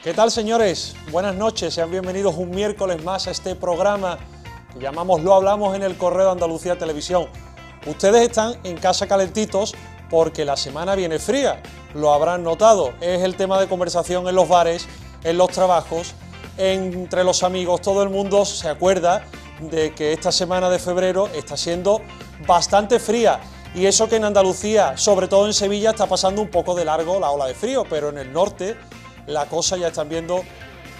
¿Qué tal, señores? Buenas noches, sean bienvenidos un miércoles más a este programa que llamamos Lo Hablamos en el Correo de Andalucía Televisión. Ustedes están en casa calentitos porque la semana viene fría, lo habrán notado, es el tema de conversación en los bares, en los trabajos, entre los amigos, todo el mundo se acuerda de que esta semana de febrero está siendo bastante fría. Y eso que en Andalucía, sobre todo en Sevilla, está pasando un poco de largo la ola de frío, pero en el norte la cosa ya están viendo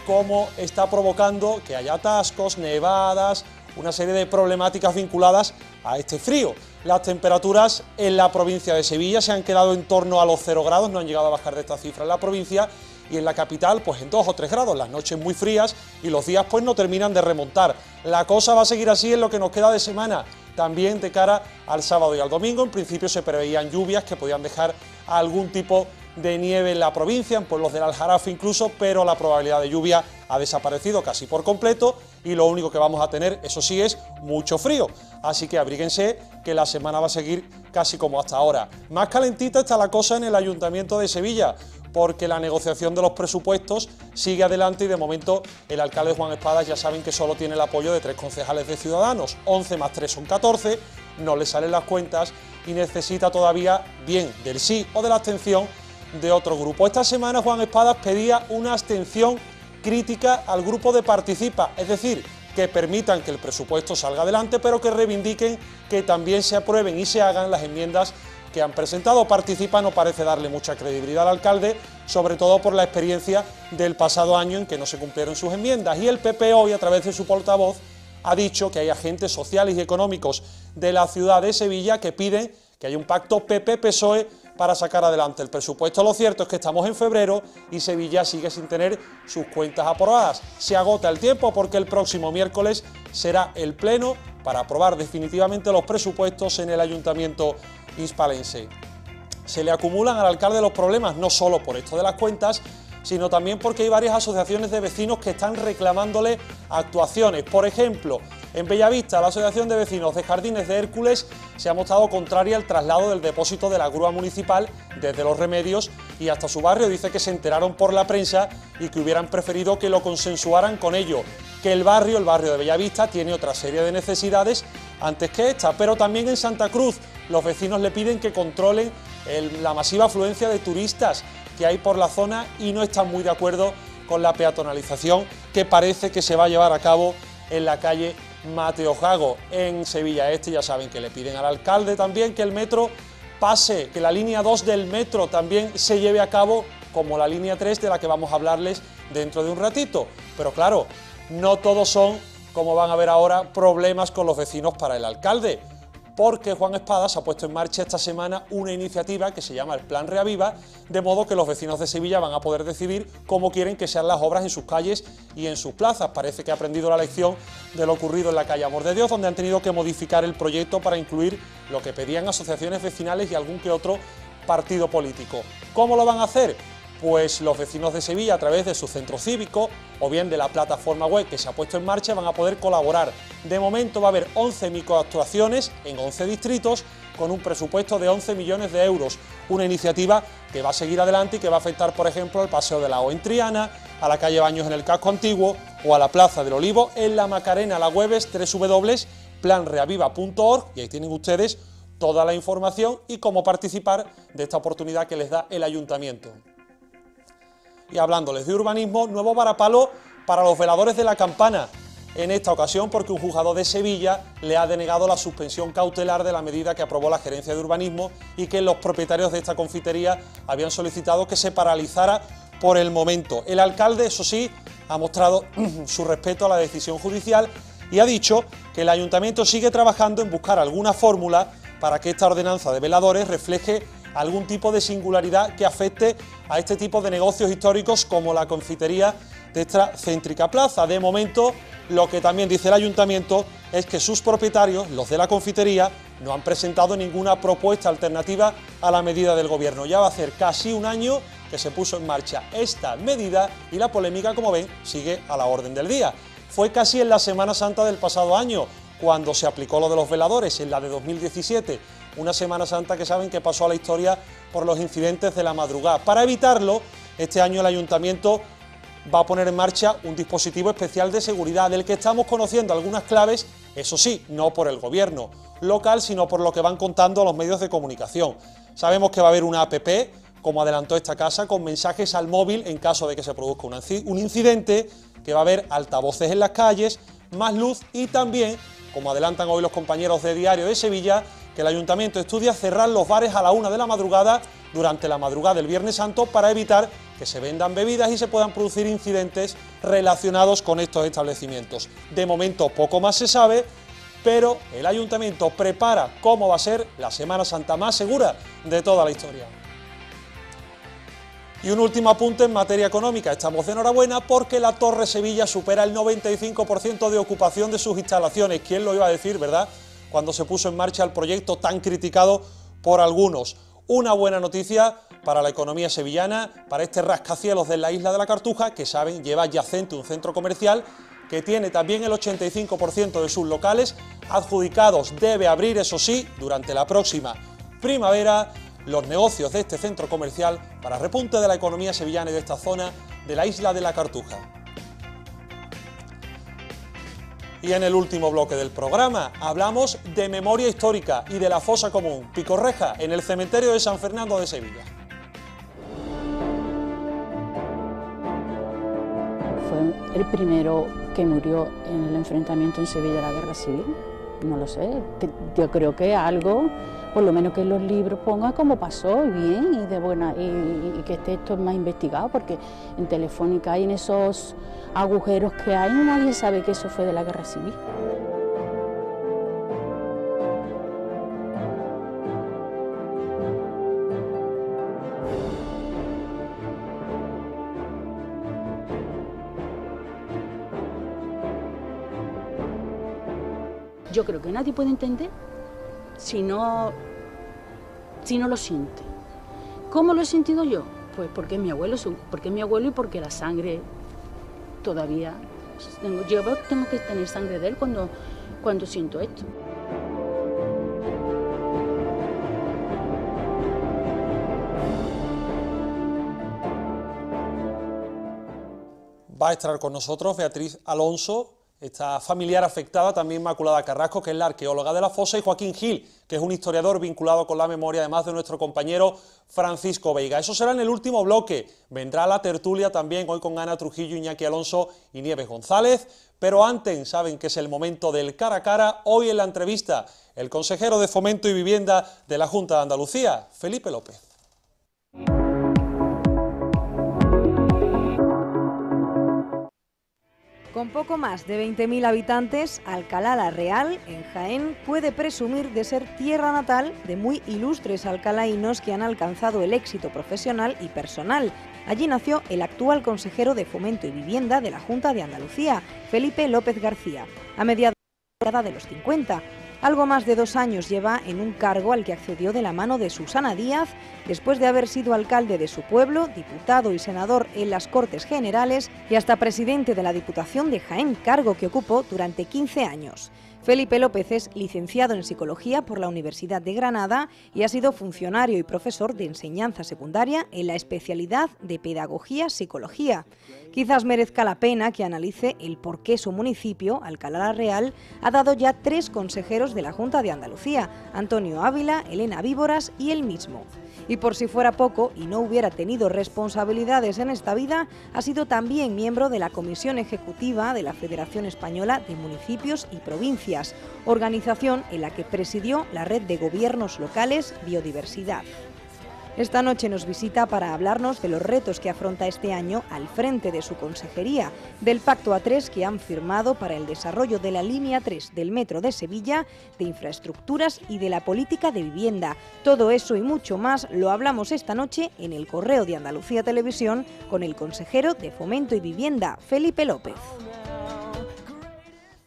cómo está provocando que haya atascos, nevadas, una serie de problemáticas vinculadas a este frío. Las temperaturas en la provincia de Sevilla se han quedado en torno a los 0 grados, no han llegado a bajar de esta cifra en la provincia, y en la capital pues en 2 o 3 grados, las noches muy frías y los días pues no terminan de remontar. La cosa va a seguir así en lo que nos queda de semana. También de cara al sábado y al domingo, en principio se preveían lluvias que podían dejar algún tipo de nieve en la provincia, en pueblos del Aljarafe incluso, pero la probabilidad de lluvia ha desaparecido casi por completo y lo único que vamos a tener, eso sí, es mucho frío. Así que abríguense que la semana va a seguir casi como hasta ahora. Más calentita está la cosa en el Ayuntamiento de Sevilla, porque la negociación de los presupuestos sigue adelante y de momento el alcalde Juan Espadas ya saben que solo tiene el apoyo de 3 concejales de Ciudadanos, 11 más 3 son 14, no le salen las cuentas y necesita todavía bien del sí o de la abstención de otro grupo. Esta semana Juan Espadas pedía una abstención crítica al grupo de Participa, es decir, que permitan que el presupuesto salga adelante, pero que reivindiquen que también se aprueben y se hagan las enmiendas que han presentado. Participa no parece darle mucha credibilidad al alcalde, sobre todo por la experiencia del pasado año en que no se cumplieron sus enmiendas. Y el PP hoy, a través de su portavoz, ha dicho que hay agentes sociales y económicos de la ciudad de Sevilla que piden que haya un pacto PP-PSOE para sacar adelante el presupuesto. Lo cierto es que estamos en febrero y Sevilla sigue sin tener sus cuentas aprobadas. Se agota el tiempo porque el próximo miércoles será el pleno para aprobar definitivamente los presupuestos en el Ayuntamiento hispalense. Se le acumulan al alcalde los problemas, no solo por esto de las cuentas, sino también porque hay varias asociaciones de vecinos que están reclamándole actuaciones. Por ejemplo, en Bellavista, la Asociación de Vecinos de Jardines de Hércules se ha mostrado contraria al traslado del depósito de la grúa municipal desde Los Remedios y hasta su barrio. Dice que se enteraron por la prensa y que hubieran preferido que lo consensuaran con ello, que el barrio de Bellavista tiene otra serie de necesidades antes que esta. Pero también en Santa Cruz los vecinos le piden que controlen la masiva afluencia de turistas que hay por la zona y no están muy de acuerdo con la peatonalización que parece que se va a llevar a cabo en la calle Mateo Jago. En Sevilla Este ya saben que le piden al alcalde también que el metro pase, que la línea 2 del metro también se lleve a cabo como la línea 3 de la que vamos a hablarles dentro de un ratito. Pero claro, no todos son, como van a ver ahora, problemas con los vecinos para el alcalde, porque Juan Espadas ha puesto en marcha esta semana una iniciativa que se llama el Plan Reaviva, de modo que los vecinos de Sevilla van a poder decidir cómo quieren que sean las obras en sus calles y en sus plazas. Parece que ha aprendido la lección de lo ocurrido en la calle Amor de Dios, donde han tenido que modificar el proyecto para incluir lo que pedían asociaciones vecinales y algún que otro partido político. ¿Cómo lo van a hacer? Pues los vecinos de Sevilla, a través de su centro cívico o bien de la plataforma web que se ha puesto en marcha, van a poder colaborar. De momento va a haber 11 microactuaciones en 11 distritos con un presupuesto de 11 millones de euros. Una iniciativa que va a seguir adelante y que va a afectar, por ejemplo, al Paseo de la O en Triana, a la calle Baños en el Casco Antiguo o a la Plaza del Olivo en la Macarena. La web es www.planreaviva.org y ahí tienen ustedes toda la información y cómo participar de esta oportunidad que les da el Ayuntamiento. Y hablándoles de urbanismo, nuevo varapalo para los veladores de la campana, en esta ocasión porque un juzgado de Sevilla le ha denegado la suspensión cautelar de la medida que aprobó la Gerencia de Urbanismo y que los propietarios de esta confitería habían solicitado que se paralizara por el momento. El alcalde, eso sí, ha mostrado su respeto a la decisión judicial y ha dicho que el ayuntamiento sigue trabajando en buscar alguna fórmula para que esta ordenanza de veladores refleje algún tipo de singularidad que afecte a este tipo de negocios históricos como la confitería de esta céntrica plaza. De momento, lo que también dice el ayuntamiento es que sus propietarios, los de la confitería, no han presentado ninguna propuesta alternativa a la medida del gobierno. Ya va a hacer casi un año que se puso en marcha esta medida y la polémica, como ven, sigue a la orden del día. Fue casi en la Semana Santa del pasado año cuando se aplicó lo de los veladores, en la de 2017, una Semana Santa que saben que pasó a la historia por los incidentes de la madrugada. Para evitarlo, este año el ayuntamiento va a poner en marcha un dispositivo especial de seguridad del que estamos conociendo algunas claves, eso sí, no por el gobierno local, sino por lo que van contando los medios de comunicación. Sabemos que va a haber una app, como adelantó esta casa, con mensajes al móvil en caso de que se produzca un incidente, que va a haber altavoces en las calles, más luz y también, como adelantan hoy los compañeros de Diario de Sevilla, que el Ayuntamiento estudia cerrar los bares a la 1 de la madrugada durante la madrugada del Viernes Santo para evitar que se vendan bebidas y se puedan producir incidentes relacionados con estos establecimientos. De momento poco más se sabe, pero el Ayuntamiento prepara cómo va a ser la Semana Santa más segura de toda la historia. Y un último apunte en materia económica. Estamos de enhorabuena porque la Torre Sevilla supera el 95% de ocupación de sus instalaciones. ¿Quién lo iba a decir, verdad?, cuando se puso en marcha el proyecto tan criticado por algunos. Una buena noticia para la economía sevillana, para este rascacielos de la isla de la Cartuja, que saben, lleva adyacente un centro comercial que tiene también el 85% de sus locales adjudicados. Debe abrir, eso sí, durante la próxima primavera, los negocios de este centro comercial para repunte de la economía sevillana y de esta zona de la isla de la Cartuja. Y en el último bloque del programa hablamos de memoria histórica y de la fosa común Picorreja en el cementerio de San Fernando de Sevilla. Fue el primero que murió en el enfrentamiento en Sevilla de la Guerra Civil. No lo sé, yo creo que algo, por lo menos que en los libros ponga cómo pasó y bien y de buena y que esté esto más investigado, porque en Telefónica y en esos agujeros que hay nadie sabe que eso fue de la Guerra Civil. Yo creo que nadie puede entender si no lo siente. ¿Cómo lo he sentido yo? Pues porque es mi abuelo y porque la sangre todavía... Yo tengo que tener sangre de él cuando siento esto. Va a estar con nosotros Beatriz Alonso, esta familiar afectada, también Inmaculada Carrasco, que es la arqueóloga de la fosa, y Joaquín Gil, que es un historiador vinculado con la memoria, además de nuestro compañero Francisco Veiga. Eso será en el último bloque. Vendrá la tertulia también, hoy con Ana Trujillo, Iñaki Alonso y Nieves González. Pero antes, saben que es el momento del cara a cara. Hoy en la entrevista, el consejero de Fomento y Vivienda de la Junta de Andalucía, Felipe López. Con poco más de 20.000 habitantes, Alcalá la Real, en Jaén, puede presumir de ser tierra natal de muy ilustres alcalaínos que han alcanzado el éxito profesional y personal. Allí nació el actual consejero de Fomento y Vivienda de la Junta de Andalucía, Felipe López García, a mediados de los 50. Algo más de 2 años lleva en un cargo al que accedió de la mano de Susana Díaz, después de haber sido alcalde de su pueblo, diputado y senador en las Cortes Generales y hasta presidente de la Diputación de Jaén, cargo que ocupó durante 15 años. Felipe López es licenciado en Psicología por la Universidad de Granada y ha sido funcionario y profesor de enseñanza secundaria en la especialidad de Pedagogía Psicología. Quizás merezca la pena que analice el por qué su municipio, Alcalá la Real, ha dado ya 3 consejeros de la Junta de Andalucía, Antonio Ávila, Elena Víboras y él mismo. Y por si fuera poco y no hubiera tenido responsabilidades en esta vida, ha sido también miembro de la Comisión Ejecutiva de la Federación Española de Municipios y Provincias, organización en la que presidió la Red de Gobiernos Locales Biodiversidad. Esta noche nos visita para hablarnos de los retos que afronta este año al frente de su consejería, del Pacto A3 que han firmado para el desarrollo de la línea 3 del Metro de Sevilla, de infraestructuras y de la política de vivienda. Todo eso y mucho más lo hablamos esta noche en el Correo de Andalucía Televisión con el consejero de Fomento y Vivienda, Felipe López.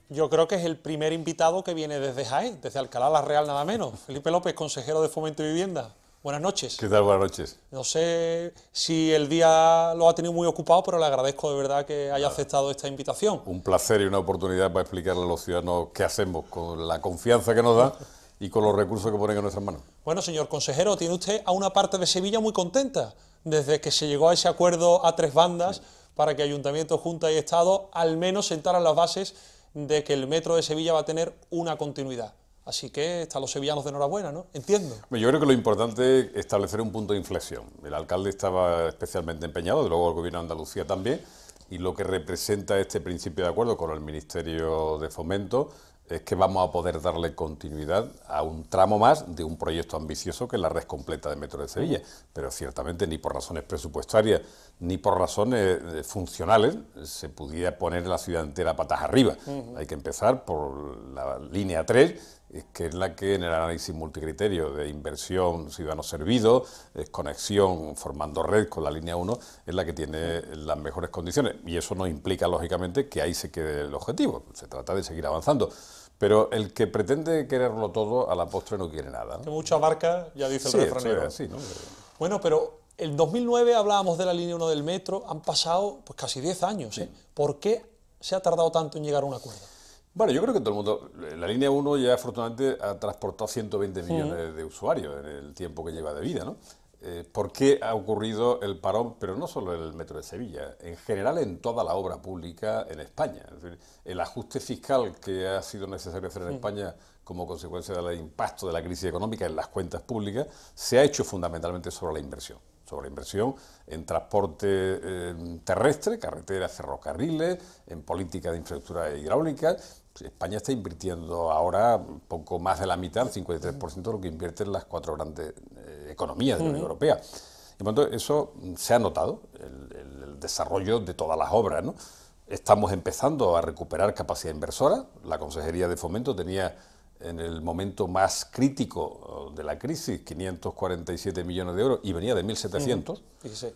Yo creo que es el primer invitado que viene desde Jaén, desde Alcalá la Real nada menos. Felipe López, consejero de Fomento y Vivienda. Buenas noches. ¿Qué tal? Buenas noches. No sé si el día lo ha tenido muy ocupado, pero le agradezco de verdad que haya aceptado esta invitación. Un placer y una oportunidad para explicarle a los ciudadanos qué hacemos con la confianza que nos da y con los recursos que ponen en nuestras manos. Bueno, señor consejero, tiene usted a una parte de Sevilla muy contenta. Desde que se llegó a ese acuerdo a 3 bandas, para que Ayuntamiento, Junta y Estado al menos sentaran las bases de que el metro de Sevilla va a tener una continuidad. Así que están los sevillanos de enhorabuena, ¿no? Entiendo. Yo creo que lo importante es establecer un punto de inflexión. El alcalde estaba especialmente empeñado, de luego el Gobierno de Andalucía también, y lo que representa este principio de acuerdo con el Ministerio de Fomento es que vamos a poder darle continuidad a un tramo más de un proyecto ambicioso que es la red completa de Metro de Sevilla, pero ciertamente ni por razones presupuestarias ni por razones funcionales se pudiera poner la ciudad entera patas arriba. Hay que empezar por la línea 3, que es la que en el análisis multicriterio de inversión ciudadano servido, conexión formando red con la línea 1, es la que tiene las mejores condiciones. Y eso no implica, lógicamente, que ahí se quede el objetivo. Se trata de seguir avanzando. Pero el que pretende quererlo todo, a la postre no quiere nada, ¿no? Que mucho abarca, ya dice el refranero. Sí, ¿no? Bueno, pero en 2009 hablábamos de la línea 1 del metro, han pasado pues casi 10 años, ¿eh? ¿Por qué se ha tardado tanto en llegar a un acuerdo? Bueno, yo creo que todo el mundo, la línea 1 ya afortunadamente ha transportado 120 millones de usuarios en el tiempo que lleva de vida, ¿no? ¿Por qué ha ocurrido el parón? Pero no solo en el metro de Sevilla, en general en toda la obra pública en España. Es decir, el ajuste fiscal que ha sido necesario hacer en España como consecuencia del impacto de la crisis económica en las cuentas públicas se ha hecho fundamentalmente sobre la inversión en transporte terrestre, carreteras, ferrocarriles, en política de infraestructura hidráulica. España está invirtiendo ahora poco más de la mitad, 53% de lo que invierte en las 4 grandes economías de la Unión Europea. Y por tanto, eso se ha notado, el desarrollo de todas las obras, ¿no? Estamos empezando a recuperar capacidad inversora. La Consejería de Fomento tenía en el momento más crítico de la crisis 547 millones de euros y venía de 1.700. Fíjese.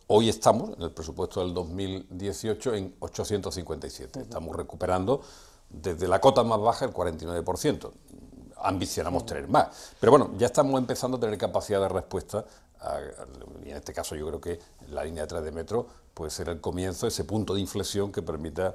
Hoy estamos, en el presupuesto del 2018, en 857. Estamos recuperando desde la cota más baja el 49%. Ambicionamos tener más. Pero bueno, ya estamos empezando a tener capacidad de respuesta y en este caso yo creo que la línea 3 de metro puede ser el comienzo, ese punto de inflexión que permita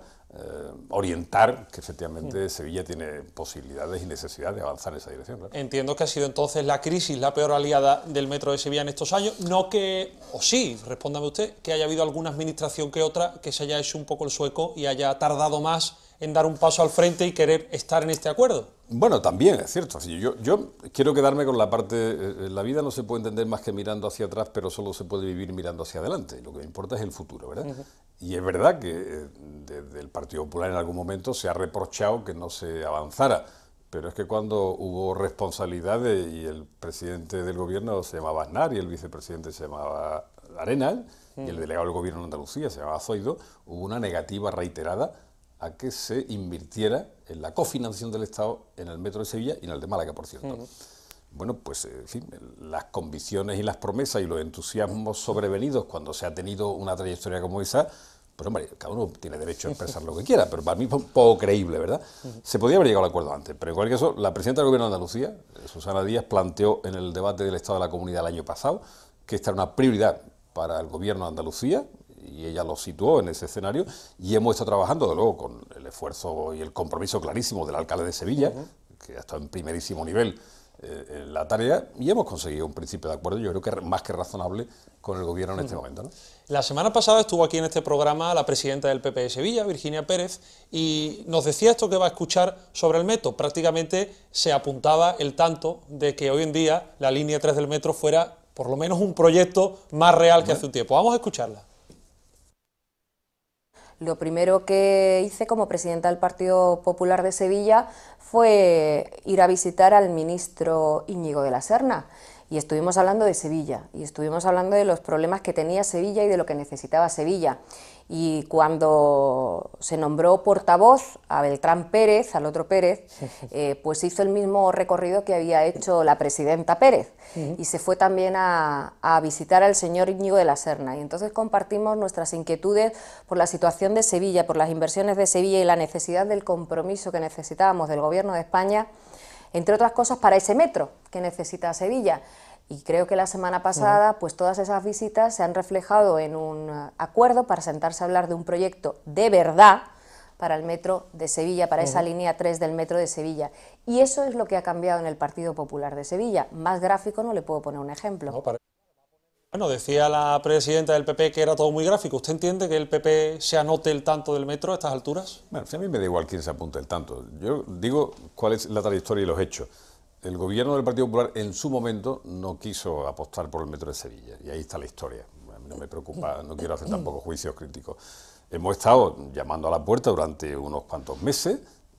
orientar que efectivamente Sevilla tiene posibilidades y necesidad de avanzar en esa dirección. Claro. Entiendo que ha sido entonces la crisis la peor aliada del metro de Sevilla en estos años, no que, o sí, respóndame usted, que haya habido alguna administración que otra que se haya hecho un poco el sueco y haya tardado más en dar un paso al frente y querer estar en este acuerdo. Bueno, también es cierto. Yo quiero quedarme con la parte... la vida no se puede entender más que mirando hacia atrás, pero solo se puede vivir mirando hacia adelante. Lo que me importa es el futuro, ¿verdad? Y es verdad que desde el Partido Popular en algún momento se ha reprochado que no se avanzara, pero es que cuando hubo responsabilidades y el presidente del gobierno se llamaba Aznar y el vicepresidente se llamaba Arenas y el delegado del gobierno de Andalucía se llamaba Zoido, hubo una negativa reiterada a que se invirtiera en la cofinanciación del Estado en el metro de Sevilla y en el de Málaga, por cierto. Bueno, pues, en fin, las convicciones y las promesas y los entusiasmos sobrevenidos cuando se ha tenido una trayectoria como esa, pues hombre, cada uno tiene derecho a expresar lo que quiera, pero para mí fue un poco creíble, ¿verdad? Se podía haber llegado al acuerdo antes, pero en cualquier caso, la presidenta del Gobierno de Andalucía, Susana Díaz, planteó en el debate del Estado de la Comunidad el año pasado que esta era una prioridad para el Gobierno de Andalucía, y ella lo situó en ese escenario, y hemos estado trabajando, de luego, con el esfuerzo y el compromiso clarísimo del alcalde de Sevilla, que ha estado en primerísimo nivel en la tarea, y hemos conseguido un principio de acuerdo, yo creo que más que razonable, con el gobierno en este momento, ¿no? La semana pasada estuvo aquí en este programa la presidenta del PP de Sevilla, Virginia Pérez, y nos decía esto que va a escuchar sobre el metro. Prácticamente se apuntaba el tanto de que hoy en día la línea 3 del metro fuera, por lo menos, un proyecto más real que hace un tiempo. Vamos a escucharla. Lo primero que hice como presidenta del Partido Popular de Sevilla fue ir a visitar al ministro Íñigo de la Serna, y estuvimos hablando de Sevilla, y estuvimos hablando de los problemas que tenía Sevilla y de lo que necesitaba Sevilla. Y cuando se nombró portavoz a Beltrán Pérez, al otro Pérez, pues hizo el mismo recorrido que había hecho la presidenta Pérez, y se fue también a visitar al señor Íñigo de la Serna, y entonces compartimos nuestras inquietudes por la situación de Sevilla, por las inversiones de Sevilla y la necesidad del compromiso que necesitábamos del Gobierno de España, entre otras cosas para ese metro que necesita Sevilla. Y creo que la semana pasada, pues todas esas visitas se han reflejado en un acuerdo para sentarse a hablar de un proyecto de verdad para el metro de Sevilla, para esa línea 3 del metro de Sevilla. Y eso es lo que ha cambiado en el Partido Popular de Sevilla. Más gráfico no le puedo poner un ejemplo. No, Bueno, decía la presidenta del PP que era todo muy gráfico. ¿Usted entiende que el PP se anote el tanto del metro a estas alturas? Bueno, a mí me da igual quién se apunte el tanto. Yo digo cuál es la trayectoria y los hechos. El gobierno del Partido Popular en su momento no quiso apostar por el metro de Sevilla, y ahí está la historia. A mí no me preocupa, no quiero hacer tampoco juicios críticos. Hemos estado llamando a la puerta durante unos cuantos meses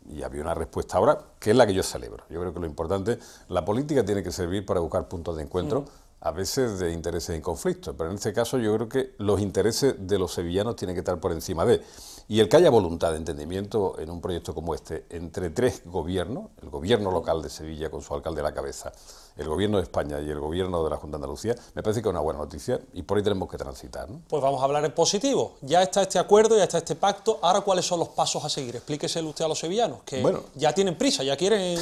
y había una respuesta ahora que es la que yo celebro. Yo creo que lo importante, la política tiene que servir para buscar puntos de encuentro, a veces de intereses en conflicto, pero en este caso yo creo que los intereses de los sevillanos tienen que estar por encima de. Y el que haya voluntad de entendimiento en un proyecto como este, entre tres gobiernos, el gobierno local de Sevilla con su alcalde a la cabeza, el gobierno de España y el gobierno de la Junta de Andalucía, me parece que es una buena noticia y por ahí tenemos que transitar, ¿no? Pues vamos a hablar en positivo. Ya está este acuerdo, ya está este pacto. Ahora, ¿cuáles son los pasos a seguir? Explíqueselo usted a los sevillanos, que bueno, ya tienen prisa, ya quieren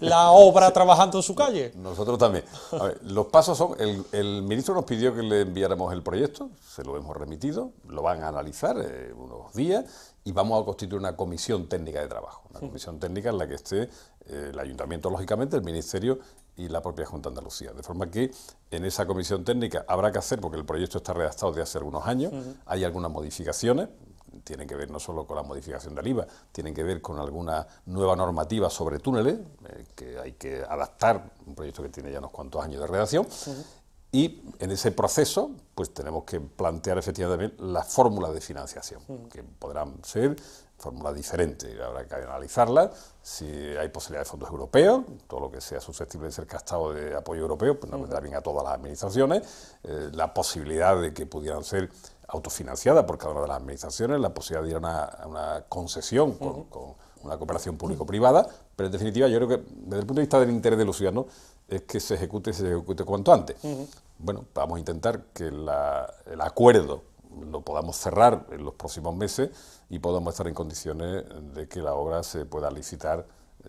la obra trabajando en su calle. Nosotros también. A ver, los pasos son, el ministro nos pidió que le enviáramos el proyecto, se lo hemos remitido, lo van a analizar unos días y vamos a constituir una comisión técnica de trabajo. Una comisión técnica en la que esté el Ayuntamiento, lógicamente, el Ministerio y la propia Junta de Andalucía. De forma que en esa comisión técnica habrá que hacer, porque el proyecto está redactado de hace algunos años, hay algunas modificaciones, tienen que ver no solo con la modificación del IVA, tienen que ver con alguna nueva normativa sobre túneles, que hay que adaptar, un proyecto que tiene ya unos cuantos años de redacción, y en ese proceso pues tenemos que plantear efectivamente las fórmulas de financiación, que podrán ser fórmulas diferentes, habrá que analizarlas, si hay posibilidad de fondos europeos, todo lo que sea susceptible de ser captado de apoyo europeo, pues nos vendrá bien a todas las administraciones, la posibilidad de que pudieran ser autofinanciadas por cada una de las administraciones, la posibilidad de ir a una concesión con una cooperación público-privada, pero en definitiva yo creo que desde el punto de vista del interés de los ciudadanos es que se ejecute cuanto antes. Bueno, vamos a intentar que el acuerdo lo podamos cerrar en los próximos meses y podamos estar en condiciones de que la obra se pueda licitar.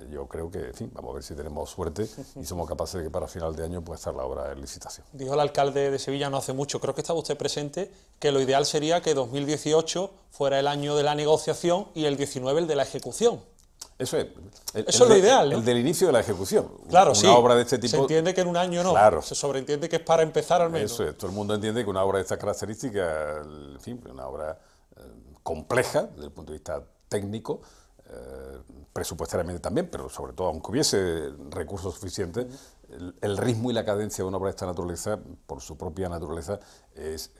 Yo creo que, en fin, vamos a ver si tenemos suerte y somos capaces de que para final de año pueda estar la obra en licitación. Dijo el alcalde de Sevilla no hace mucho, creo que estaba usted presente, que lo ideal sería que 2018 fuera el año de la negociación y el 19 el de la ejecución. Eso es. Eso es lo ideal, ¿no? El del inicio de la ejecución. Claro, una sí. obra de este tipo. Se entiende que en un año no. Claro. Se sobreentiende que es para empezar al menos. Eso es. Todo el mundo entiende que una obra de estas características, en fin, una obra compleja desde el punto de vista técnico, presupuestariamente también, pero sobre todo, aunque hubiese recursos suficientes, el ritmo y la cadencia de una obra de esta naturaleza, por su propia naturaleza, es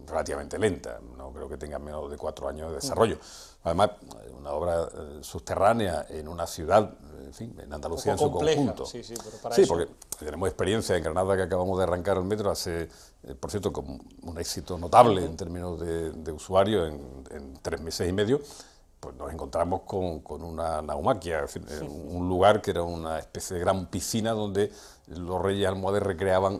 relativamente lenta. No creo que tenga menos de 4 años de desarrollo. Además, una obra subterránea en una ciudad, en fin, en Andalucía en su conjunto. Sí, pero para sí, eso... porque tenemos experiencia en Granada, que acabamos de arrancar el metro hace, por cierto, con un éxito notable en términos de usuarios en 3 meses y medio. Pues nos encontramos con una naumaquia, un lugar que era una especie de gran piscina donde los reyes almohades recreaban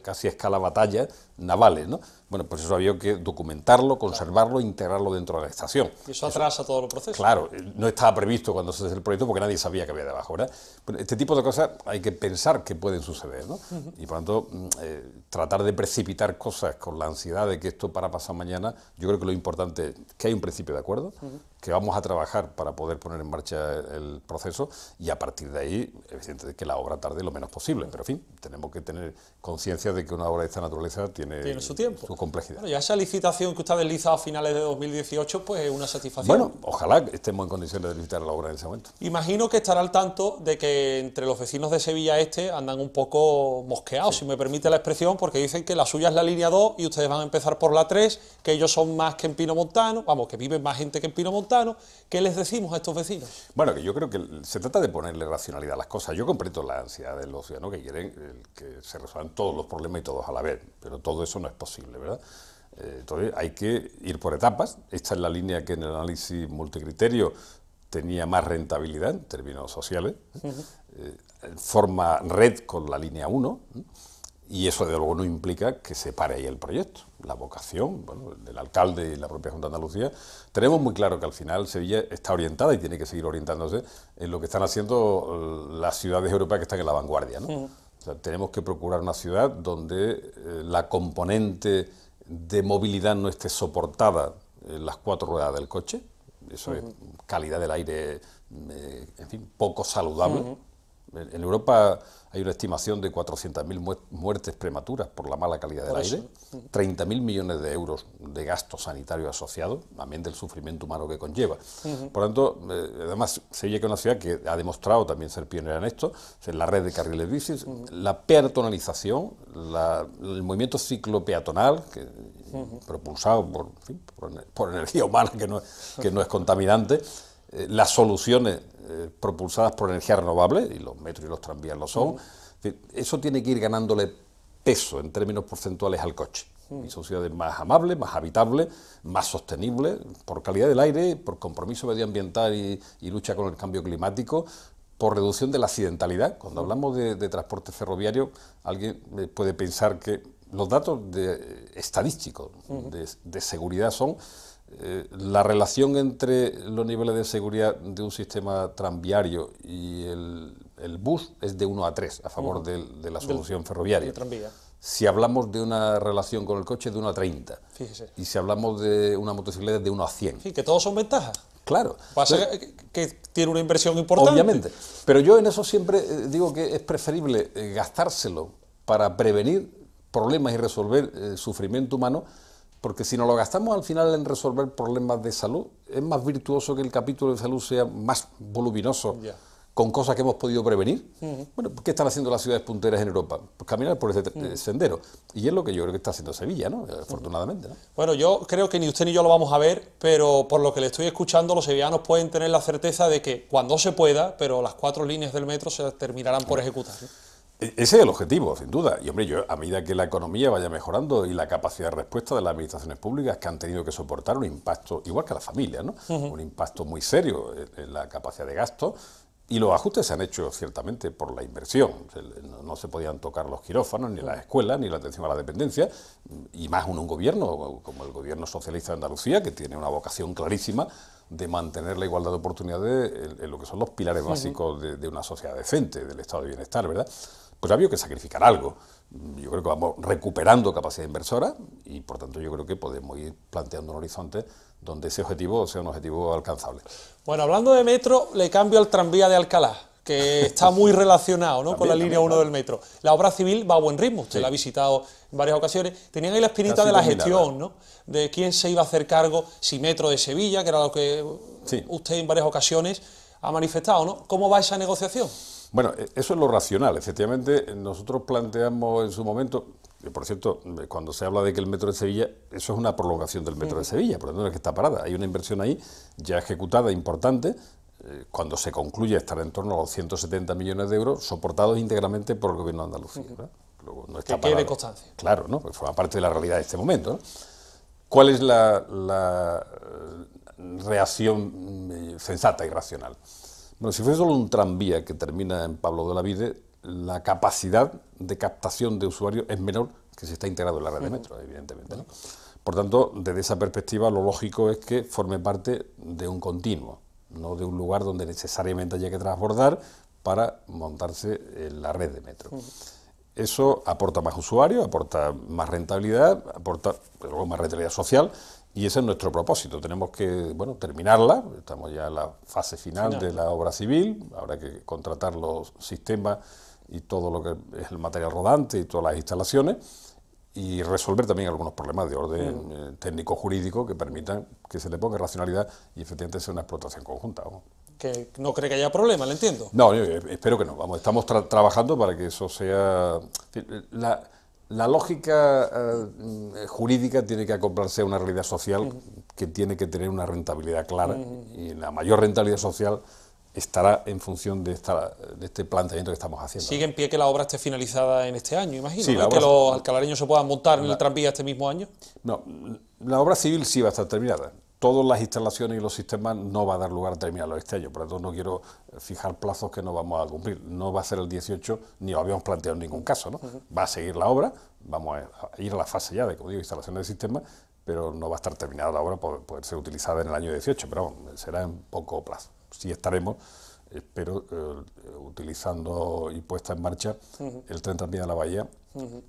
casi a escala batallas navales, ¿no? Bueno, pues eso había que documentarlo, conservarlo, integrarlo dentro de la estación. Y eso atrasa todo el proceso. Claro, no estaba previsto cuando se hace el proyecto porque nadie sabía que había debajo, ¿verdad? Pero este tipo de cosas hay que pensar que pueden suceder, ¿no? Y por lo tanto, tratar de precipitar cosas con la ansiedad de que esto para pasar mañana, yo creo que lo importante es que hay un principio de acuerdo, que vamos a trabajar para poder poner en marcha el proceso y a partir de ahí, evidentemente, que la obra tarde lo menos posible. Pero en fin, tenemos que tener conciencia de que una obra de esta naturaleza tiene su tiempo, su complejidad. Bueno, ya esa licitación que usted ha deslizado a finales de 2018, pues es una satisfacción. Bueno, ojalá estemos en condiciones de licitar la obra en ese momento. Imagino que estará al tanto de que entre los vecinos de Sevilla Este andan un poco mosqueados, si me permite la expresión, porque dicen que la suya es la línea 2 y ustedes van a empezar por la 3, que ellos son más que en Pino Montano, vamos, que viven más gente que en Pino Montano. ¿Qué les decimos a estos vecinos? Bueno, que yo creo que se trata de ponerle racionalidad a las cosas. Yo comprendo la ansiedad de los ciudadanos que quieren que se resuelvan todos los problemas y todos a la vez, pero todo eso no es posible, ¿verdad? Entonces hay que ir por etapas. Esta es la línea que en el análisis multicriterio tenía más rentabilidad en términos sociales, forma red con la línea 1, y eso desde luego no implica que se pare ahí el proyecto. La vocación, bueno, del alcalde y la propia Junta de Andalucía, tenemos muy claro que al final Sevilla está orientada y tiene que seguir orientándose en lo que están haciendo las ciudades europeas que están en la vanguardia, ¿no? O sea, tenemos que procurar una ciudad donde la componente de movilidad no esté soportada en las 4 ruedas del coche, eso es calidad del aire, en fin, poco saludable. En Europa hay una estimación de 400.000 muertes prematuras por la mala calidad del aire, 30.000 millones de euros de gasto sanitario asociado, también del sufrimiento humano que conlleva. Por lo tanto, además, Sevilla, que es una ciudad que ha demostrado también ser pionera en esto, en la red de carriles bicis, la peatonalización, el movimiento ciclopeatonal, propulsado por energía humana, que no es contaminante, las soluciones propulsadas por energía renovable, y los metros y los tranvías lo son, eso tiene que ir ganándole peso en términos porcentuales al coche. Y son ciudades más amables, más habitables, más sostenibles, por calidad del aire, por compromiso medioambiental y lucha con el cambio climático, por reducción de la accidentalidad. Cuando hablamos de transporte ferroviario, alguien puede pensar que los datos estadísticos de seguridad son la relación entre los niveles de seguridad de un sistema tranviario y el bus es de 1 a 3 a favor de la solución ferroviaria. Si hablamos de una relación con el coche, de 1 a 30. Fíjese. Y si hablamos de una motocicleta, de 1 a 100. Sí, que todos son ventajas. Claro. Pasa que tiene una inversión importante. Obviamente. Pero yo en eso siempre digo que es preferible gastárselo para prevenir problemas y resolver sufrimiento humano, porque si nos lo gastamos al final en resolver problemas de salud, es más virtuoso que el capítulo de salud sea más voluminoso, con cosas que hemos podido prevenir. Bueno, ¿qué están haciendo las ciudades punteras en Europa? Pues caminar por ese sendero. Y es lo que yo creo que está haciendo Sevilla, ¿no? Afortunadamente, ¿no? Bueno, yo creo que ni usted ni yo lo vamos a ver, pero por lo que le estoy escuchando, los sevillanos pueden tener la certeza de que cuando se pueda, pero las 4 líneas del metro se terminarán por ejecutar, ¿no? Ese es el objetivo, sin duda. Y hombre, yo a medida que la economía vaya mejorando y la capacidad de respuesta de las administraciones públicas, que han tenido que soportar un impacto, igual que las familias, ¿no? Un impacto muy serio en la capacidad de gasto, y los ajustes se han hecho ciertamente por la inversión. No se podían tocar los quirófanos, ni las escuelas, ni la atención a la dependencia, y más en un gobierno como el gobierno socialista de Andalucía, que tiene una vocación clarísima de mantener la igualdad de oportunidades en lo que son los pilares básicos de una sociedad decente, del estado de bienestar, ¿verdad? Pues ha habido que sacrificar algo. Yo creo que vamos recuperando capacidad inversora y, por tanto, yo creo que podemos ir planteando un horizonte donde ese objetivo sea un objetivo alcanzable. Bueno, hablando de metro, le cambio al tranvía de Alcalá, que está muy relacionado, ¿no? Con la línea 1 del metro. La obra civil va a buen ritmo, usted la ha visitado en varias ocasiones. Tenían ahí la espinita de la gestión, ¿no? De quién se iba a hacer cargo, si Metro de Sevilla, que era lo que usted en varias ocasiones ha manifestado, ¿no? ¿Cómo va esa negociación? Bueno, eso es lo racional. Efectivamente, nosotros planteamos en su momento, que por cierto, cuando se habla de que el metro de Sevilla, eso es una prolongación del metro de Sevilla, por lo tanto no es que está parada. Hay una inversión ahí ya ejecutada importante, cuando se concluye estará en torno a los 170 millones de euros, soportados íntegramente por el Gobierno de Andalucía. Luego, no está que quede constancia. Claro, ¿no? Pues forma parte de la realidad de este momento, ¿no? ¿Cuál es la reacción sensata y racional? Bueno, si fuese solo un tranvía que termina en Pablo de Olavide, la capacidad de captación de usuarios es menor que si está integrado en la red de metro, evidentemente, ¿no? Por tanto, desde esa perspectiva, lo lógico es que forme parte de un continuo, no de un lugar donde necesariamente haya que transbordar para montarse en la red de metro. Eso aporta más usuarios, aporta más rentabilidad, aporta luego más rentabilidad social, y ese es nuestro propósito. Tenemos que, bueno, terminarla, estamos ya en la fase final de la obra civil, habrá que contratar los sistemas y todo lo que es el material rodante y todas las instalaciones, y resolver también algunos problemas de orden técnico-jurídico que permitan que se le ponga racionalidad y efectivamente sea una explotación conjunta, ¿no? Que no cree que haya problema, ¿le entiendo? No, yo espero que no. Vamos, estamos trabajando para que eso sea... La lógica jurídica tiene que acoplarse a una realidad social que tiene que tener una rentabilidad clara, y la mayor rentabilidad social estará en función de este planteamiento que estamos haciendo. ¿Sigue en pie que la obra esté finalizada en este año, imagino? Sí, ¿no? ¿Que los alcalareños se puedan montar en el tranvía este mismo año? No, la obra civil sí va a estar terminada. Todas las instalaciones y los sistemas no va a dar lugar a terminarlo este año, por lo tanto no quiero fijar plazos que no vamos a cumplir. No va a ser el 18, ni lo habíamos planteado en ningún caso, ¿no? Va a seguir la obra, vamos a ir a la fase ya de, como digo, instalaciones de sistemas, pero no va a estar terminada la obra para poder ser utilizada en el año 18, pero será en poco plazo. Sí estaremos, espero, utilizando y puesta en marcha el tren tranvía de la Bahía,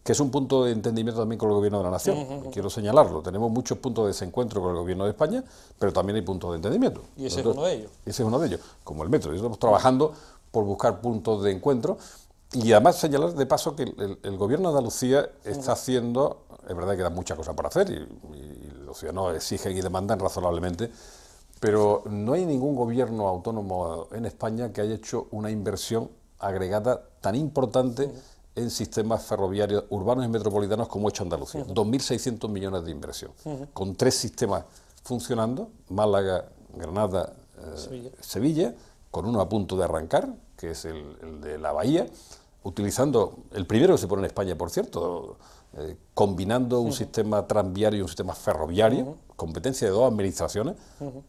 que es un punto de entendimiento también con el Gobierno de la Nación. Quiero señalarlo, tenemos muchos puntos de desencuentro con el Gobierno de España, pero también hay puntos de entendimiento. Y ese es uno de ellos. Ese es uno de ellos, como el metro. Estamos trabajando por buscar puntos de encuentro. Y además señalar de paso que el Gobierno de Andalucía está haciendo, es verdad que quedan muchas cosas por hacer y los ciudadanos exigen y demandan razonablemente, pero no hay ningún gobierno autónomo en España que haya hecho una inversión agregada tan importante en sistemas ferroviarios urbanos y metropolitanos como ha hecho Andalucía. 2.600 millones de inversión, con 3 sistemas funcionando, Málaga, Granada, Sevilla, con uno a punto de arrancar, que es el de la Bahía, utilizando el primero que se pone en España, por cierto, combinando un sistema tranviario y un sistema ferroviario, competencia de 2 administraciones,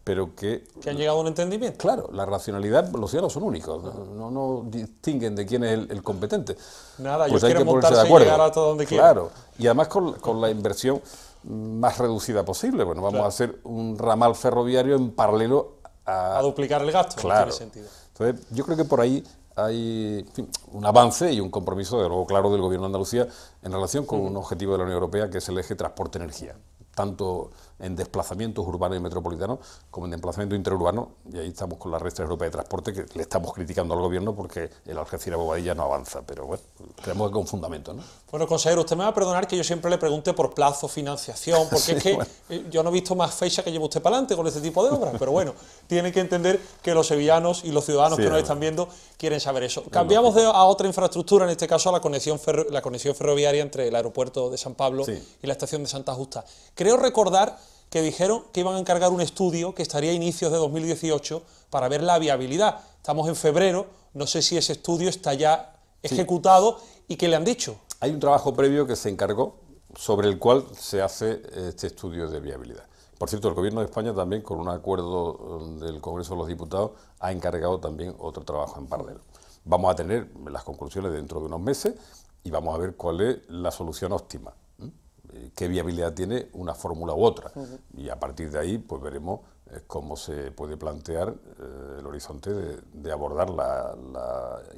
pero que han llegado a un entendimiento. Claro, la racionalidad, los ciudadanos son únicos, no distinguen de quién es el competente. Nada, pues ellos quieren montarse y llegar hasta donde quieran. Claro, y además con la inversión más reducida posible. Bueno, vamos a hacer un ramal ferroviario en paralelo a duplicar el gasto. Claro. No tiene sentido. Entonces, yo creo que por ahí hay, en fin, un avance y un compromiso, de luego claro, del Gobierno de Andalucía en relación con un objetivo de la Unión Europea, que es el eje transporte-energía, tanto en desplazamientos urbanos y metropolitanos como en desplazamientos interurbanos, y ahí estamos con la Red Europea de Transporte, que le estamos criticando al Gobierno porque el Algeciras-Bobadilla no avanza, pero bueno, creemos que con fundamento, ¿no? Bueno, consejero, usted me va a perdonar que yo siempre le pregunte por plazo, financiación, porque sí, es que bueno, yo no he visto más fecha que lleve usted para adelante con este tipo de obras, pero bueno, tiene que entender que los sevillanos y los ciudadanos que nos están viendo quieren saber eso. Cambiamos a otra infraestructura, en este caso a la conexión ferroviaria entre el aeropuerto de San Pablo y la estación de Santa Justa. Creo recordar que dijeron que iban a encargar un estudio que estaría a inicios de 2018 para ver la viabilidad. Estamos en febrero, no sé si ese estudio está ya ejecutado y qué le han dicho. Hay un trabajo previo que se encargó sobre el cual se hace este estudio de viabilidad. Por cierto, el Gobierno de España también, con un acuerdo del Congreso de los Diputados, ha encargado también otro trabajo en paralelo. Vamos a tener las conclusiones dentro de unos meses y vamos a ver cuál es la solución óptima, qué viabilidad tiene una fórmula u otra. Y a partir de ahí pues veremos cómo se puede plantear el horizonte de abordar la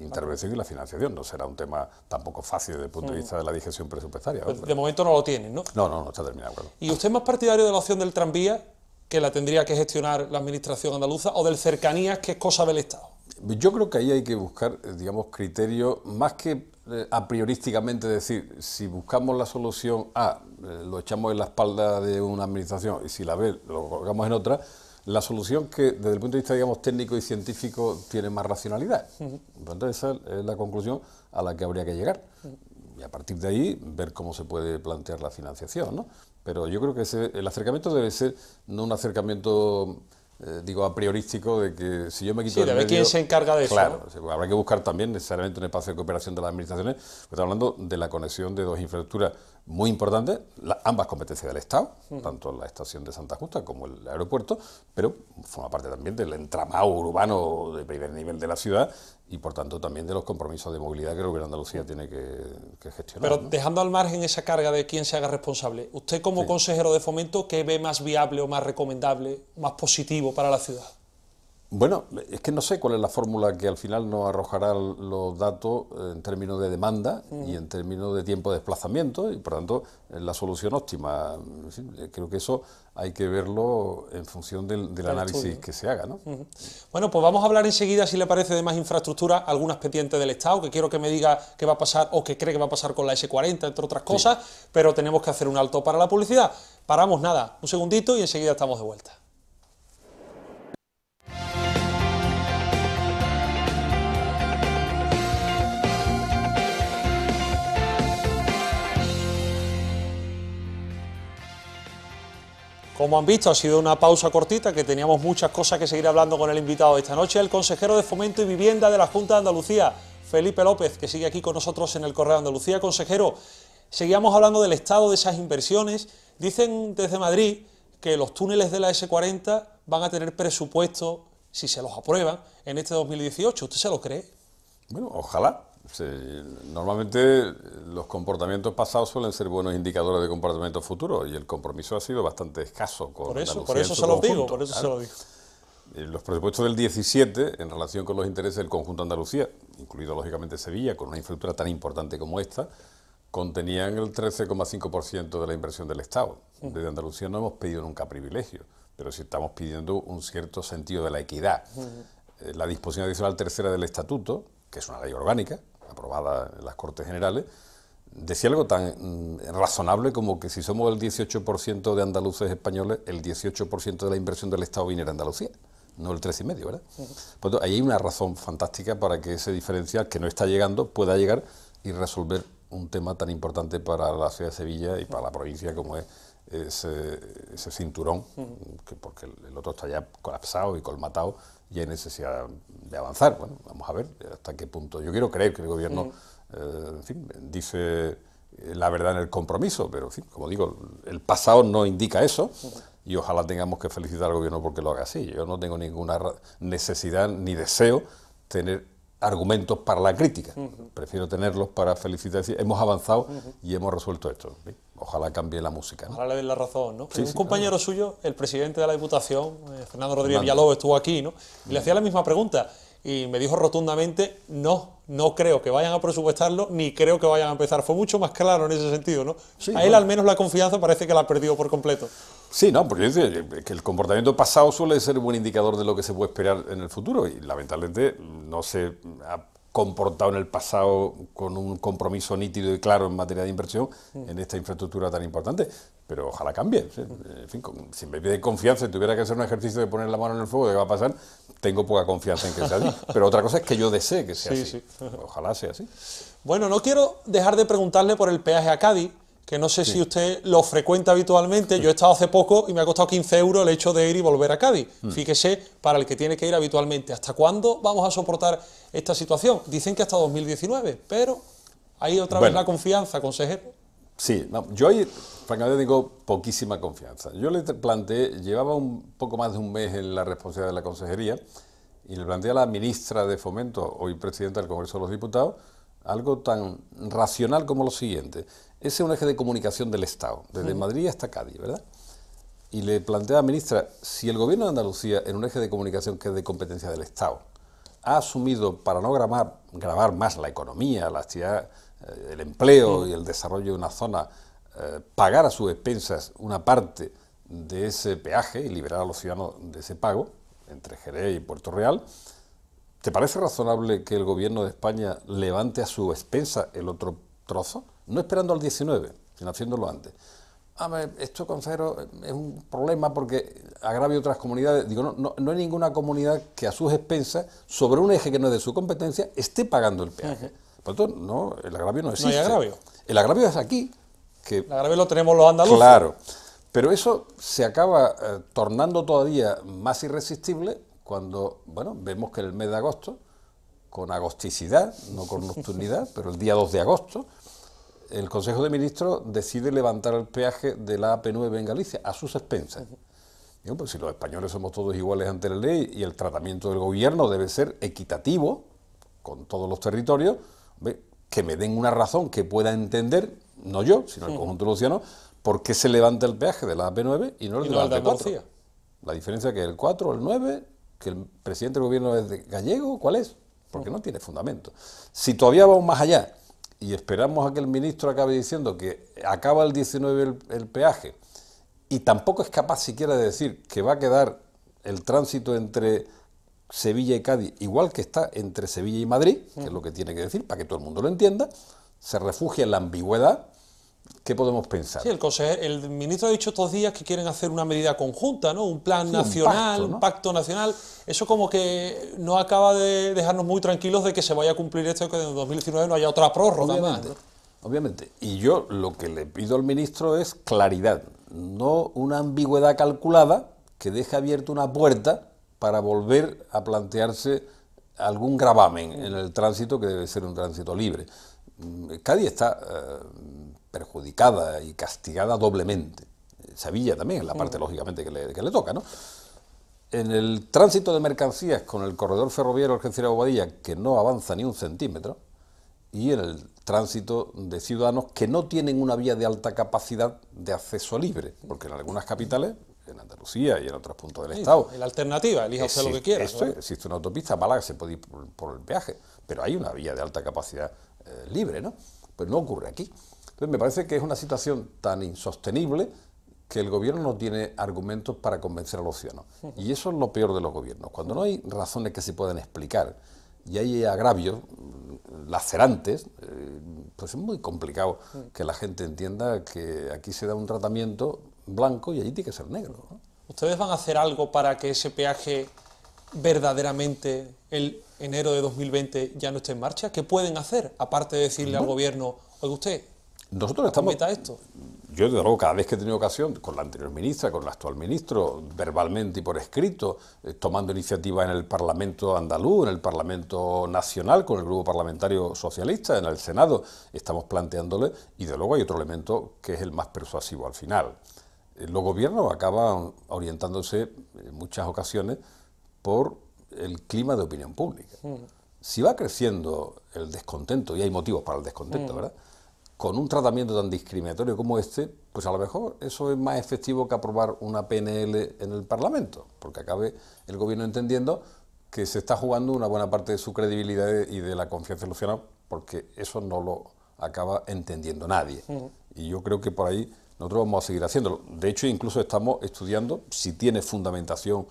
intervención y la financiación. No será un tema tampoco fácil desde el punto de vista de la digestión presupuestaria. Pues de momento no lo tienen, ¿no? No está terminado. Claro. ¿Y usted es más partidario de la opción del tranvía, que la tendría que gestionar la Administración andaluza, o del cercanías, que es cosa del Estado? Yo creo que ahí hay que buscar, digamos, criterios más que a priorísticamente decir, si buscamos la solución A, lo echamos en la espalda de una administración, y si la B, lo colocamos en otra, la solución que desde el punto de vista, digamos, técnico y científico tiene más racionalidad. Entonces esa es la conclusión a la que habría que llegar. Y a partir de ahí ver cómo se puede plantear la financiación, ¿no? Pero yo creo que el acercamiento debe ser no un acercamiento digo, a priorístico, de que si yo me quito de ver quién se encarga de eso. Claro, ¿no? Habrá que buscar también necesariamente un espacio de cooperación de las administraciones, porque estamos hablando de la conexión de 2 infraestructuras muy importantes, ambas competencias del Estado, tanto la estación de Santa Justa como el aeropuerto, pero forma parte también del entramado urbano de primer nivel de la ciudad y por tanto también de los compromisos de movilidad que el Gobierno de Andalucía tiene que gestionar. Pero ¿no? dejando al margen esa carga de quién se haga responsable, usted como consejero de Fomento, ¿qué ve más viable o más recomendable, más positivo para la ciudad? Bueno, es que no sé cuál es la fórmula que al final nos arrojará los datos en términos de demanda y en términos de tiempo de desplazamiento y por tanto la solución óptima. Creo que eso hay que verlo en función del análisis que se haga, ¿no? Bueno, pues vamos a hablar enseguida, si le parece, de más infraestructura, algunas pendientes del Estado, que quiero que me diga qué va a pasar o qué cree que va a pasar con la S40, entre otras cosas, pero tenemos que hacer un alto para la publicidad. Paramos nada, un segundito y enseguida estamos de vuelta. Como han visto, ha sido una pausa cortita, que teníamos muchas cosas que seguir hablando con el invitado de esta noche, el consejero de Fomento y Vivienda de la Junta de Andalucía, Felipe López, que sigue aquí con nosotros en el Correo de Andalucía. Consejero, seguíamos hablando del estado de esas inversiones. Dicen desde Madrid que los túneles de la S40 van a tener presupuesto, si se los aprueban, en este 2018. ¿Usted se lo cree? Bueno, ojalá. Sí, normalmente los comportamientos pasados suelen ser buenos indicadores de comportamientos futuros y el compromiso ha sido bastante escaso con Andalucía. Por eso se lo digo, por eso se lo digo. Los presupuestos del 17, en relación con los intereses del conjunto de Andalucía, incluido lógicamente Sevilla, con una infraestructura tan importante como esta, contenían el 13,5% de la inversión del Estado. Desde Andalucía no hemos pedido nunca privilegio, pero sí estamos pidiendo un cierto sentido de la equidad. la disposición adicional tercera del Estatuto, que es una ley orgánica, aprobada en las Cortes Generales, decía algo tan razonable como que si somos el 18% de andaluces españoles, el 18% de la inversión del Estado viniera a Andalucía, no el 3,5%, ¿verdad? Pues ahí hay una razón fantástica para que ese diferencial que no está llegando pueda llegar y resolver un tema tan importante para la ciudad de Sevilla y para la provincia como es ese cinturón, que porque el otro está ya colapsado y colmatado y hay necesidad de avanzar. Bueno, vamos a ver hasta qué punto. Yo quiero creer que el gobierno en fin, dice la verdad en el compromiso, pero en fin, como digo, el pasado no indica eso y ojalá tengamos que felicitar al gobierno porque lo haga así. Yo no tengo ninguna necesidad ni deseo tener argumentos para la crítica, prefiero tenerlos para felicitar, decir, hemos avanzado y hemos resuelto esto. ¿Sí? Ojalá cambie la música, ¿no? Ojalá le den la razón, ¿no? Sí, un sí, compañero suyo, el presidente de la Diputación, Fernando Rodríguez Villalobos, estuvo aquí, ¿no? Y le hacía la misma pregunta y me dijo rotundamente, no creo que vayan a presupuestarlo, ni creo que vayan a empezar. Fue mucho más claro en ese sentido, ¿no? Sí, a él al menos la confianza parece que la ha perdido por completo. Sí, no, porque yo decía que el comportamiento pasado suele ser un buen indicador de lo que se puede esperar en el futuro y lamentablemente no se ha comportado en el pasado con un compromiso nítido y claro en materia de inversión en esta infraestructura tan importante, pero ojalá cambie. ¿Sí? En fin, si me pide confianza y tuviera que hacer un ejercicio de poner la mano en el fuego de qué va a pasar, tengo poca confianza en que sea así, pero otra cosa es que yo desee que sea así. Sí. Ojalá sea así. Bueno, no quiero dejar de preguntarle por el peaje a Cádiz, que no sé si usted lo frecuenta habitualmente. Yo he estado hace poco y me ha costado 15 euros el hecho de ir y volver a Cádiz. Fíjese, para el que tiene que ir habitualmente, ¿hasta cuándo vamos a soportar esta situación? Dicen que hasta 2019, pero hay otra vez la confianza, consejero. Sí, no, yo ahí francamente tengo poquísima confianza. Yo le planteé, llevaba un poco más de un mes en la responsabilidad de la consejería y le planteé a la ministra de Fomento, hoy presidenta del Congreso de los Diputados, algo tan racional como lo siguiente. Ese es un eje de comunicación del Estado, desde Madrid hasta Cádiz, ¿verdad? Y le planteé a la ministra, si el Gobierno de Andalucía, en un eje de comunicación que es de competencia del Estado, ha asumido para no gravar más la economía, la actividad, el empleo y el desarrollo de una zona, pagar a sus expensas una parte de ese peaje y liberar a los ciudadanos de ese pago, entre Jerez y Puerto Real, ¿te parece razonable que el Gobierno de España levante a su expensa el otro trozo? No esperando al 19, sino haciéndolo antes. Esto, consejero, es un problema porque agravia otras comunidades. Digo, no hay ninguna comunidad que a sus expensas, sobre un eje que no es de su competencia, esté pagando el peaje. Por lo tanto, no, el agravio no existe. No hay agravio. El agravio es aquí. El agravio lo tenemos los andaluces. Claro, pero eso se acaba tornando todavía más irresistible cuando, bueno, vemos que en el mes de agosto, con agosticidad, no con nocturnidad, pero el día 2 de agosto, el Consejo de Ministros decide levantar el peaje de la AP9 en Galicia, a sus expensas. Digo, pues si los españoles somos todos iguales ante la ley y el tratamiento del gobierno debe ser equitativo con todos los territorios, que me den una razón que pueda entender, no yo, sino el conjunto de los ciudadanos, por qué se levanta el peaje de la AP9 y no el de la AP4. La diferencia que es el 4 o el 9, que el presidente del gobierno es gallego, ¿cuál es? Porque no tiene fundamento. Si todavía vamos más allá y esperamos a que el ministro acabe diciendo que acaba el 19 el peaje y tampoco es capaz siquiera de decir que va a quedar el tránsito entre Sevilla y Cádiz igual que está entre Sevilla y Madrid, que es lo que tiene que decir para que todo el mundo lo entienda, se refugia en la ambigüedad. ¿Qué podemos pensar? Sí, el ministro ha dicho estos días que quieren hacer una medida conjunta, ¿no? Un plan nacional, un pacto nacional. Eso como que no acaba de dejarnos muy tranquilos de que se vaya a cumplir esto, que en 2019 no haya otra prórroga más, ¿no? Obviamente. Y yo lo que le pido al ministro es claridad, no una ambigüedad calculada que deje abierta una puerta para volver a plantearse algún gravamen en el tránsito que debe ser un tránsito libre. Cádiz está perjudicada y castigada doblemente. Sevilla también, en la parte lógicamente que le toca, ¿no? En el tránsito de mercancías con el corredor ferroviario Algeciras-Bobadilla, que no avanza ni un centímetro, y en el tránsito de ciudadanos que no tienen una vía de alta capacidad de acceso libre, porque en algunas capitales, en Andalucía y en otros puntos del Estado... La alternativa, elija usted lo que quiera. Existe una autopista a Málaga, se puede ir por el peaje, pero hay una vía de alta capacidad libre, ¿no? Pues no ocurre aquí. Entonces me parece que es una situación tan insostenible que el gobierno no tiene argumentos para convencer a los ciudadanos. Y eso es lo peor de los gobiernos. Cuando no hay razones que se puedan explicar y hay agravios lacerantes, pues es muy complicado que la gente entienda que aquí se da un tratamiento blanco y allí tiene que ser negro, ¿no? ¿Ustedes van a hacer algo para que ese peaje verdaderamente el enero de 2020 ya no esté en marcha? ¿Qué pueden hacer, aparte de decirle al gobierno, oiga usted, nosotros estamos... cometa esto? Yo, desde luego, cada vez que he tenido ocasión, con la anterior ministra, con el actual ministro, verbalmente y por escrito, tomando iniciativas en el Parlamento andaluz, en el Parlamento nacional, con el Grupo Parlamentario Socialista, en el Senado, estamos planteándole, y de luego hay otro elemento que es el más persuasivo al final. Los gobiernos acaban orientándose en muchas ocasiones por el clima de opinión pública. Si va creciendo el descontento, y hay motivos para el descontento, ¿verdad?, con un tratamiento tan discriminatorio como este, pues a lo mejor eso es más efectivo que aprobar una PNL en el Parlamento, porque acabe el gobierno entendiendo que se está jugando una buena parte de su credibilidad y de la confianza en los ciudadanos, porque eso no lo acaba entendiendo nadie. Y yo creo que por ahí nosotros vamos a seguir haciéndolo. De hecho, incluso estamos estudiando, si tiene fundamentación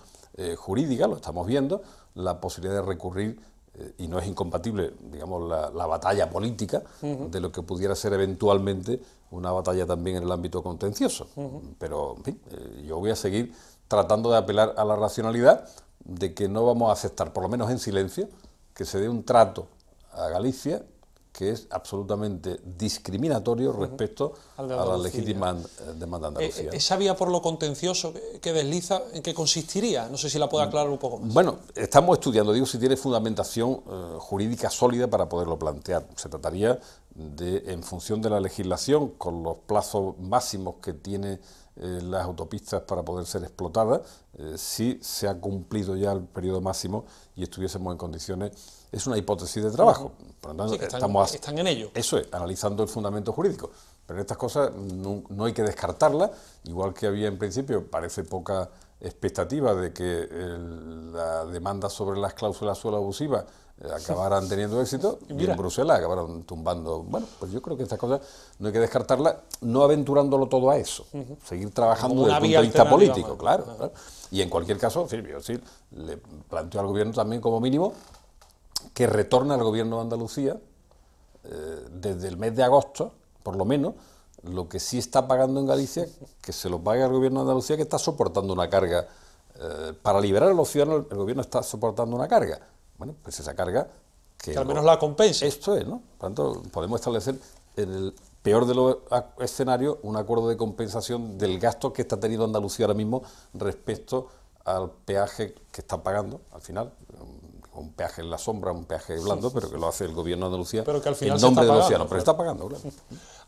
jurídica, lo estamos viendo, la posibilidad de recurrir, y no es incompatible, digamos, la batalla política de lo que pudiera ser eventualmente una batalla también en el ámbito contencioso. Pero, en fin, yo voy a seguir tratando de apelar a la racionalidad de que no vamos a aceptar, por lo menos en silencio, que se dé un trato a Galicia que es absolutamente discriminatorio respecto a la legítima demanda de Andalucía. ¿Esa vía por lo contencioso que desliza, en qué consistiría? No sé si la puede aclarar un poco más. Bueno, estamos estudiando, digo, si tiene fundamentación jurídica sólida para poderlo plantear. Se trataría de, en función de la legislación, con los plazos máximos que tiene las autopistas para poder ser explotadas, si se ha cumplido ya el periodo máximo y estuviésemos en condiciones. Es una hipótesis de trabajo. Por lo tanto, sí, están en ello. Eso es, analizando el fundamento jurídico. Pero estas cosas no hay que descartarlas, igual que había en principio, parece poca expectativa de que la demanda sobre las cláusulas suelo abusivas acabaran teniendo éxito, y en Bruselas acabaron tumbando. Bueno, pues yo creo que estas cosas no hay que descartarlas, no aventurándolo todo a eso, seguir trabajando desde el punto de vista político, claro. Y en cualquier caso, yo sí le planteo al gobierno también como mínimo que retorne al gobierno de Andalucía desde el mes de agosto, por lo menos, lo que sí está pagando en Galicia, que se lo pague al gobierno de Andalucía, que está soportando una carga. Para liberar a los ciudadanos, el gobierno está soportando una carga. Bueno, pues esa carga... Que al menos la compense. Esto es, ¿no? Por lo tanto, podemos establecer en el peor de los escenarios un acuerdo de compensación del gasto que está teniendo Andalucía ahora mismo respecto al peaje que está pagando, al final, un peaje en la sombra, un peaje blando, pero que lo hace el gobierno de Andalucía pero que al final en nombre de los ciudadanos, pero está pagando, claro.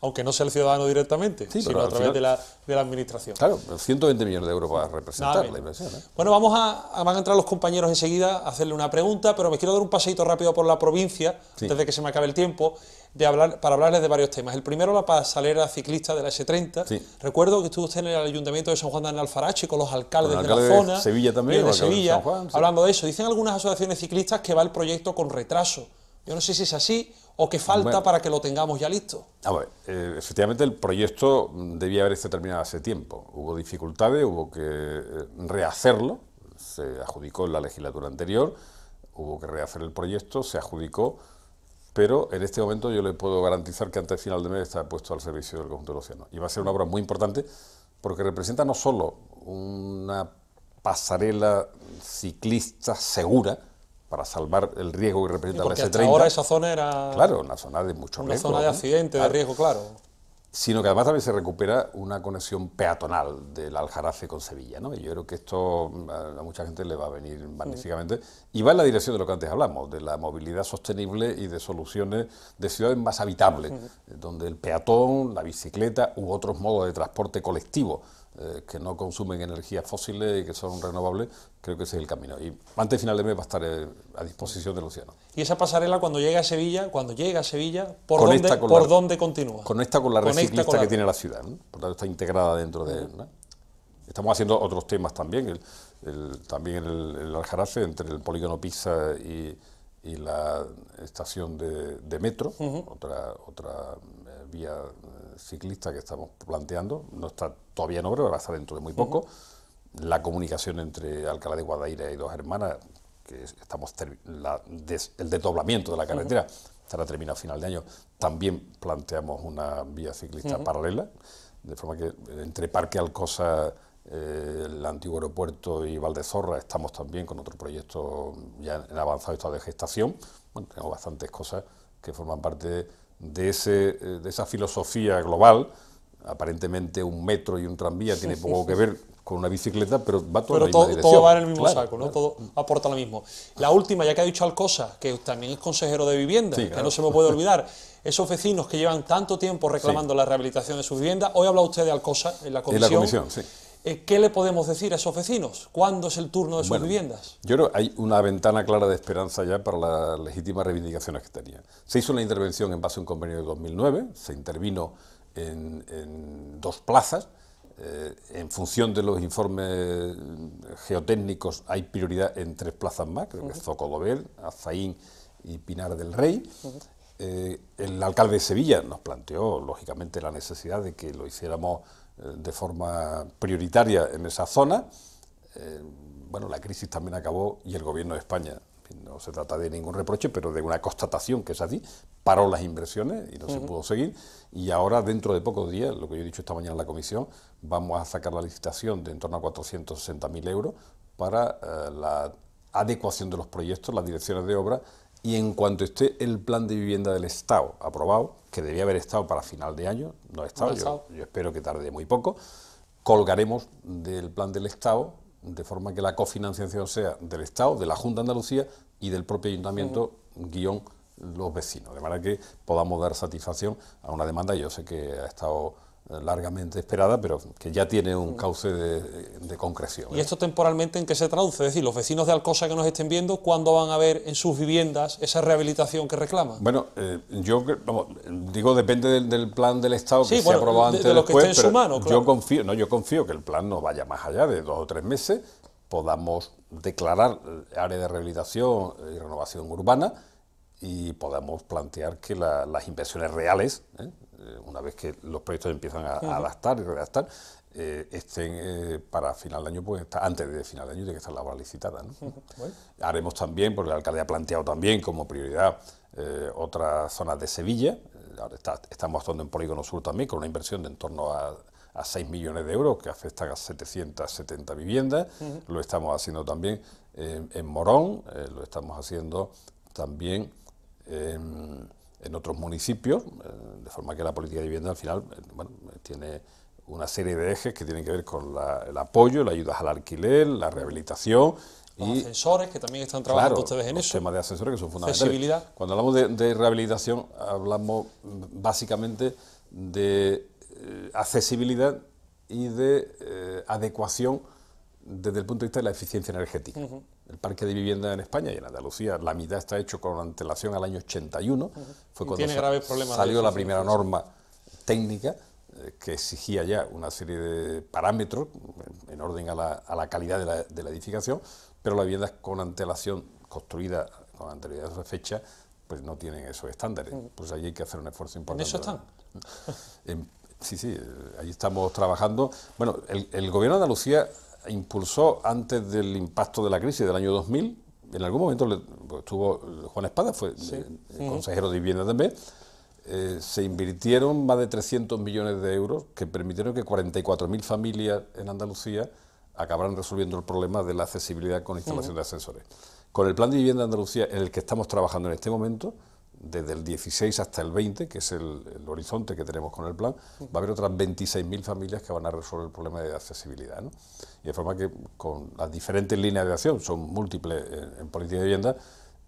Aunque no sea el ciudadano directamente, sí, sino a través de la administración. Claro, 120 millones de euros para representar la inversión. Bueno, van a entrar los compañeros enseguida a hacerle una pregunta, pero me quiero dar un paseíto rápido por la provincia, desde que se me acabe el tiempo, para hablarles de varios temas. El primero, la pasalera ciclista de la S30. Sí. Recuerdo que estuvo usted en el Ayuntamiento de San Juan de Alfarache con los alcaldes de la zona. De Sevilla también. Y de Sevilla, San Juan, sí. Hablando de eso. Dicen algunas asociaciones ciclistas que va el proyecto con retraso. Yo no sé si es así o qué falta para que lo tengamos ya listo. Efectivamente el proyecto debía haberse terminado hace tiempo. Hubo dificultades, hubo que rehacerlo, se adjudicó en la legislatura anterior, hubo que rehacer el proyecto, se adjudicó, pero en este momento yo le puedo garantizar que antes de final de mes está puesto al servicio del conjunto del océano. Y va a ser una obra muy importante porque representa no solo una pasarela ciclista segura, para salvar el riesgo que representa la S30. Hasta ahora esa zona era... Claro, una zona de mucho riesgo. Una zona de accidente, de riesgo, claro. Sino que además también se recupera una conexión peatonal del Aljarafe con Sevilla, ¿no? Y yo creo que esto a mucha gente le va a venir magníficamente. Y va en la dirección de lo que antes hablamos, de la movilidad sostenible y de soluciones de ciudades más habitables, donde el peatón, la bicicleta u otros modos de transporte colectivo que no consumen energías fósiles y que son renovables, creo que ese es el camino. Y antes de final de mes va a estar a disposición del océano. ¿Y esa pasarela cuando llega a Sevilla, por dónde continúa? Conecta con la red ciclista que tiene la ciudad, ¿no? Por tanto está integrada dentro de... ¿no? Estamos haciendo otros temas también, también el Aljarafe, entre el polígono Pisa y la estación de metro, otra vía ciclista que estamos planteando, no está todavía en obra, va a estar dentro de muy poco. La comunicación entre Alcalá de Guadaira y Dos Hermanas, que estamos el desdoblamiento de la carretera estará terminado a final de año, también planteamos una vía ciclista paralela, de forma que entre Parque Alcosa, el antiguo aeropuerto y Valdezorra estamos también con otro proyecto ya en avanzado estado de gestación. Bueno, tenemos bastantes cosas que forman parte de esa filosofía global. Aparentemente un metro y un tranvía tiene poco que ver con una bicicleta, pero va todo en la misma dirección. Todo va en el mismo saco, ¿no? Claro. Todo aporta lo mismo. La última, ya que ha dicho Alcosa, que también es consejero de vivienda, Sí, que claro. no se me puede olvidar, esos vecinos que llevan tanto tiempo reclamando la rehabilitación de sus viviendas. Hoy habla usted de Alcosa en la comisión. En la comisión, sí. ¿Qué le podemos decir a esos vecinos? ¿Cuándo es el turno de sus viviendas? Yo creo que hay una ventana clara de esperanza ya para las legítimas reivindicaciones que tenían. Se hizo una intervención en base a un convenio de 2009, se intervino en 2 plazas. En función de los informes geotécnicos hay prioridad en 3 plazas más, creo que es Zocodover, Azaín y Pinar del Rey. El alcalde de Sevilla nos planteó, lógicamente, la necesidad de que lo hiciéramos de forma prioritaria en esa zona. Bueno, la crisis también acabó y el gobierno de España, no se trata de ningún reproche, pero de una constatación que es así, paró las inversiones y no se pudo seguir, y ahora dentro de pocos días, lo que yo he dicho esta mañana en la comisión, vamos a sacar la licitación de en torno a 460.000 euros para la adecuación de los proyectos, las direcciones de obra, y en cuanto esté el plan de vivienda del Estado aprobado, que debía haber estado para final de año, no ha estado, yo espero que tarde muy poco, colgaremos del plan del Estado, de forma que la cofinanciación sea del Estado, de la Junta de Andalucía y del propio Ayuntamiento, guión los vecinos, de manera que podamos dar satisfacción a una demanda, yo sé que ha estado largamente esperada, pero que ya tiene un cauce de concreción. ¿Y esto temporalmente en qué se traduce? Es decir, los vecinos de Alcosa que nos estén viendo, ¿cuándo van a ver en sus viviendas esa rehabilitación que reclaman? Bueno, yo digo, depende del plan del Estado que Sí, se ha aprobado antes de lo que después, esté en su mano, claro. yo confío que el plan no vaya más allá de 2 o 3 meses, podamos declarar área de rehabilitación y renovación urbana y podamos plantear que las inversiones reales, una vez que los proyectos empiezan a adaptar y redactar, estén para final de año, pues antes de final de año tiene que estar la obra licitada, ¿no? Bueno. Haremos también, porque el alcalde ha planteado también como prioridad otras zonas de Sevilla. Ahora estamos actuando en Polígono Sur también, con una inversión de en torno a 6 millones de euros, que afectan a 770 viviendas. Lo estamos haciendo también en Morón, lo estamos haciendo también en otros municipios, de forma que la política de vivienda al final tiene una serie de ejes que tienen que ver con el apoyo, las ayudas al alquiler, la rehabilitación. Los y ascensores, que también están trabajando claro, ustedes en los eso. temas de ascensores que son fundamentales. Accesibilidad. Cuando hablamos de rehabilitación, hablamos básicamente de accesibilidad y de adecuación desde el punto de vista de la eficiencia energética. El parque de vivienda en España y en Andalucía, la mitad está hecho con antelación al año 81, fue cuando tiene graves problemas salió de la eficiencia. primera norma técnica que exigía ya una serie de parámetros en orden a la calidad de la edificación, pero las viviendas con antelación construidas con anterioridad a esa fecha, pues no tienen esos estándares. Pues ahí hay que hacer un esfuerzo ¿En importante. eso están? Sí, ahí estamos trabajando. Bueno, el gobierno de Andalucía impulsó antes del impacto de la crisis del año 2000, en algún momento estuvo Juan Espada, fue consejero de vivienda también, se invirtieron más de 300 millones de euros que permitieron que 44.000 familias en Andalucía acabaran resolviendo el problema de la accesibilidad con instalación de ascensores. Con el plan de vivienda de Andalucía, en el que estamos trabajando en este momento, desde el 16 hasta el 20, que es el horizonte que tenemos con el plan, va a haber otras 26.000 familias que van a resolver el problema de accesibilidad, ¿no? Y de forma que con las diferentes líneas de acción, son múltiples en política de vivienda,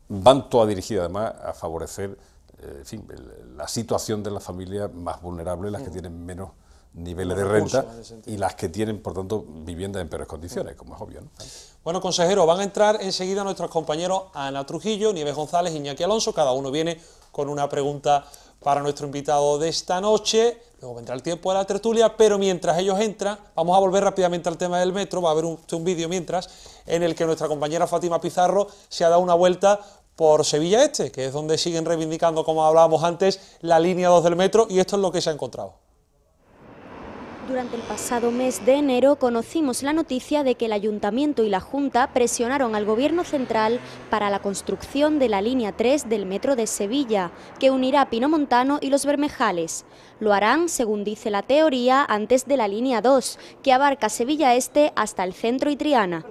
van todas dirigidas además a favorecer la situación de las familias más vulnerables, las que tienen menos niveles de renta y las que tienen, por tanto, viviendas en peores condiciones, como es obvio, ¿no? Bueno, consejero, van a entrar enseguida nuestros compañeros Ana Trujillo, Nieves González, Iñaki Alonso, cada uno viene con una pregunta para nuestro invitado de esta noche, luego vendrá el tiempo de la tertulia, pero mientras ellos entran, vamos a volver rápidamente al tema del metro, va a haber un vídeo mientras, en el que nuestra compañera Fátima Pizarro se ha dado una vuelta por Sevilla Este, que es donde siguen reivindicando, como hablábamos antes, la línea 2 del metro, y esto es lo que se ha encontrado. Durante el pasado mes de enero conocimos la noticia de que el Ayuntamiento y la Junta presionaron al Gobierno central para la construcción de la línea 3 del metro de Sevilla, que unirá Pinomontano y Los Bermejales. Lo harán, según dice la teoría, antes de la línea 2, que abarca Sevilla Este hasta el centro y Triana.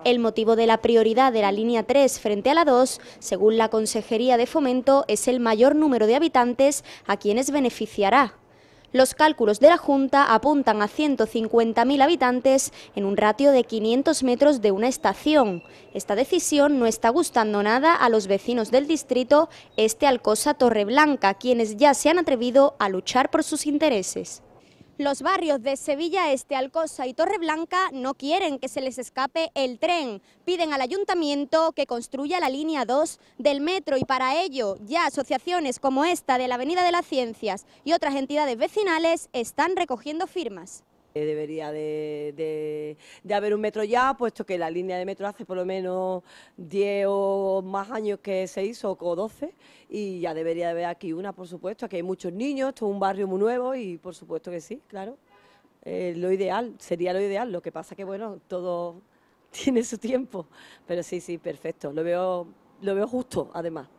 El motivo de la prioridad de la línea 3 frente a la 2, según la Consejería de Fomento, es el mayor número de habitantes a quienes beneficiará. Los cálculos de la Junta apuntan a 150.000 habitantes en un ratio de 500 metros de una estación. Esta decisión no está gustando nada a los vecinos del distrito Este-Alcosa-Torreblanca, quienes ya se han atrevido a luchar por sus intereses. Los barrios de Sevilla Este, Alcosa y Torreblanca no quieren que se les escape el tren. Piden al Ayuntamiento que construya la línea 2 del metro y para ello ya asociaciones como esta de la Avenida de las Ciencias y otras entidades vecinales están recogiendo firmas. Debería de haber un metro ya, puesto que la línea de metro hace por lo menos 10 o más años que se hizo, o 12, y ya debería de haber aquí una, por supuesto. Aquí hay muchos niños, esto es un barrio muy nuevo y por supuesto que sí, claro. Lo ideal, sería lo ideal, lo que pasa que bueno, todo tiene su tiempo, pero sí, perfecto, lo veo justo además.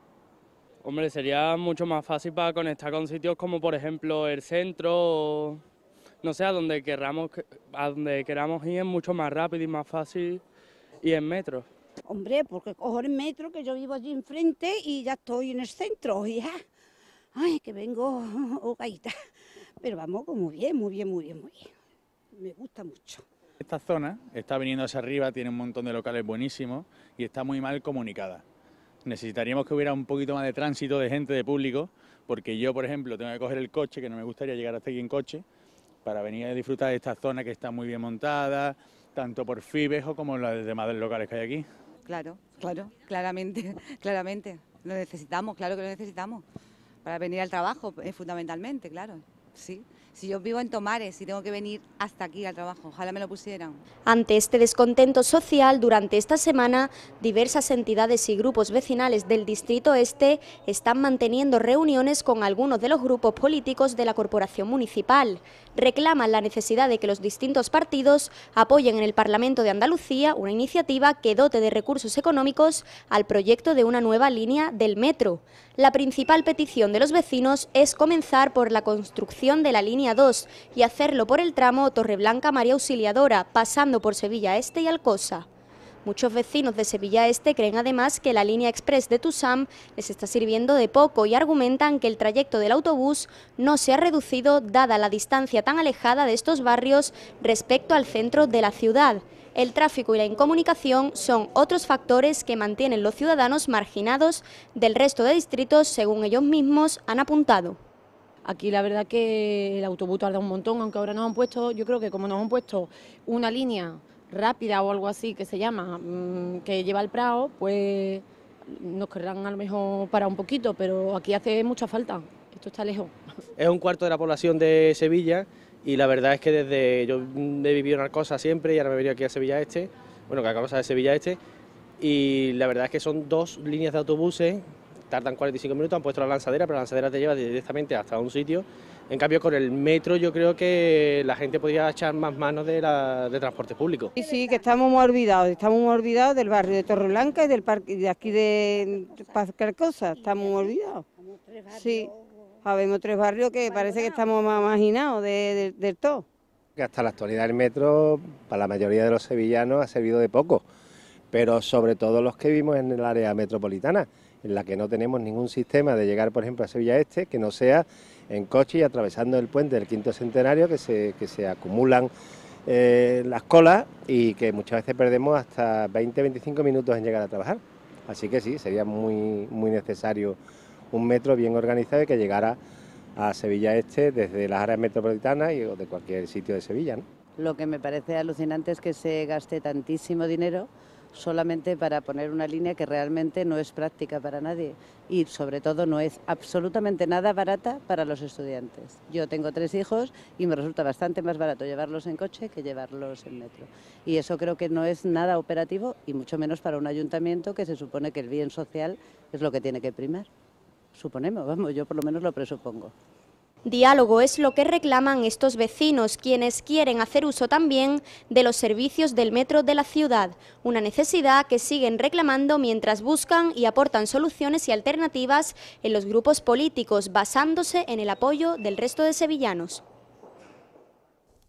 Hombre, sería mucho más fácil para conectar con sitios como por ejemplo el centro o, no sé, a donde queramos ir es mucho más rápido y más fácil y en metro. Hombre, porque cojo el metro, que yo vivo allí enfrente y ya estoy en el centro, y ya, ay, que vengo ahogadita. Pero vamos, muy bien. Me gusta mucho. Esta zona está viniendo hacia arriba, tiene un montón de locales buenísimos y está muy mal comunicada. Necesitaríamos que hubiera un poquito más de tránsito de gente, de público, porque yo, por ejemplo, tengo que coger el coche, que no me gustaría llegar hasta aquí en coche, para venir a disfrutar de esta zona que está muy bien montada, tanto por Fibejo como los demás locales que hay aquí. Claro, claramente, lo necesitamos, claro que lo necesitamos, para venir al trabajo, fundamentalmente, claro, sí. Si yo vivo en Tomares y tengo que venir hasta aquí al trabajo, ojalá me lo pusieran. Ante este descontento social, durante esta semana, diversas entidades y grupos vecinales del Distrito Este están manteniendo reuniones con algunos de los grupos políticos de la Corporación Municipal. Reclaman la necesidad de que los distintos partidos apoyen en el Parlamento de Andalucía una iniciativa que dote de recursos económicos al proyecto de una nueva línea del metro. La principal petición de los vecinos es comenzar por la construcción de la línea 2 y hacerlo por el tramo Torreblanca-María Auxiliadora, pasando por Sevilla Este y Alcosa. Muchos vecinos de Sevilla Este creen además que la línea express de Tusam les está sirviendo de poco y argumentan que el trayecto del autobús no se ha reducido dada la distancia tan alejada de estos barrios respecto al centro de la ciudad. El tráfico y la incomunicación son otros factores que mantienen los ciudadanos marginados del resto de distritos, según ellos mismos han apuntado. Aquí la verdad que el autobús tarda un montón, aunque ahora nos han puesto, yo creo que como nos han puesto una línea rápida o algo así que se llama, que lleva al Prado, pues nos querrán a lo mejor parar un poquito, pero aquí hace mucha falta, esto está lejos. Es un cuarto de la población de Sevilla y la verdad es que desde yo he vivido en Alcosa siempre y ahora me he venido aquí a Sevilla Este, bueno, que Alcosa de Sevilla Este, y la verdad es que son 2 líneas de autobuses, tardan 45 minutos, han puesto la lanzadera, pero la lanzadera te lleva directamente hasta un sitio. En cambio, con el metro yo creo que la gente podría echar más manos de transporte público. Sí, que estamos muy olvidados del barrio de Torreblanca y del parque de aquí de Alcosa, estamos muy olvidados. Sí, habemos 3 barrios que parece que estamos más marginados del todo. Que hasta la actualidad el metro, para la mayoría de los sevillanos, ha servido de poco, pero sobre todo los que vivimos en el área metropolitana, en la que no tenemos ningún sistema de llegar, por ejemplo, a Sevilla Este, que no sea en coche y atravesando el puente del Quinto Centenario, que se acumulan las colas y que muchas veces perdemos hasta 20-25 minutos en llegar a trabajar. Así que sí, sería muy necesario un metro bien organizado y que llegara a Sevilla Este desde las áreas metropolitanas o de cualquier sitio de Sevilla, ¿no? Lo que me parece alucinante es que se gaste tantísimo dinero solamente para poner una línea que realmente no es práctica para nadie y sobre todo no es absolutamente nada barata para los estudiantes. Yo tengo 3 hijos y me resulta bastante más barato llevarlos en coche que llevarlos en metro. Y eso creo que no es nada operativo y mucho menos para un ayuntamiento que se supone que el bien social es lo que tiene que primar. Suponemos, vamos, yo por lo menos lo presupongo. Diálogo es lo que reclaman estos vecinos, quienes quieren hacer uso también de los servicios del metro de la ciudad, una necesidad que siguen reclamando mientras buscan y aportan soluciones y alternativas en los grupos políticos, basándose en el apoyo del resto de sevillanos.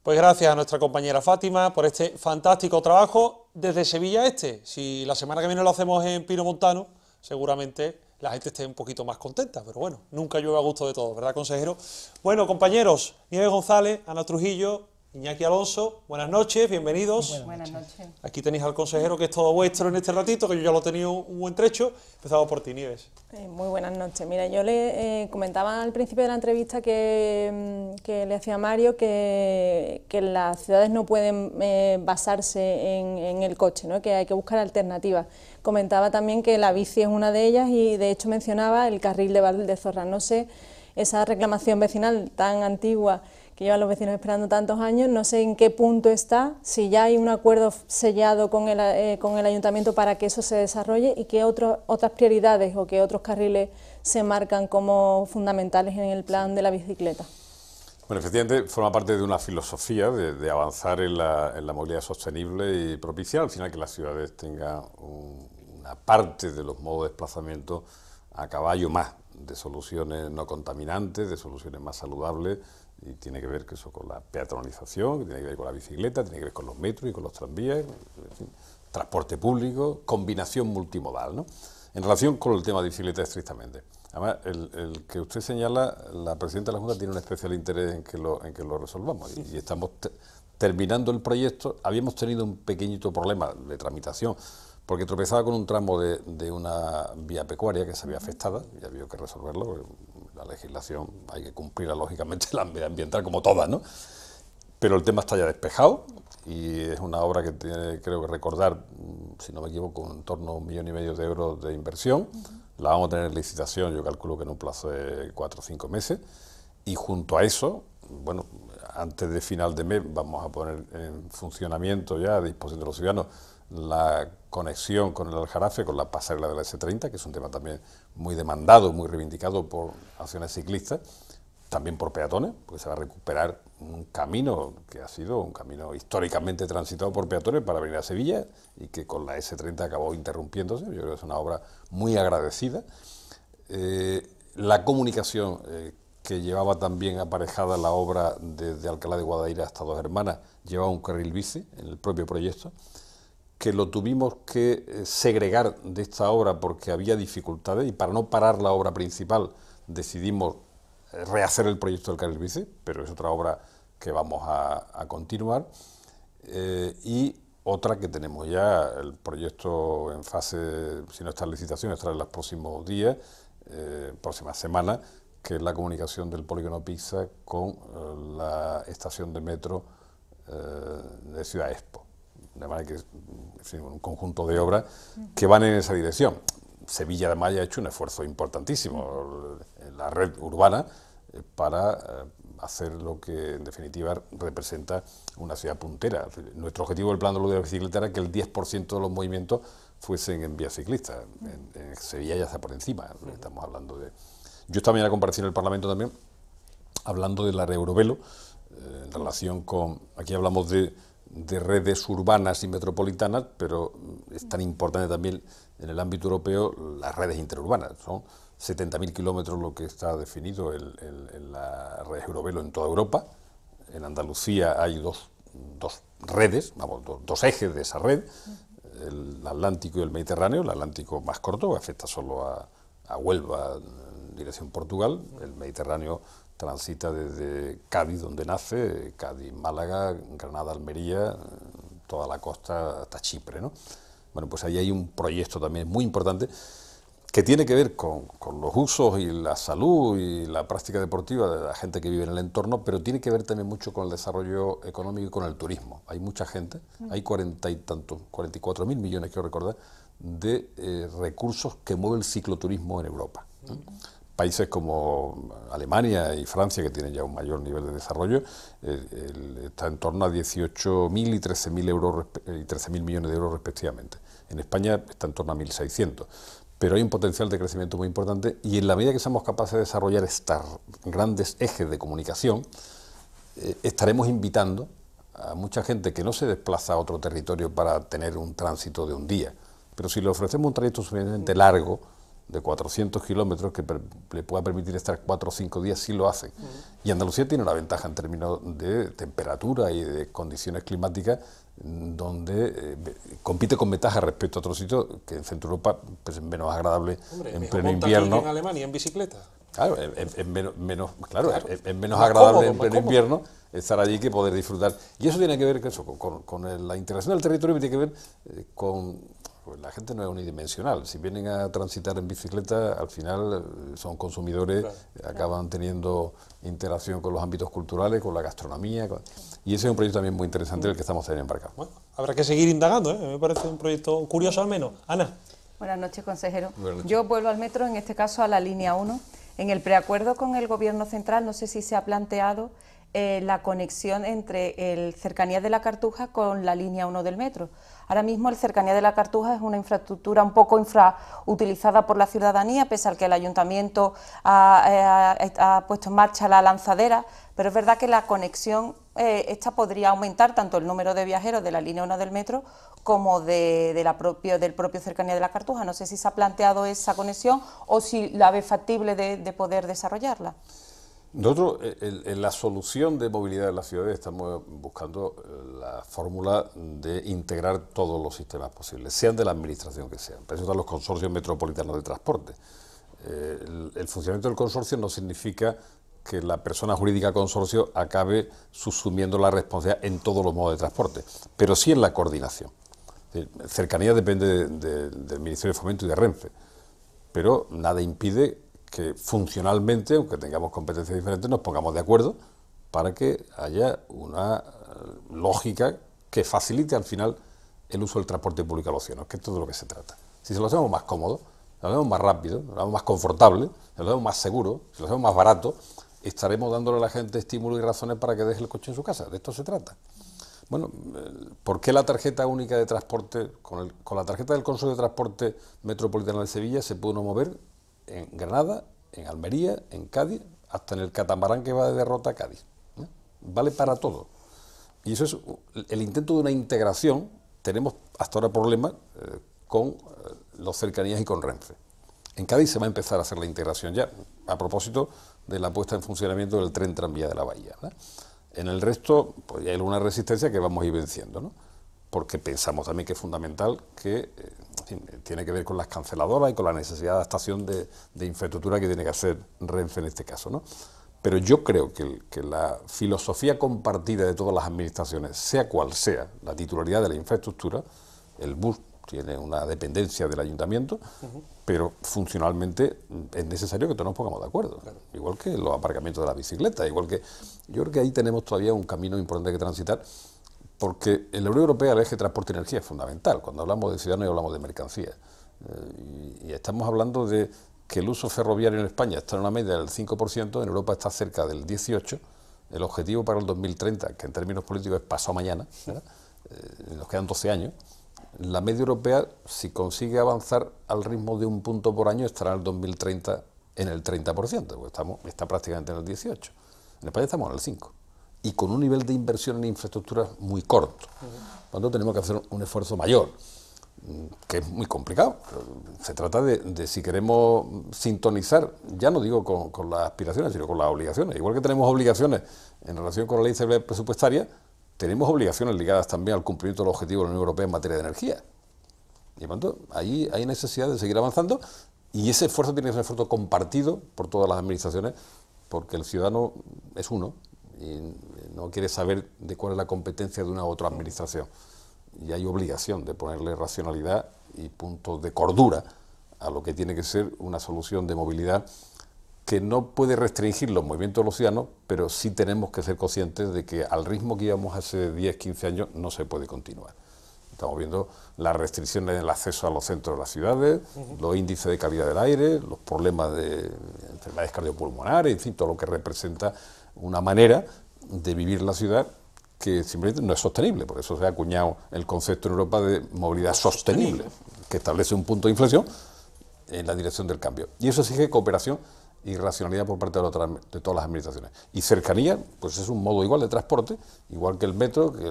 Pues gracias a nuestra compañera Fátima por este fantástico trabajo desde Sevilla Este. Si la semana que viene lo hacemos en Pinomontano, seguramente la gente esté un poquito más contenta, pero bueno, nunca llueve a gusto de todos, ¿verdad, consejero? Bueno, compañeros, Nieves González, Ana Trujillo, Iñaki Alonso, buenas noches, bienvenidos. Buenas noches. Aquí tenéis al consejero, que es todo vuestro en este ratito, que yo ya lo he tenido un buen trecho. Empezamos por ti, Nieves. Muy buenas noches. Mira, yo le comentaba al principio de la entrevista que le hacía a Mario que las ciudades no pueden basarse en el coche, ¿no? Que hay que buscar alternativas. Comentaba también que la bici es una de ellas y de hecho mencionaba el carril de Valdezorra. No sé, esa reclamación vecinal tan antigua que llevan los vecinos esperando tantos años, no sé en qué punto está, si ya hay un acuerdo sellado con el ayuntamiento para que eso se desarrolle y qué otras prioridades o qué otros carriles se marcan como fundamentales en el plan de la bicicleta. Bueno, efectivamente forma parte de una filosofía de avanzar en la movilidad sostenible y propiciar al final que las ciudades tengan una parte de los modos de desplazamiento a caballo más de soluciones no contaminantes, de soluciones más saludables, y tiene que ver que eso con la peatonalización, que tiene que ver con la bicicleta, tiene que ver con los metros y con los tranvías, en fin, transporte público, combinación multimodal, ¿no? En relación con el tema de bicicleta estrictamente, además el que usted señala, la presidenta de la Junta tiene un especial interés en que lo resolvamos y estamos terminando el proyecto. Habíamos tenido un pequeñito problema de tramitación porque tropezaba con un tramo de una vía pecuaria que se había afectada y había que resolverlo. La legislación hay que cumplirla lógicamente, la medioambiental como todas, ¿no? Pero el tema está ya despejado y es una obra que tiene, creo que recordar, si no me equivoco, en torno a 1,5 millones de euros de inversión. La vamos a tener en licitación, yo calculo que en un plazo de 4 o 5 meses. Y junto a eso, bueno, antes de final de mes vamos a poner en funcionamiento ya a disposición de los ciudadanos la conexión con el Aljarafe, con la pasarela de la S30, que es un tema también muy demandado, muy reivindicado por acciones ciclistas, también por peatones, porque se va a recuperar un camino que ha sido un camino históricamente transitado por peatones para venir a Sevilla y que con la S30 acabó interrumpiéndose. Yo creo que es una obra muy agradecida. La comunicación que llevaba también aparejada la obra desde Alcalá de Guadaira hasta Dos Hermanas, llevaba un carril bici en el propio proyecto, que lo tuvimos que segregar de esta obra porque había dificultades y para no parar la obra principal decidimos rehacer el proyecto del carril bici, pero es otra obra que vamos a continuar, y otra que tenemos ya, el proyecto en fase, si no está en licitación, estará en los próximos días, próximas semanas, que es la comunicación del polígono Pizza con la estación de metro de Ciudad Expo. De manera que es un conjunto de obras que van en esa dirección. Sevilla además ya ha hecho un esfuerzo importantísimo en la red urbana para hacer lo que en definitiva representa una ciudad puntera. Nuestro objetivo del plan de la bicicleta era que el 10% de los movimientos fuesen en vía ciclista. En Sevilla ya está por encima, estamos hablando de... Yo esta mañana comparecí en el Parlamento también hablando de la red Eurovelo en relación con... Aquí hablamos de redes urbanas y metropolitanas, pero es tan importante también en el ámbito europeo las redes interurbanas. Son 70.000 kilómetros lo que está definido en la red Eurovelo en toda Europa. En Andalucía hay dos redes, vamos, dos ejes de esa red, el Atlántico y el Mediterráneo. El Atlántico más corto, que afecta solo a Huelva en dirección Portugal. El Mediterráneo transita desde Cádiz, donde nace, Cádiz, Málaga, Granada, Almería, toda la costa hasta Chipre, ¿no? Bueno, pues ahí hay un proyecto también muy importante que tiene que ver con los usos y la salud y la práctica deportiva de la gente que vive en el entorno, pero tiene que ver también mucho con el desarrollo económico y con el turismo. Hay mucha gente, hay 44.000 millones, quiero recordar, de recursos que mueve el cicloturismo en Europa. Países como Alemania y Francia, que tienen ya un mayor nivel de desarrollo, está en torno a 18.000 y 13.000 millones de euros respectivamente. En España está en torno a 1.600. Pero hay un potencial de crecimiento muy importante y en la medida que seamos capaces de desarrollar estos grandes ejes de comunicación, estaremos invitando a mucha gente que no se desplaza a otro territorio para tener un tránsito de un día, pero si le ofrecemos un trayecto suficientemente largo, de 400 kilómetros, que le pueda permitir estar 4 o 5 días, sí lo hacen. Y Andalucía tiene una ventaja en términos de temperatura y de condiciones climáticas, donde compite con ventaja respecto a otros sitios que en Centro Europa pues, es menos agradable. Hombre, en pleno invierno. En Alemania en bicicleta. Claro, es menos agradable en pleno invierno estar allí que poder disfrutar. Y eso tiene que ver con la integración del territorio, tiene que ver con... Pues la gente no es unidimensional. Si vienen a transitar en bicicleta, al final son consumidores, acaban teniendo interacción con los ámbitos culturales, con la gastronomía. Y ese es un proyecto también muy interesante el que estamos teniendo embarcado. Bueno, habrá que seguir indagando, me parece un proyecto curioso al menos. Ana. Buenas noches, consejero. Buenas noches. Yo vuelvo al metro, en este caso a la línea 1. En el preacuerdo con el Gobierno central, no sé si se ha planteado la conexión entre el Cercanías de la Cartuja con la línea 1 del metro. Ahora mismo el Cercanías de la Cartuja es una infraestructura un poco infrautilizada por la ciudadanía, pese al que el Ayuntamiento ha puesto en marcha la lanzadera, pero es verdad que la conexión esta podría aumentar tanto el número de viajeros de la línea 1 del metro como del propio Cercanías de la Cartuja. No sé si se ha planteado esa conexión o si la ve factible de poder desarrollarla. Nosotros, en la solución de movilidad de las ciudades, estamos buscando la fórmula de integrar todos los sistemas posibles, sean de la administración que sean. Para eso están los consorcios metropolitanos de transporte. El funcionamiento del consorcio no significa que la persona jurídica consorcio acabe subsumiendo la responsabilidad en todos los modos de transporte, pero sí en la coordinación. Cercanía depende del Ministerio de Fomento y de Renfe, pero nada impide que funcionalmente, aunque tengamos competencias diferentes, nos pongamos de acuerdo para que haya una lógica que facilite al final el uso del transporte público a los ciudadanos, que esto es de lo que se trata. Si se lo hacemos más cómodo, si lo hacemos más rápido, si lo hacemos más confortable, si lo hacemos más seguro, si lo hacemos más barato, estaremos dándole a la gente estímulos y razones para que deje el coche en su casa. De esto se trata. Bueno, ¿por qué la tarjeta única de transporte, con la tarjeta del Consorcio de Transporte Metropolitano de Sevilla se pudo mover en Granada, en Almería, en Cádiz, hasta en el catamarán que va de Derrota a Cádiz? Vale para todo. Y eso es el intento de una integración. Tenemos hasta ahora problemas con los Cercanías y con Renfe. En Cádiz se va a empezar a hacer la integración ya, a propósito de la puesta en funcionamiento del tren tranvía de la Bahía, ¿verdad? En el resto, pues ya hay una resistencia que vamos a ir venciendo, ¿no? Porque pensamos también que es fundamental que tiene que ver con las canceladoras y con la necesidad de adaptación de infraestructura que tiene que hacer Renfe en este caso, ¿no? Pero yo creo que la filosofía compartida de todas las administraciones, sea cual sea la titularidad de la infraestructura, el bus tiene una dependencia del ayuntamiento, pero funcionalmente es necesario que todos nos pongamos de acuerdo, igual que los aparcamientos de la bicicleta, igual que... Yo creo que ahí tenemos todavía un camino importante que transitar, porque en la Unión Europea el eje transporte-energía es fundamental. Cuando hablamos de ciudadanos hablamos de mercancías. Y estamos hablando de que el uso ferroviario en España está en una media del 5%, en Europa está cerca del 18%, el objetivo para el 2030, que en términos políticos es pasado mañana, ¿verdad? Nos quedan 12 años, la media europea, si consigue avanzar al ritmo de 1 punto por año, estará en el 2030 en el 30%, porque está prácticamente en el 18%. En España estamos en el 5%. Y con un nivel de inversión en infraestructuras muy corto. Cuando tenemos que hacer un esfuerzo mayor, que es muy complicado. Se trata de si queremos sintonizar, ya no digo con las aspiraciones, sino con las obligaciones. Igual que tenemos obligaciones en relación con la ley de estabilidad presupuestaria, tenemos obligaciones ligadas también al cumplimiento de los objetivos de la Unión Europea en materia de energía. Y por tanto, ahí hay necesidad de seguir avanzando, y ese esfuerzo tiene que ser un esfuerzo compartido por todas las administraciones, porque el ciudadano es uno, y no quiere saber de cuál es la competencia de una u otra administración. Y hay obligación de ponerle racionalidad y puntos de cordura a lo que tiene que ser una solución de movilidad que no puede restringir los movimientos de los ciudadanos, pero sí tenemos que ser conscientes de que al ritmo que íbamos hace 10, 15 años no se puede continuar. Estamos viendo las restricciones en el acceso a los centros de las ciudades, los índices de calidad del aire, los problemas de enfermedades cardiopulmonares, en fin, todo lo que representa una manera de vivir en la ciudad que simplemente no es sostenible. Por eso se ha acuñado el concepto en Europa de movilidad sostenible, que establece un punto de inflexión en la dirección del cambio. Y eso exige cooperación y racionalidad por parte de todas las administraciones. Y cercanía, pues es un modo igual de transporte, igual que el metro, que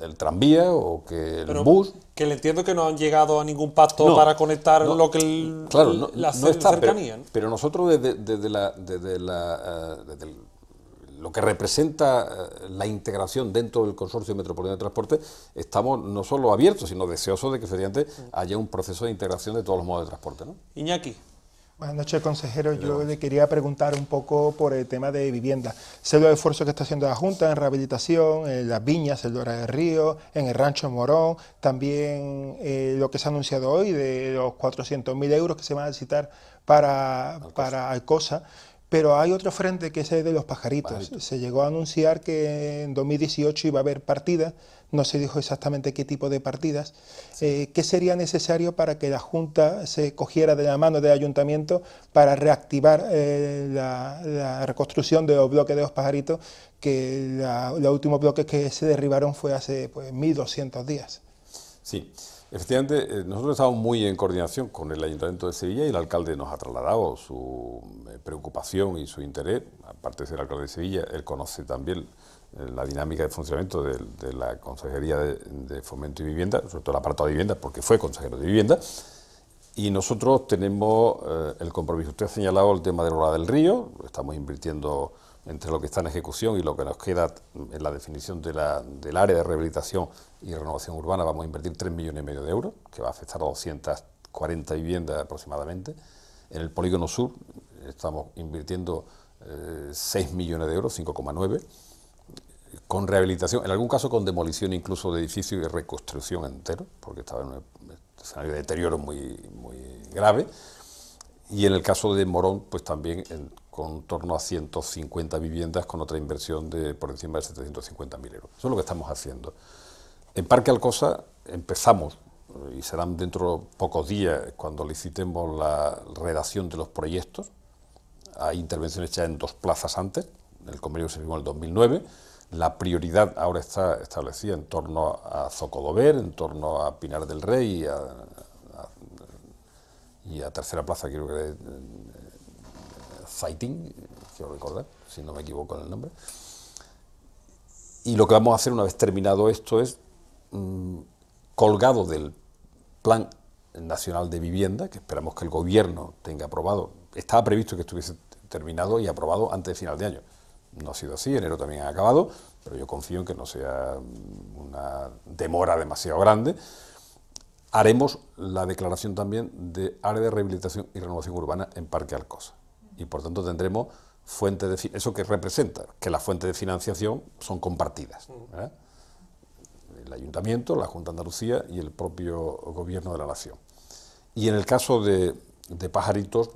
el tranvía o que el bus. Que le entiendo que no han llegado a ningún pacto para conectar lo que la cercanía. Pero nosotros desde lo que representa la integración dentro del Consorcio Metropolitano de Transporte, estamos no solo abiertos, sino deseosos de que efectivamente haya un proceso de integración de todos los modos de transporte, ¿no? Iñaki. Buenas noches, consejero. Yo le quería preguntar un poco por el tema de vivienda. Sé los esfuerzos que está haciendo la Junta en rehabilitación, en Las Viñas, el Dora del Río, en el Rancho Morón, también lo que se ha anunciado hoy de los 400.000 euros que se van a necesitar para Alcosa. Pero hay otro frente que es el de los pajaritos. Se llegó a anunciar que en 2018 iba a haber partidas, no se dijo exactamente qué tipo de partidas. ¿Qué sería necesario para que la Junta se cogiera de la mano del Ayuntamiento para reactivar la reconstrucción de los bloques de los pajaritos, que los últimos bloques que se derribaron fue hace 1.200 días? Sí. Efectivamente, nosotros estamos muy en coordinación con el Ayuntamiento de Sevilla y el alcalde nos ha trasladado su preocupación y su interés. Aparte de ser alcalde de Sevilla, él conoce también la dinámica de funcionamiento de la Consejería de Fomento y Vivienda, sobre todo el apartado de vivienda, porque fue consejero de vivienda. Y nosotros tenemos el compromiso. Usted ha señalado el tema de Dora del Río, estamos invirtiendo entre lo que está en ejecución y lo que nos queda en la definición del área de rehabilitación y renovación urbana. Vamos a invertir 3,5 millones de euros, que va a afectar a 240 viviendas aproximadamente. En el polígono sur estamos invirtiendo 6 millones de euros, 5,9, con rehabilitación, en algún caso con demolición incluso de edificios y reconstrucción entero, porque estaba en un escenario de deterioro muy grave. Y en el caso de Morón, pues también con torno a 150 viviendas con otra inversión de por encima de 750.000 euros. Eso es lo que estamos haciendo. En Parque Alcosa empezamos, y serán dentro de pocos días cuando licitemos la redacción de los proyectos. Hay intervenciones ya en 2 plazas antes, el convenio se firmó en el 2009. La prioridad ahora está establecida en torno a Zocodover, en torno a Pinar del Rey y a Tercera Plaza, creo que es Zaitín, quiero recordar, si no me equivoco en el nombre. Y lo que vamos a hacer una vez terminado esto es, colgado del Plan Nacional de Vivienda, que esperamos que el Gobierno tenga aprobado, estaba previsto que estuviese terminado y aprobado antes de final de año. No ha sido así, enero también ha acabado, pero yo confío en que no sea una demora demasiado grande. Haremos la declaración también de área de rehabilitación y renovación urbana en Parque Alcosa. Y por tanto tendremos fuentes de... Eso que representa que las fuentes de financiación son compartidas, ¿verdad? El Ayuntamiento, la Junta de Andalucía y el propio Gobierno de la Nación. Y en el caso de Pajaritos,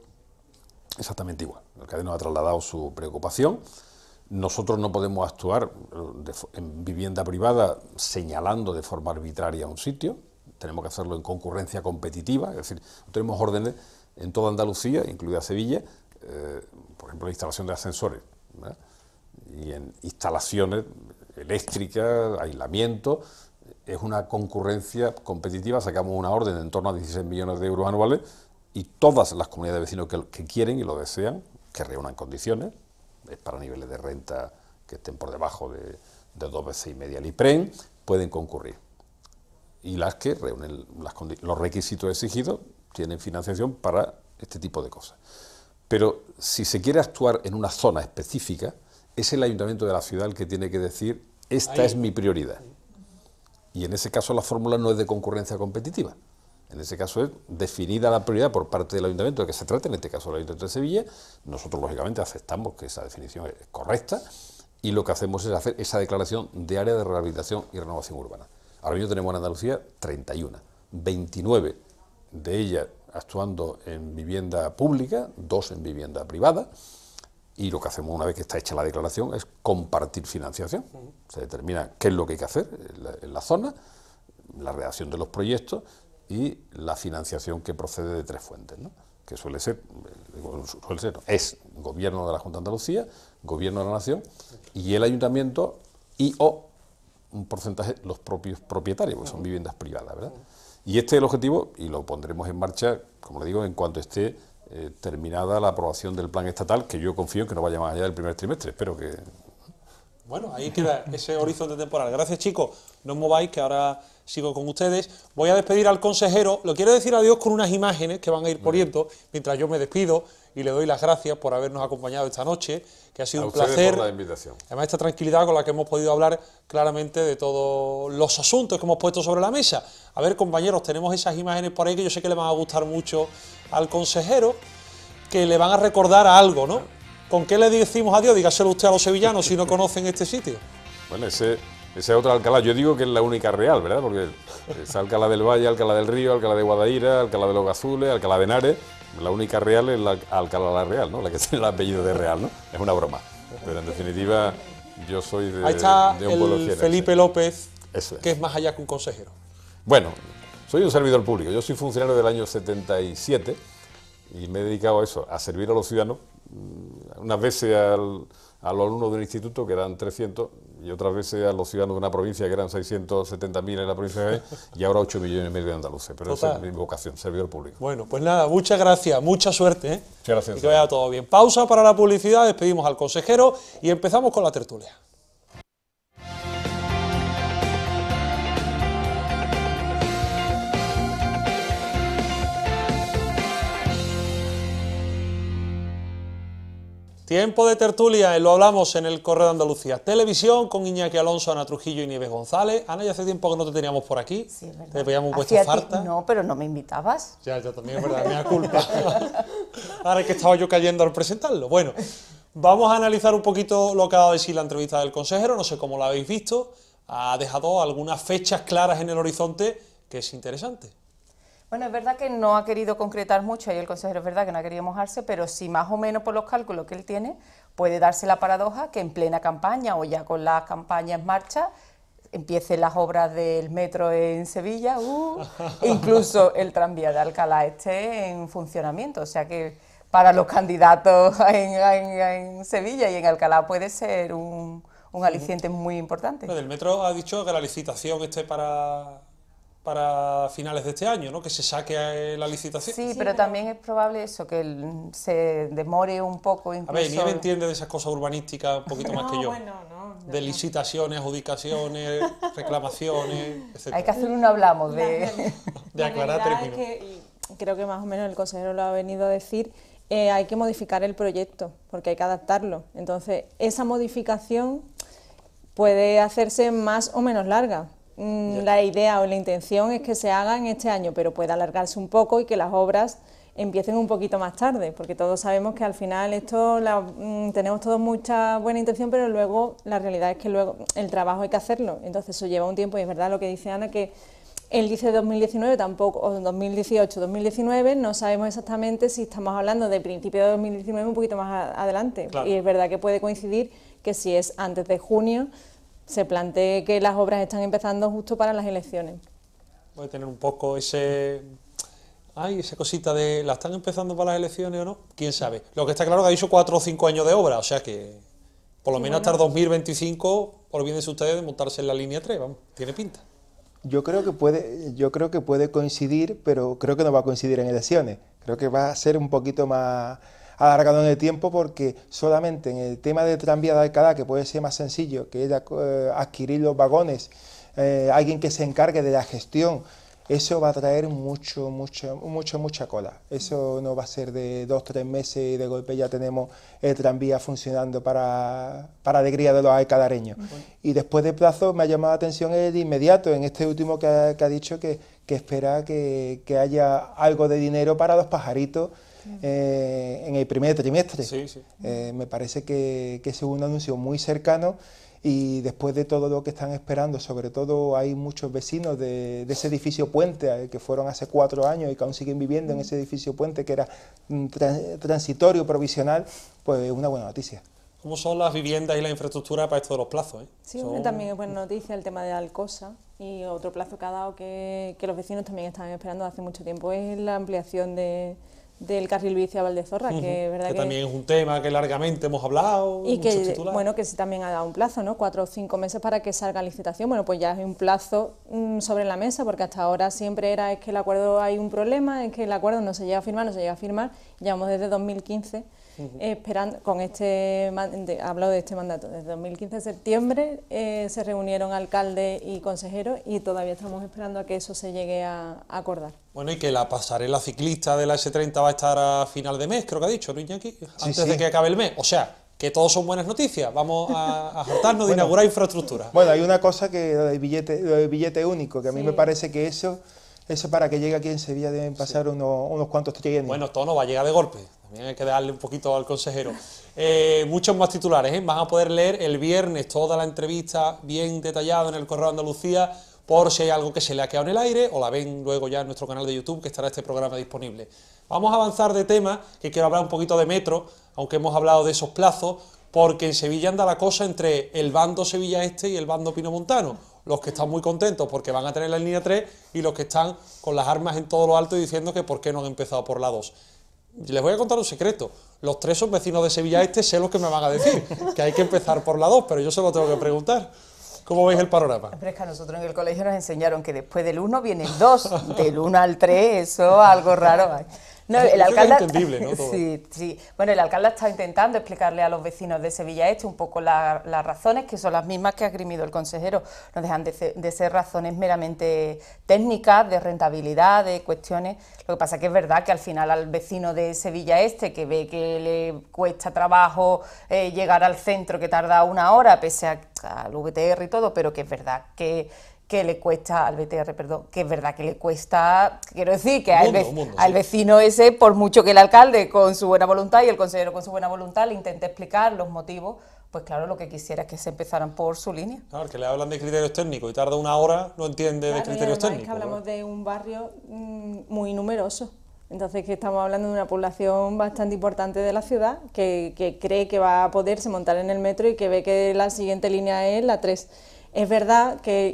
exactamente igual. El alcalde nos ha trasladado su preocupación. Nosotros no podemos actuar en vivienda privada señalando de forma arbitraria un sitio. Tenemos que hacerlo en concurrencia competitiva, es decir, tenemos órdenes en toda Andalucía, incluida Sevilla, por ejemplo, la instalación de ascensores, ¿verdad? Y en instalaciones eléctricas, aislamiento, es una concurrencia competitiva. Sacamos una orden en torno a 16 millones de euros anuales y todas las comunidades de vecinos que quieren y lo desean, que reúnan condiciones, es para niveles de renta que estén por debajo de 2,5 veces el IPREN, pueden concurrir. Y las que reúnen los requisitos exigidos tienen financiación para este tipo de cosas. Pero si se quiere actuar en una zona específica, es el Ayuntamiento de la ciudad el que tiene que decir, esta es mi prioridad. Y en ese caso la fórmula no es de concurrencia competitiva. En ese caso es definida la prioridad por parte del Ayuntamiento de que se trate, en este caso del Ayuntamiento de Sevilla. Nosotros, lógicamente, aceptamos que esa definición es correcta y lo que hacemos es hacer esa declaración de área de rehabilitación y renovación urbana. Ahora mismo tenemos en Andalucía 31, 29 de ellas actuando en vivienda pública, 2 en vivienda privada, y lo que hacemos una vez que está hecha la declaración es compartir financiación. Se determina qué es lo que hay que hacer en la zona, la redacción de los proyectos y la financiación que procede de 3 fuentes, ¿no? Que es Gobierno de la Junta de Andalucía, Gobierno de la Nación y el Ayuntamiento y o un porcentaje los propios propietarios, porque son viviendas privadas, ¿verdad? Y este es el objetivo y lo pondremos en marcha, como le digo, en cuanto esté terminada la aprobación del plan estatal, que yo confío en que no vaya más allá del primer trimestre, espero que... Bueno, ahí queda ese horizonte temporal. Gracias, chicos, no os mováis, que ahora sigo con ustedes. Voy a despedir al consejero, lo quiero decir adiós con unas imágenes que van a ir poniendo, mientras yo me despido, y le doy las gracias por habernos acompañado esta noche, que ha sido un placer. Por la invitación. Además, esta tranquilidad con la que hemos podido hablar claramente de todos los asuntos que hemos puesto sobre la mesa. A ver, compañeros, tenemos esas imágenes por ahí que yo sé que le van a gustar mucho al consejero, que le van a recordar a algo, ¿no? ¿Con qué le decimos adiós? Dígaselo usted a los sevillanos si no conocen este sitio. Bueno, ese es otro Alcalá. Yo digo que es la única real, ¿verdad? Porque es Alcalá del Valle, Alcalá del Río, Alcalá de Guadaira, Alcalá de los Gazules, Alcalá de Henares. La única real es la Alcalá la Real, ¿no? La que tiene el apellido de Real, ¿no? Es una broma. Pero en definitiva, yo soy de, ahí está de un pueblo fiel. Felipe López, eso es. Que es más allá que un consejero. Bueno, soy un servidor público. Yo soy funcionario del año 77 y me he dedicado a eso, a servir a los ciudadanos. Unas veces a los alumnos de un instituto, que eran 300, y otras veces a los ciudadanos de una provincia, que eran 670.000 en la provincia de Jaén, y ahora 8,5 millones de andaluces. Pero esa es mi vocación, servidor público. Bueno, pues nada, muchas gracias, mucha suerte, ¿eh? Muchas gracias. Y que vaya todo bien. Pausa para la publicidad, despedimos al consejero y empezamos con la tertulia. Tiempo de tertulia, lo hablamos en el Correo de Andalucía Televisión con Iñaki Alonso, Ana Trujillo y Nieves González. Ana, ya hace tiempo que no te teníamos por aquí. Sí, es verdad. Te veíamos puesto farta. No, pero no me invitabas. Ya también es verdad, mea culpa. Ahora es que estaba yo cayendo al presentarlo. Bueno, vamos a analizar un poquito lo que ha dado de sí la entrevista del consejero, no sé cómo la habéis visto. Ha dejado algunas fechas claras en el horizonte, que es interesante. Bueno, es verdad que no ha querido concretar mucho, y el consejero es verdad que no ha querido mojarse, pero sí más o menos por los cálculos que él tiene, puede darse la paradoja que en plena campaña o ya con la campaña en marcha, empiecen las obras del metro en Sevilla, e incluso el tranvía de Alcalá esté en funcionamiento, o sea que para los candidatos en Sevilla y en Alcalá puede ser un aliciente muy importante. Del metro ha dicho que la licitación esté para finales de este año, ¿no? Que se saque la licitación. Sí, pero también es probable eso, que se demore un poco incluso. A ver, Nieves entiende de esas cosas urbanísticas un poquito más que yo. Bueno, de licitaciones, adjudicaciones, reclamaciones, etc. Hay que hacer un hablamos de aclarar términos. Creo que más o menos el consejero lo ha venido a decir, hay que modificar el proyecto, porque hay que adaptarlo. Entonces, esa modificación puede hacerse más o menos larga. La idea o la intención es que se haga en este año, pero puede alargarse un poco y que las obras empiecen un poquito más tarde, porque todos sabemos que al final esto tenemos todos mucha buena intención, pero luego la realidad es que luego el trabajo hay que hacerlo, entonces eso lleva un tiempo y es verdad lo que dice Ana, que él dice 2019 tampoco, o 2018, 2019, no sabemos exactamente si estamos hablando de principio de 2019 un poquito más adelante, claro. Y es verdad que puede coincidir que si es antes de junio, se plantee que las obras están empezando justo para las elecciones. Puede tener un poco esa cosita de, ¿la están empezando para las elecciones o no? ¿Quién sabe? Lo que está claro es que ha dicho 4 o 5 años de obra, o sea que por lo menos hasta el 2025, olvídense ustedes de montarse en la línea 3, vamos, tiene pinta. Yo creo que puede coincidir, pero creo que no va a coincidir en elecciones. Creo que va a ser un poquito más alargado en el tiempo, porque solamente en el tema de tranvía de Alcalá, que puede ser más sencillo, que es adquirir los vagones, alguien que se encargue de la gestión, eso va a traer mucha cola. Eso no va a ser de 2 o 3 meses y de golpe ya tenemos el tranvía funcionando para alegría de los alcalareños. Y después de plazo me ha llamado la atención el inmediato, en este último que ha dicho que espera que haya algo de dinero para los pajaritos en el primer trimestre. Sí. Me parece que es un anuncio muy cercano y después de todo lo que están esperando, sobre todo hay muchos vecinos de ese edificio Puente, que fueron hace 4 años y que aún siguen viviendo en ese edificio Puente, que era transitorio, provisional, pues una buena noticia. ¿Cómo son las viviendas y la infraestructura para esto de los plazos? Sí, también es buena noticia el tema de Alcosa, y otro plazo que ha dado que los vecinos también están esperando hace mucho tiempo es la ampliación del carril bici a Valdezorra, que es verdad que también es un tema que largamente hemos hablado. Y que, bueno, que sí también ha dado un plazo, ¿no? 4 o 5 meses para que salga a licitación. Bueno, pues ya es un plazo sobre la mesa, porque hasta ahora siempre era es que el acuerdo hay un problema, es que el acuerdo no se llega a firmar, llevamos desde 2015 esperando, con hablo de este mandato, desde 2015 de septiembre se reunieron alcalde y consejeros y todavía estamos esperando a que eso se llegue a acordar. Bueno, y que la pasarela ciclista de la S30 va a estar a final de mes, creo que ha dicho, ¿no, Iñaki? Antes de que acabe el mes. O sea, que todos son buenas noticias. Vamos a hartarnos de inaugurar infraestructura. Bueno, hay una cosa que lo del billete único, que a mí me parece que eso para que llegue aquí en Sevilla deben pasar unos cuantos trienios. Bueno, todo no va a llegar de golpe. También hay que darle un poquito al consejero. Muchos más titulares, Van a poder leer el viernes toda la entrevista bien detallada en el Correo de Andalucía, por si hay algo que se le ha quedado en el aire, o la ven luego ya en nuestro canal de YouTube, que estará este programa disponible. Vamos a avanzar de tema, que quiero hablar un poquito de metro, aunque hemos hablado de esos plazos, porque en Sevilla anda la cosa entre el bando Sevilla Este y el bando Pinomontano. Los que están muy contentos porque van a tener la línea 3 y los que están con las armas en todo lo alto diciendo que por qué no han empezado por la 2. Les voy a contar un secreto. Los 3 son vecinos de Sevilla Este, sé lo que me van a decir, que hay que empezar por la 2, pero yo se lo tengo que preguntar. ¿Cómo veis el panorama? Pero es que a nosotros en el colegio nos enseñaron que después del 1 viene el 2, del 1 al 3, eso algo raro hay. No, el alcalde, es entendible, ¿no? Todo. Sí. Bueno, el alcalde ha estado intentando explicarle a los vecinos de Sevilla Este un poco las razones, que son las mismas que ha esgrimido el consejero. No dejan de ser razones meramente técnicas, de rentabilidad, de cuestiones. Lo que pasa que es verdad que al final al vecino de Sevilla Este, que ve que le cuesta trabajo llegar al centro, que tarda 1 hora, pese al VTR y todo, pero que es verdad que le cuesta, al BTR, perdón, que es verdad que le cuesta, quiero decir, que al vecino ese, por mucho que el alcalde con su buena voluntad y el consejero con su buena voluntad le intente explicar los motivos, pues claro, lo que quisiera es que se empezaran por su línea. Claro, que le hablan de criterios técnicos y tarda 1 hora, no entiende de criterios técnicos. Es que hablamos de un barrio muy numeroso. Entonces, que estamos hablando de una población bastante importante de la ciudad que cree que va a poderse montar en el metro y que ve que la siguiente línea es la 3. Es verdad que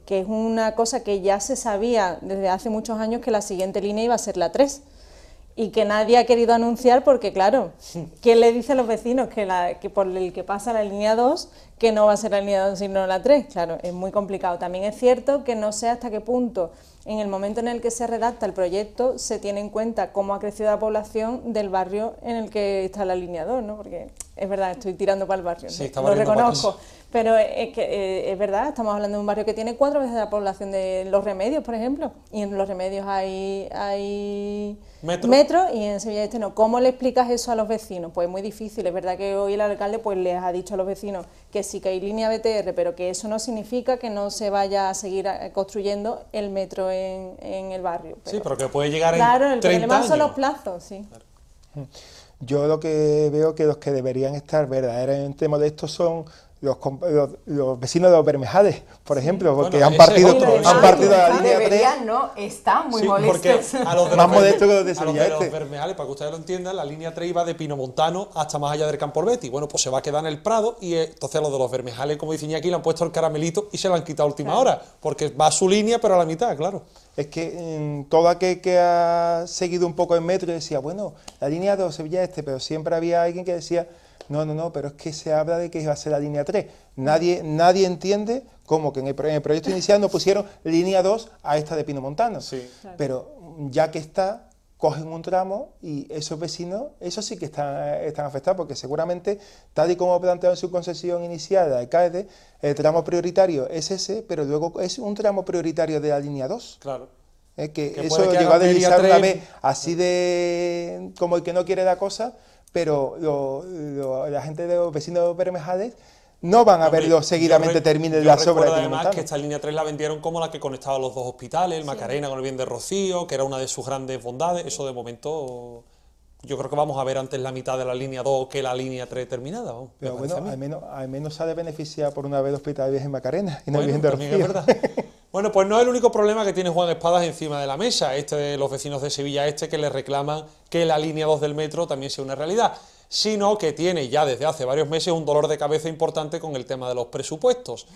es una cosa que ya se sabía desde hace muchos años, que la siguiente línea iba a ser la 3 y que nadie ha querido anunciar porque, claro, ¿quién le dice a los vecinos que por el que pasa la línea 2, que no va a ser la línea 2 sino la 3? Claro, es muy complicado. También es cierto que no sé hasta qué punto, en el momento en el que se redacta el proyecto, se tiene en cuenta cómo ha crecido la población del barrio en el que está la línea 2, ¿no? Porque es verdad, estoy tirando para el barrio, sí, lo reconozco, pero es que es verdad, estamos hablando de un barrio que tiene 4 veces la población de Los Remedios, por ejemplo, y en Los Remedios hay metro y en Sevilla Este no. ¿Cómo le explicas eso a los vecinos? Pues muy difícil. Es verdad que hoy el alcalde pues les ha dicho a los vecinos que sí que hay línea BTR, pero que eso no significa que no se vaya a seguir construyendo el metro en el barrio. Pero, sí, pero que puede llegar en 30 años. Claro, el problema son los plazos, sí. Claro. Yo lo que veo que los que deberían estar verdaderamente molestos son los vecinos de los Bermejales, por ejemplo, porque han partido la línea 3. No, están muy molestos. Más molestos que los de Sevilla Este. Los Bermejales, para que ustedes lo entiendan, la línea 3 iba de Pinomontano hasta más allá del Campo Orbeti. Bueno, pues se va a quedar en el Prado y entonces a los de los Bermejales, como dicen aquí, le han puesto el caramelito y se lo han quitado a última hora, porque va a su línea, pero a la mitad, claro. Es que todo aquel que ha seguido un poco el metro decía, bueno, la línea 2 Sevilla Este, pero siempre había alguien que decía, no, pero es que se habla de que iba a ser la línea 3. Nadie entiende cómo que en el proyecto inicial no pusieron línea 2 a esta de Pinomontano. Sí. Pero ya que está, cogen un tramo y esos vecinos, esos sí que están afectados, porque seguramente, tal y como planteado en su concesión inicial el alcalde, el tramo prioritario es ese, pero luego es un tramo prioritario de la línea 2. Claro. Que eso llegó a deslizar una vez así de como el que no quiere la cosa, pero la gente de los vecinos de Bermejales no van a verlo seguidamente termine la obra de además que esta línea 3 la vendieron como la que conectaba los 2 hospitales, el Macarena con el Bien de Rocío, que era una de sus grandes bondades. Eso de momento yo creo que vamos a ver antes la mitad de la línea 2 que la línea 3 terminada. Vamos, pero bueno, al menos sale beneficiada por una vez el Hospital de Virgen Macarena y no bueno, Virgen de también es verdad. Bueno, pues no es el único problema que tiene Juan Espadas encima de la mesa, de los vecinos de Sevilla Este, que le reclaman que la línea 2 del metro también sea una realidad, sino que tiene ya desde hace varios meses un dolor de cabeza importante con el tema de los presupuestos.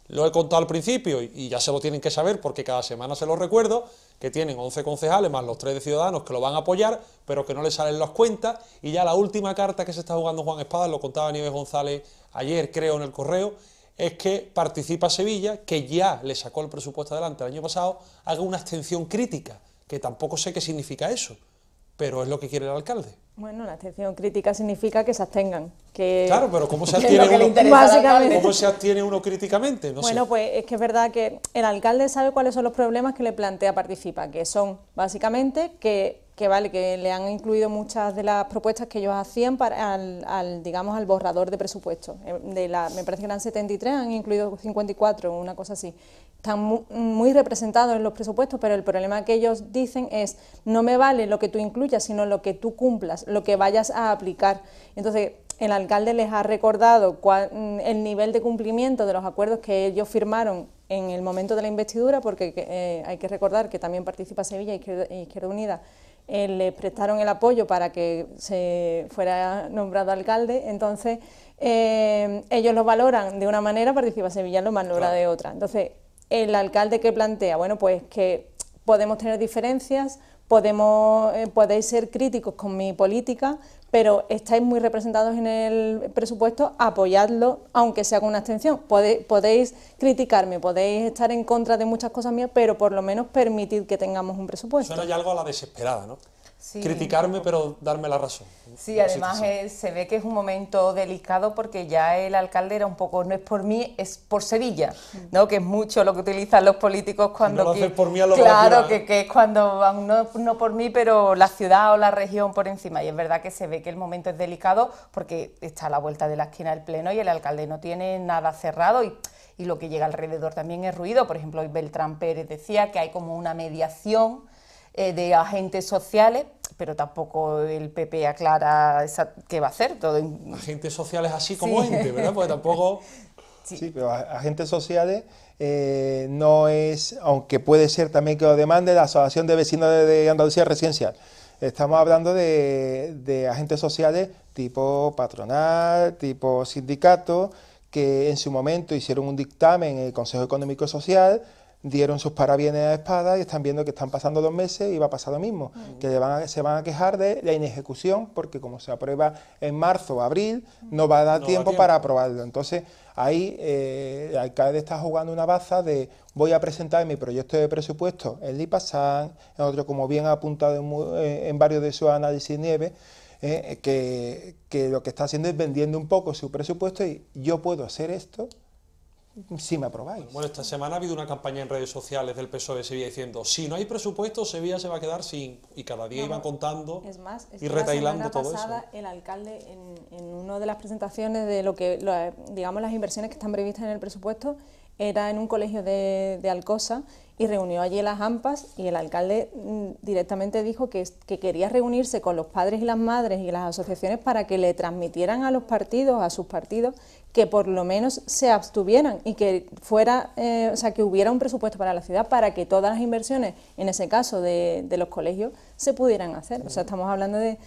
Lo he contado al principio y ya se lo tienen que saber porque cada semana se lo recuerdo, que tienen 11 concejales más los 3 de Ciudadanos que lo van a apoyar, pero que no les salen las cuentas, y ya la última carta que se está jugando Juan Espadas, lo contaba Nieves González ayer, creo, en el correo, es que Participa Sevilla, que ya le sacó el presupuesto adelante el año pasado, haga una abstención crítica, que tampoco sé qué significa eso, pero es lo que quiere el alcalde. Bueno, la abstención crítica significa que se abstengan. Claro, pero ¿cómo se abstiene uno críticamente? No bueno, sé. Pues es que es verdad que el alcalde sabe cuáles son los problemas que le plantea Participa, que son básicamente que le han incluido muchas de las propuestas que ellos hacían digamos, al borrador de presupuesto. Me parece que eran 73, han incluido 54, una cosa así. Están muy representados en los presupuestos, pero el problema que ellos dicen es: no me vale lo que tú incluyas, sino lo que tú cumplas, lo que vayas a aplicar. Entonces, el alcalde les ha recordado el nivel de cumplimiento de los acuerdos que ellos firmaron en el momento de la investidura, porque hay que recordar que también Participa Sevilla e Izquierda Unida le prestaron el apoyo para que se fuera nombrado alcalde. Entonces ellos lo valoran de una manera, Participa Sevilla lo valora de otra. Entonces el alcalde que plantea, bueno, pues que podemos tener diferencias, podéis ser críticos con mi política, pero estáis muy representados en el presupuesto, apoyadlo, aunque sea con una abstención. Podéis criticarme, podéis estar en contra de muchas cosas mías, pero por lo menos permitid que tengamos un presupuesto. Suena ya algo a la desesperada, ¿no? Sí, criticarme, pero darme la razón. Sí, además se ve que es un momento delicado porque ya el alcalde era un poco, no es por mí, es por Sevilla, ¿no? Que es mucho lo que utilizan los políticos cuando... No lo haces por mí, a lo claro, que es cuando van no por mí, pero la ciudad o la región por encima. Y es verdad que se ve que el momento es delicado porque está a la vuelta de la esquina del pleno y el alcalde no tiene nada cerrado y lo que llega alrededor también es ruido. Por ejemplo, hoy Beltrán Pérez decía que hay como una mediación de agentes sociales, pero tampoco el PP aclara qué va a hacer. Agentes sociales así como ente, ¿verdad? Porque tampoco... Sí, pero agentes sociales no es, aunque puede ser también que lo demande la Asociación de Vecinos de Andalucía Residencial. Estamos hablando de agentes sociales tipo patronal, tipo sindicato, que en su momento hicieron un dictamen en el Consejo Económico y Social, dieron sus parabienes a Espada y están viendo que están pasando 2 meses y va a pasar lo mismo, que se van a quejar de la inejecución, porque como se aprueba en marzo o abril, no va a dar tiempo para aprobarlo. Entonces, ahí el alcalde está jugando una baza de voy a presentar mi proyecto de presupuesto en Lipasán, en otro, como bien ha apuntado en varios de sus análisis Nieves, que lo que está haciendo es vendiendo un poco su presupuesto y yo puedo hacer esto si me aprobáis. Bueno, esta semana ha habido una campaña en redes sociales del PSOE de Sevilla diciendo: si no hay presupuesto, Sevilla se va a quedar sin... Y cada día iban contando y retailando todo eso. La semana pasada el alcalde, en una de las presentaciones de digamos, las inversiones que están previstas en el presupuesto, era en un colegio de Alcosa y reunió allí las AMPAs y el alcalde directamente dijo que quería reunirse con los padres y las madres y las asociaciones para que le transmitieran a los partidos, a sus partidos, que por lo menos se abstuvieran y que fuera, o sea, que hubiera un presupuesto para la ciudad para que todas las inversiones, en ese caso de los colegios, se pudieran hacer. O sea, estamos hablando de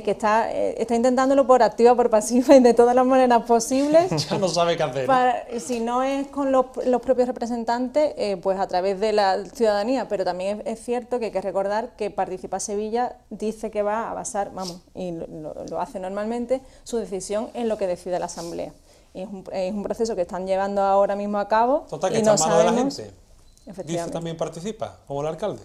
que está intentándolo por activa, por pasiva y de todas las maneras posibles. Ya no sabe qué hacer. Si no es con los propios representantes, pues a través de la ciudadanía, pero también es cierto que hay que recordar que Participa Sevilla dice que va a basar, y lo hace normalmente, su decisión en lo que decide la Asamblea. Y es un proceso que están llevando ahora mismo a cabo. Total, que y está no en manos de la sabemos, gente. Dice también Participa, como el alcalde.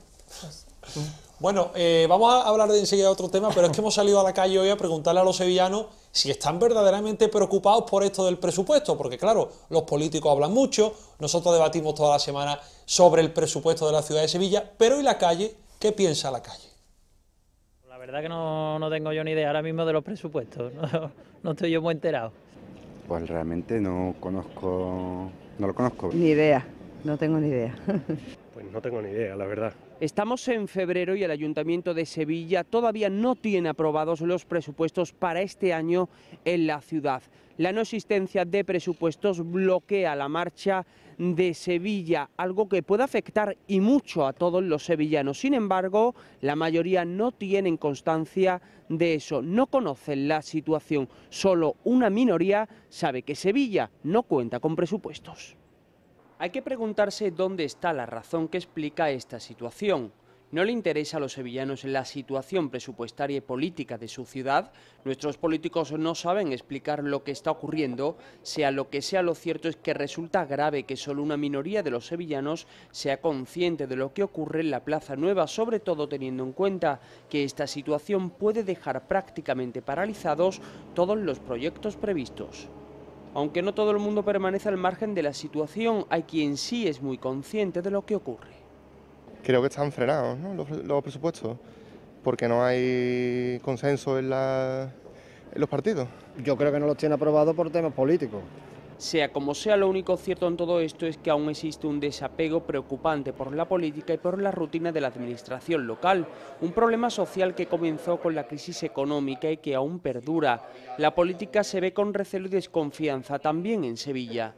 Bueno, vamos a hablar de enseguida de otro tema, pero es que hemos salido a la calle hoy a preguntarle a los sevillanos si están verdaderamente preocupados por esto del presupuesto, porque claro, los políticos hablan mucho, nosotros debatimos toda la semana sobre el presupuesto de la ciudad de Sevilla, pero ¿y la calle? ¿Qué piensa la calle? La verdad que no tengo yo ni idea ahora mismo de los presupuestos, no estoy yo muy enterado. Pues realmente no lo conozco. Ni idea, no tengo ni idea. Pues no tengo ni idea, la verdad. Estamos en febrero y el Ayuntamiento de Sevilla todavía no tiene aprobados los presupuestos para este año en la ciudad. La no existencia de presupuestos bloquea la marcha de Sevilla, algo que puede afectar y mucho a todos los sevillanos. Sin embargo, la mayoría no tienen constancia de eso, no conocen la situación. Solo una minoría sabe que Sevilla no cuenta con presupuestos. Hay que preguntarse dónde está la razón que explica esta situación. ¿No le interesa a los sevillanos la situación presupuestaria y política de su ciudad? Nuestros políticos no saben explicar lo que está ocurriendo. Sea lo que sea, lo cierto es que resulta grave que solo una minoría de los sevillanos sea consciente de lo que ocurre en la Plaza Nueva, sobre todo teniendo en cuenta que esta situación puede dejar prácticamente paralizados todos los proyectos previstos. Aunque no todo el mundo permanece al margen de la situación, hay quien sí es muy consciente de lo que ocurre. Creo que están frenados, ¿no?, los presupuestos, porque no hay consenso en los partidos. Yo creo que no los tiene aprobados por temas políticos. Sea como sea, lo único cierto en todo esto es que aún existe un desapego preocupante por la política y por la rutina de la administración local, un problema social que comenzó con la crisis económica y que aún perdura. La política se ve con recelo y desconfianza también en Sevilla.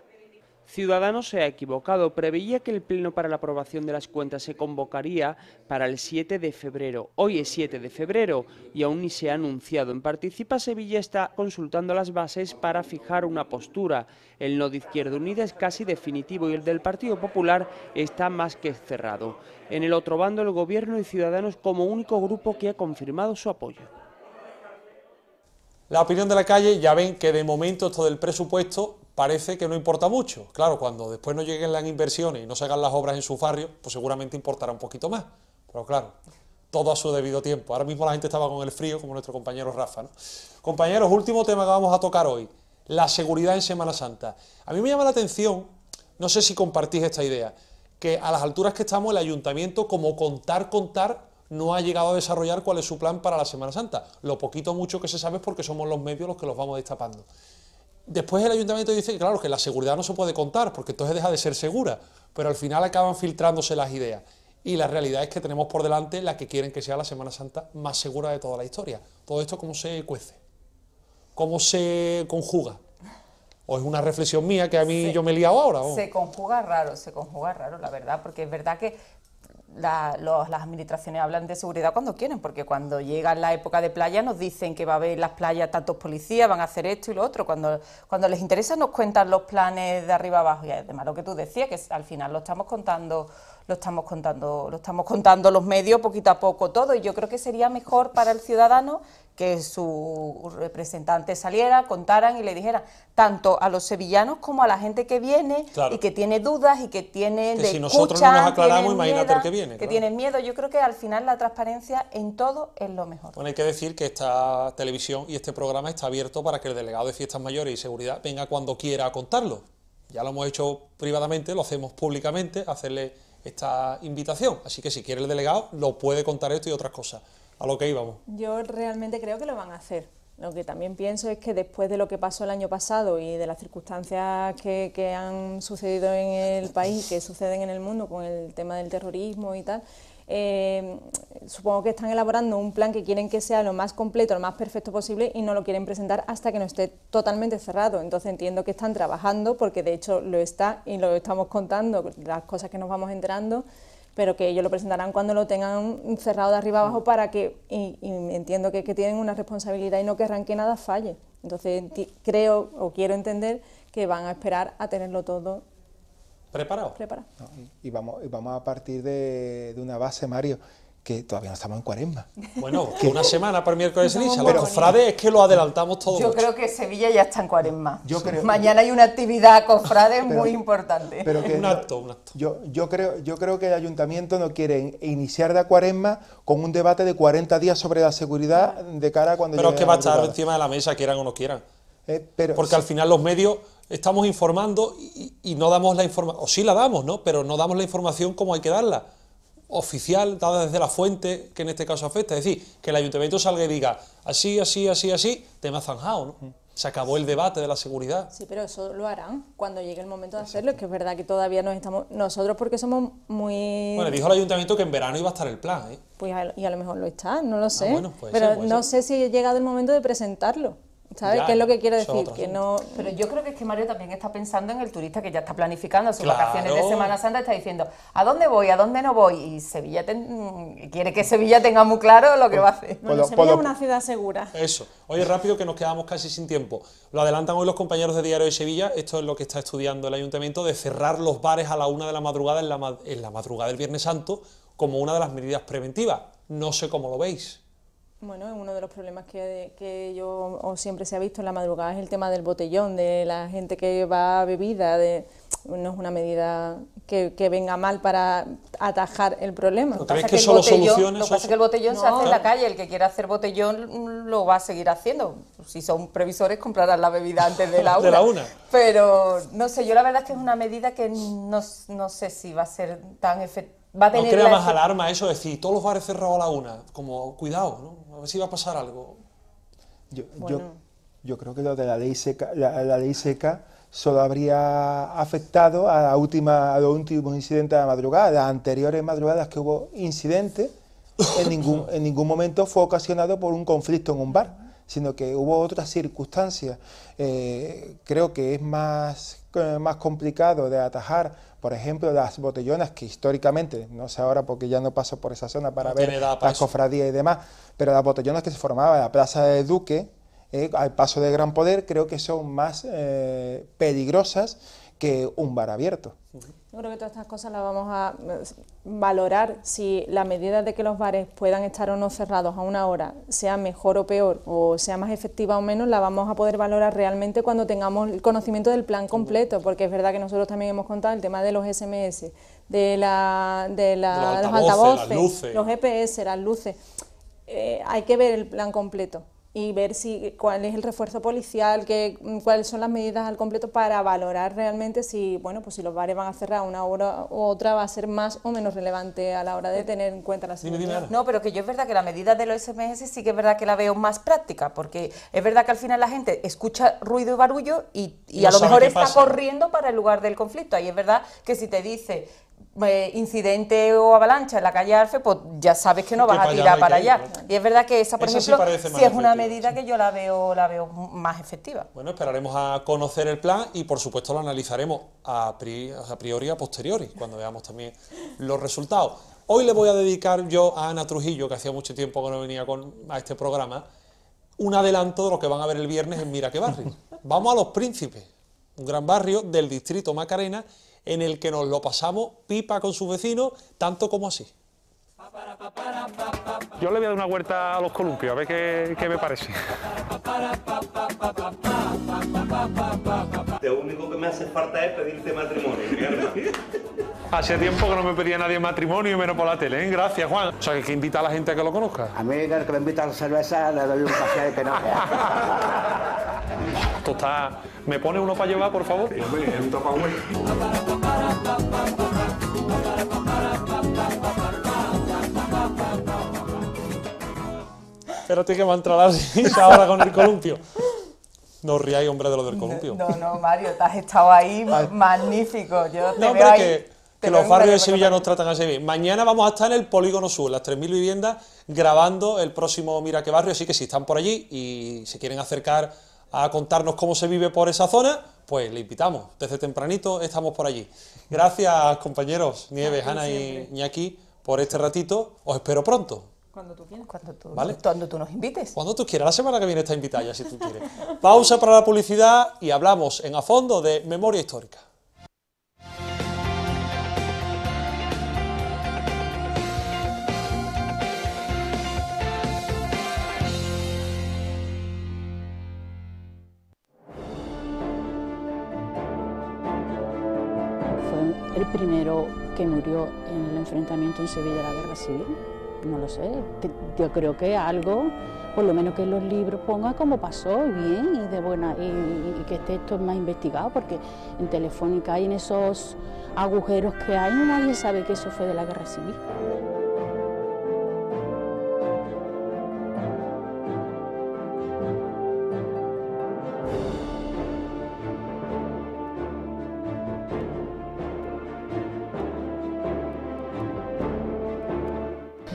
Ciudadanos se ha equivocado, preveía que el pleno para la aprobación de las cuentas se convocaría para el 7 de febrero. Hoy es 7 de febrero y aún ni se ha anunciado. En Participa Sevilla está consultando las bases para fijar una postura. El no de Izquierda Unida es casi definitivo y el del Partido Popular está más que cerrado. En el otro bando, el Gobierno y Ciudadanos como único grupo que ha confirmado su apoyo. La opinión de la calle, ya ven que de momento esto del presupuesto parece que no importa mucho. Claro, cuando después no lleguen las inversiones y no se hagan las obras en sus barrios, pues seguramente importará un poquito más. Pero claro, todo a su debido tiempo. Ahora mismo la gente estaba con el frío, como nuestro compañero Rafa, ¿no? Compañeros, último tema que vamos a tocar hoy, la seguridad en Semana Santa. A mí me llama la atención, no sé si compartís esta idea, que a las alturas que estamos el Ayuntamiento, como contar, no ha llegado a desarrollar cuál es su plan para la Semana Santa. Lo poquito o mucho que se sabe es porque somos los medios los que los vamos destapando. Después el Ayuntamiento dice que claro, que la seguridad no se puede contar, porque entonces deja de ser segura, pero al final acaban filtrándose las ideas. Y la realidad es que tenemos por delante la que quieren que sea la Semana Santa más segura de toda la historia. Todo esto, ¿cómo se cuece? ¿Cómo se conjuga? ¿O es una reflexión mía que a mí yo me he liado ahora? ¿O? Se conjuga raro, la verdad, porque es verdad que las administraciones hablan de seguridad cuando quieren, porque cuando llega la época de playa nos dicen que va a haber en las playas tantos policías, van a hacer esto y lo otro, cuando les interesa nos cuentan los planes de arriba abajo, y además lo que tú decías, que al final lo estamos contando los medios poquito a poco todo, y yo creo que sería mejor para el ciudadano que su representante saliera, contaran y le dijeran tanto a los sevillanos como a la gente que viene, claro, y que tiene dudas y que tiene que si nosotros no nos aclaramos, imagínate el que viene, que claro, tienen miedo. Yo creo que al final la transparencia en todo es lo mejor. Bueno, hay que decir que esta televisión y este programa está abierto para que el delegado de Fiestas Mayores y Seguridad venga cuando quiera a contarlo. Ya lo hemos hecho privadamente, lo hacemos públicamente, hacerle esta invitación, así que si quiere el delegado lo puede contar esto y otras cosas. A lo que íbamos. Yo realmente creo que lo van a hacer. Lo que también pienso es que después de lo que pasó el año pasado y de las circunstancias que han sucedido en el país, que suceden en el mundo con el tema del terrorismo y tal, supongo que están elaborando un plan que quieren que sea lo más completo, lo más perfecto posible, y no lo quieren presentar hasta que no esté totalmente cerrado. Entonces entiendo que están trabajando, porque de hecho lo está y lo estamos contando, las cosas que nos vamos enterando, pero que ellos lo presentarán cuando lo tengan cerrado de arriba abajo, para que, y entiendo que tienen una responsabilidad y no querrán que nada falle. Entonces creo o quiero entender que van a esperar a tenerlo todo preparado. No, y vamos a partir de una base, Mario, que todavía no estamos en Cuaresma. Bueno, que una semana para el miércoles de ceniza. Los cofrades es que lo adelantamos todo. Yo creo que Sevilla ya está en Cuaresma. Mañana hay una actividad cofrade muy importante. Pero que, un acto. Yo creo que el Ayuntamiento no quiere iniciar la Cuaresma con un debate de 40 días sobre la seguridad de cara a cuando... Pero es que va a estar encima de la mesa, quieran o no quieran. Porque al final los medios estamos informando y no damos la información, o sí la damos, ¿no? Pero no damos la información como hay que darla, oficial, dada desde la fuente que en este caso afecta. Es decir, que el Ayuntamiento salga y diga así, tema zanjado, ¿no? Se acabó el debate de la seguridad. Sí, pero eso lo harán cuando llegue el momento de hacerlo. Es que es verdad que todavía nos estamos... Nosotros porque somos muy... Bueno, dijo el ayuntamiento que en verano iba a estar el plan, ¿eh? Pues y a lo mejor lo está, no lo sé. Bueno, pero no sé si ha llegado el momento de presentarlo. ¿Sabes qué es lo que quiero decir? Que no... Pero yo creo que es que Mario también está pensando en el turista que ya está planificando sus Claro. vacaciones de Semana Santa, está diciendo, ¿a dónde voy? ¿A dónde no voy? Y Sevilla quiere que Sevilla tenga muy claro lo que va a hacer. Bueno, Sevilla es una ciudad segura. Eso. Oye, rápido que nos quedamos casi sin tiempo. Lo adelantan hoy los compañeros de Diario de Sevilla, esto es lo que está estudiando el ayuntamiento, de cerrar los bares a la 1 de la madrugada en la madrugada del Viernes Santo como una de las medidas preventivas. No sé cómo lo veis. Bueno, uno de los problemas que yo o siempre se ha visto en la madrugada es el tema del botellón, de la gente que va bebida, no es una medida que venga mal para atajar el problema. ¿No crees que solo soluciones? Lo que pasa es que el botellón se hace en la calle, el que quiera hacer botellón lo va a seguir haciendo. Si son previsores comprarán la bebida antes de la 1. De la 1. Pero no sé, yo la verdad es que es una medida que no sé si va a ser tan efectiva. ¿No crea más alarma eso? Es decir, todos los bares cerrados a la 1, como cuidado, ¿no? A ver si va a pasar algo. Yo creo que lo de la ley seca, solo habría afectado a los últimos incidentes de la madrugada. Las anteriores madrugadas que hubo incidentes, en ningún momento fue ocasionado por un conflicto en un bar, sino que hubo otras circunstancias. Creo que es más complicado de atajar, por ejemplo, las botellonas, que históricamente, no sé ahora porque ya no paso por esa zona para ver las cofradías y demás, pero las botellonas que se formaban en la Plaza del Duque, al paso de Gran Poder, creo que son más peligrosas que un bar abierto. Yo creo que todas estas cosas las vamos a valorar, si la medida de que los bares puedan estar o no cerrados a una hora sea mejor o peor, o sea más efectiva o menos, la vamos a poder valorar realmente cuando tengamos el conocimiento del plan completo, porque es verdad que nosotros también hemos contado el tema de los SMS, de los altavoces, los GPS, las luces. Hay que ver el plan completo y ver cuál es el refuerzo policial, cuáles son las medidas al completo para valorar realmente si, bueno, pues si los bares van a cerrar una hora u otra, va a ser más o menos relevante a la hora de tener en cuenta la seguridad. No, pero que yo es verdad que la medida de los SMS sí que es verdad que la veo más práctica, porque es verdad que al final la gente escucha ruido y barullo y a lo mejor está corriendo para el lugar del conflicto. Ahí es verdad que si te dice incidente o avalancha en la calle Arfe, pues ya sabes que no vas a tirar para allá. Y es verdad que esa, por ejemplo, sí es una medida que yo la veo más efectiva. Bueno, esperaremos a conocer el plan y por supuesto lo analizaremos a priori y a posteriori, cuando veamos también los resultados. Hoy le voy a dedicar yo a Ana Trujillo, que hacía mucho tiempo que no venía a este programa, un adelanto de lo que van a ver el viernes en Mira qué barrio. Vamos a Los Príncipes, un gran barrio del distrito Macarena, en el que nos lo pasamos pipa con sus vecinos, tanto como así. Yo le voy a dar una vuelta a los columpios, a ver qué me parece. Lo único que me hace falta es pedirte matrimonio, mi hermano. Hace tiempo que no me pedía nadie matrimonio y menos por la tele, ¿eh? Gracias, Juan. O sea, que hay que invita a la gente a que lo conozca. A mí, el que me invita a la cerveza, le doy un café que no. Esto está... ¿Me pone uno para llevar, por favor? Sí, hombre, es un topagüey. Espérate que va a entrar así ahora con el columpio. No os riáis, hombre, de lo del columpio. No, Mario, te has estado ahí magnífico. Yo te no, veo ahí, que los barrios de Sevilla nos tratan así bien. Mañana vamos a estar en el Polígono Sur, las 3.000 viviendas, grabando el próximo Mira qué barrio, así que si están por allí y se quieren acercar a contarnos cómo se vive por esa zona, pues le invitamos. Desde tempranito estamos por allí. Gracias, compañeros, Nieves, Ana y Iñaki, por este ratito. Os espero pronto. Cuando tú quieras, ¿vale? Cuando tú nos invites. Cuando tú quieras, la semana que viene está invitada ya, si tú quieres. Pausa para la publicidad y hablamos en A Fondo de memoria histórica. Fue el primero que murió en el enfrentamiento en Sevilla de la Guerra Civil. No lo sé, yo creo que algo, por lo menos que en los libros ponga cómo pasó, y bien, y de buena, y que esté esto más investigado, porque en Telefónica y en esos agujeros que hay, nadie sabe que eso fue de la Guerra Civil.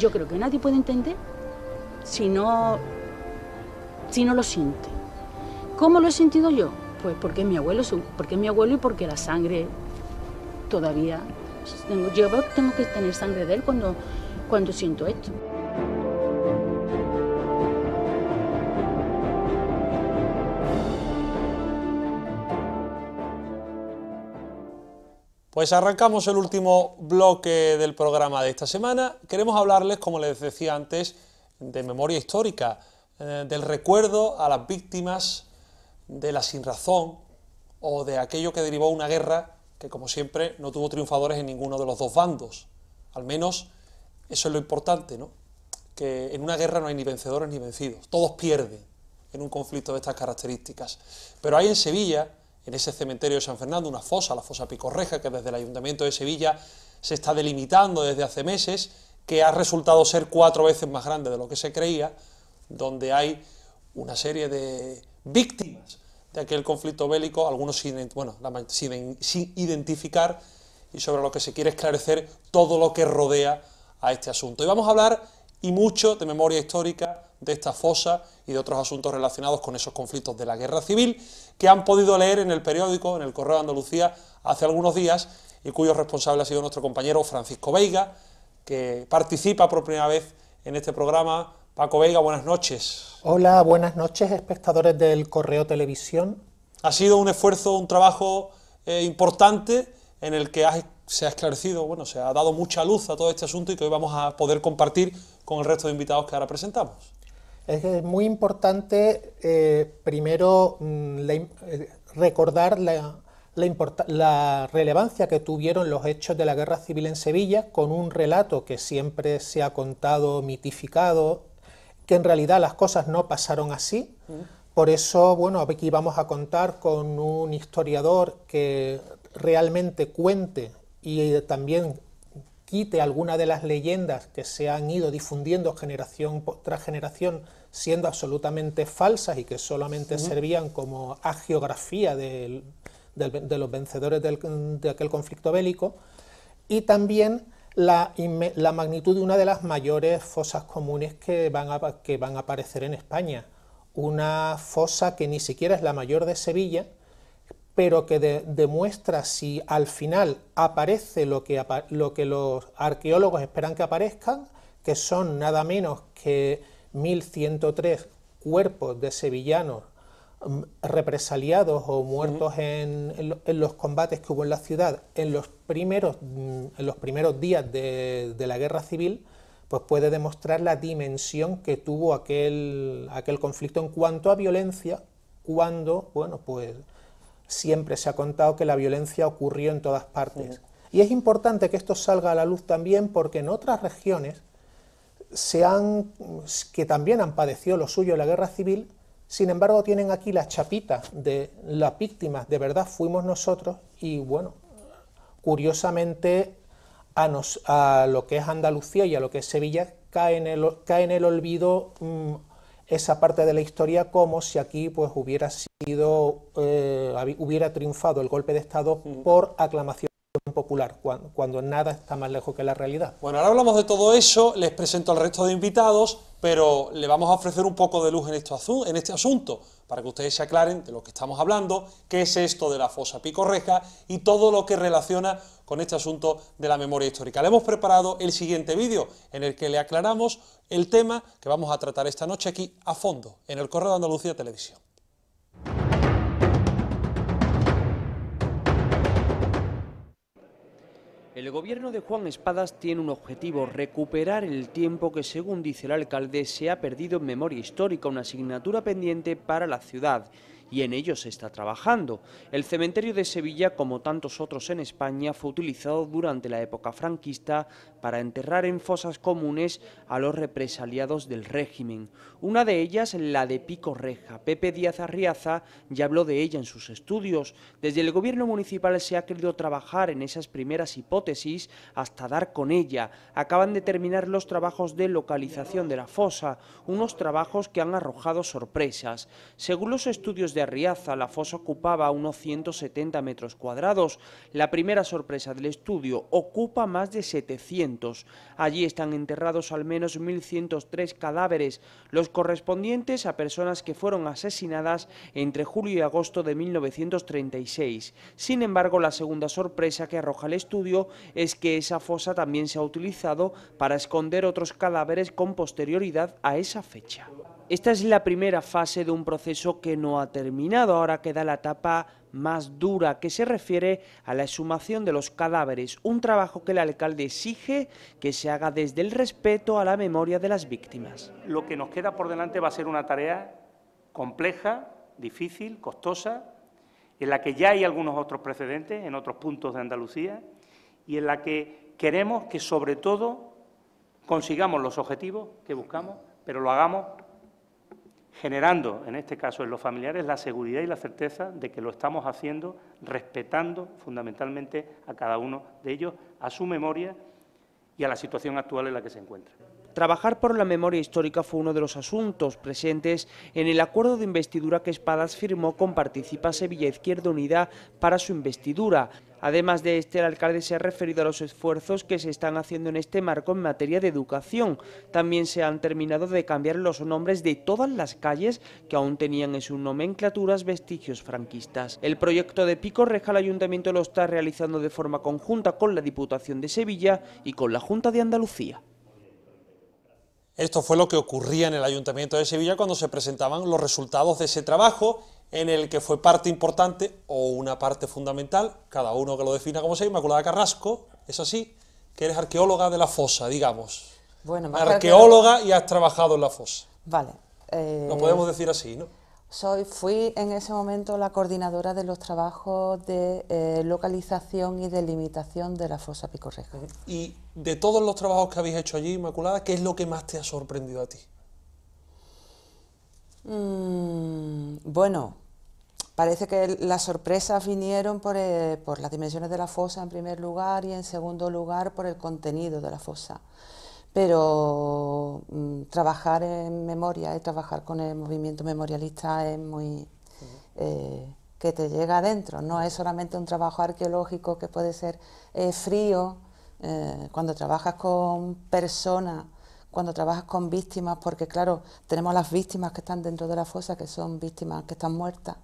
yo creo que nadie puede entender si no lo siente. ¿Cómo lo he sentido yo? Pues porque es mi abuelo y porque la sangre todavía tengo que tener sangre de él cuando siento esto. Pues arrancamos el último bloque del programa de esta semana. Queremos hablarles, como les decía antes, de memoria histórica, del recuerdo a las víctimas de la sinrazón o de aquello que derivó una guerra que, como siempre, no tuvo triunfadores en ninguno de los dos bandos. Al menos eso es lo importante, ¿no? Que en una guerra no hay ni vencedores ni vencidos, todos pierden en un conflicto de estas características. Pero hay en Sevilla, en ese cementerio de San Fernando, una fosa, la fosa Picorreja, que desde el Ayuntamiento de Sevilla se está delimitando desde hace meses, que ha resultado ser 4 veces más grande de lo que se creía, donde hay una serie de víctimas de aquel conflicto bélico, algunos sin identificar, y sobre lo que se quiere esclarecer todo lo que rodea a este asunto. Y vamos a hablar, y mucho, de memoria histórica de esta fosa y de otros asuntos relacionados con esos conflictos de la guerra civil que han podido leer en el periódico, en el Correo de Andalucía, hace algunos días, y cuyo responsable ha sido nuestro compañero Francisco Veiga, que participa por primera vez en este programa. Paco Veiga, buenas noches. Hola, buenas noches, espectadores del Correo Televisión. Ha sido un esfuerzo, un trabajo importante en el que se ha esclarecido, bueno, se ha dado mucha luz a todo este asunto y que hoy vamos a poder compartir con el resto de invitados que ahora presentamos. Es muy importante, primero, recordar la relevancia que tuvieron los hechos de la Guerra Civil en Sevilla, con un relato que siempre se ha contado, mitificado, que en realidad las cosas no pasaron así. Por eso, bueno, aquí vamos a contar con un historiador que realmente cuente y también quite alguna de las leyendas que se han ido difundiendo generación tras generación, siendo absolutamente falsas y que solamente servían como hagiografía de los vencedores de aquel conflicto bélico, y también la magnitud de una de las mayores fosas comunes que van a aparecer en España, una fosa que ni siquiera es la mayor de Sevilla, pero que demuestra si al final aparece lo que los arqueólogos esperan que aparezcan, que son nada menos que 1103 cuerpos de sevillanos represaliados o muertos en los combates que hubo en la ciudad en los primeros días de la Guerra Civil, pues puede demostrar la dimensión que tuvo aquel conflicto en cuanto a violencia, cuando, bueno, pues siempre se ha contado que la violencia ocurrió en todas partes. Y es importante que esto salga a la luz también porque en otras regiones que también han padecido lo suyo en la Guerra Civil, sin embargo tienen aquí la chapita de las víctimas, de verdad fuimos nosotros, y bueno, curiosamente a lo que es Andalucía y a lo que es Sevilla cae en el olvido esa parte de la historia, como si aquí pues hubiera triunfado el golpe de Estado por aclamación popular, cuando nada está más lejos que la realidad. Bueno, ahora hablamos de todo eso, les presento al resto de invitados, pero le vamos a ofrecer un poco de luz en este asunto, para que ustedes se aclaren de lo que estamos hablando, qué es esto de la fosa Picorreja y todo lo que relaciona con este asunto de la memoria histórica. Le hemos preparado el siguiente vídeo en el que le aclaramos el tema que vamos a tratar esta noche aquí a fondo, en el Correo de Andalucía Televisión. El gobierno de Juan Espadas tiene un objetivo: recuperar el tiempo que, según dice el alcalde, se ha perdido en memoria histórica, una asignatura pendiente para la ciudad. Y en ello se está trabajando. El cementerio de Sevilla, como tantos otros en España, fue utilizado durante la época franquista para enterrar en fosas comunes a los represaliados del régimen. Una de ellas, la de Picorreja. Pepe Díaz Arriaza ya habló de ella en sus estudios. Desde el gobierno municipal se ha querido trabajar en esas primeras hipótesis hasta dar con ella. Acaban de terminar los trabajos de localización de la fosa, unos trabajos que han arrojado sorpresas. Según los estudios de de Arriaza. La fosa ocupaba unos 170 metros cuadrados. La primera sorpresa del estudio: ocupa más de 700. Allí están enterrados al menos 1.103 cadáveres, los correspondientes a personas que fueron asesinadas entre julio y agosto de 1936. Sin embargo, la segunda sorpresa que arroja el estudio es que esa fosa también se ha utilizado para esconder otros cadáveres con posterioridad a esa fecha. Esta es la primera fase de un proceso que no ha terminado. Ahora queda la etapa más dura, que se refiere a la exhumación de los cadáveres, un trabajo que el alcalde exige que se haga desde el respeto a la memoria de las víctimas. Lo que nos queda por delante va a ser una tarea compleja, difícil, costosa, en la que ya hay algunos otros precedentes en otros puntos de Andalucía y en la que queremos que, sobre todo, consigamos los objetivos que buscamos, pero lo hagamos generando, en este caso en los familiares, la seguridad y la certeza de que lo estamos haciendo respetando fundamentalmente a cada uno de ellos, a su memoria y a la situación actual en la que se encuentra. Trabajar por la memoria histórica fue uno de los asuntos presentes en el acuerdo de investidura que Espadas firmó con Participa Sevilla Izquierda Unida para su investidura. Además de este, el alcalde se ha referido a los esfuerzos que se están haciendo en este marco en materia de educación. También se han terminado de cambiar los nombres de todas las calles que aún tenían en sus nomenclaturas vestigios franquistas. El proyecto de Pico Reja el Ayuntamiento lo está realizando de forma conjunta con la Diputación de Sevilla y con la Junta de Andalucía. Esto fue lo que ocurría en el Ayuntamiento de Sevilla cuando se presentaban los resultados de ese trabajo, en el que fue parte importante o una parte fundamental, cada uno que lo defina como sea. Inmaculada Carrasco, es así, que eres arqueóloga de la fosa, digamos. Bueno, arqueóloga y has trabajado en la fosa. Vale. Lo podemos decir así, ¿no? Fui en ese momento la coordinadora de los trabajos de localización y delimitación de la fosa Pico Reja. Y de todos los trabajos que habéis hecho allí, Inmaculada, ¿qué es lo que más te ha sorprendido a ti? Bueno, parece que las sorpresas vinieron por las dimensiones de la fosa en primer lugar y en segundo lugar por el contenido de la fosa. Pero trabajar en memoria y trabajar con el movimiento memorialista es muy... que te llega adentro, no es solamente un trabajo arqueológico que puede ser frío, cuando trabajas con personas, cuando trabajas con víctimas, porque claro, tenemos las víctimas que están dentro de la fosa, que son víctimas que están muertas,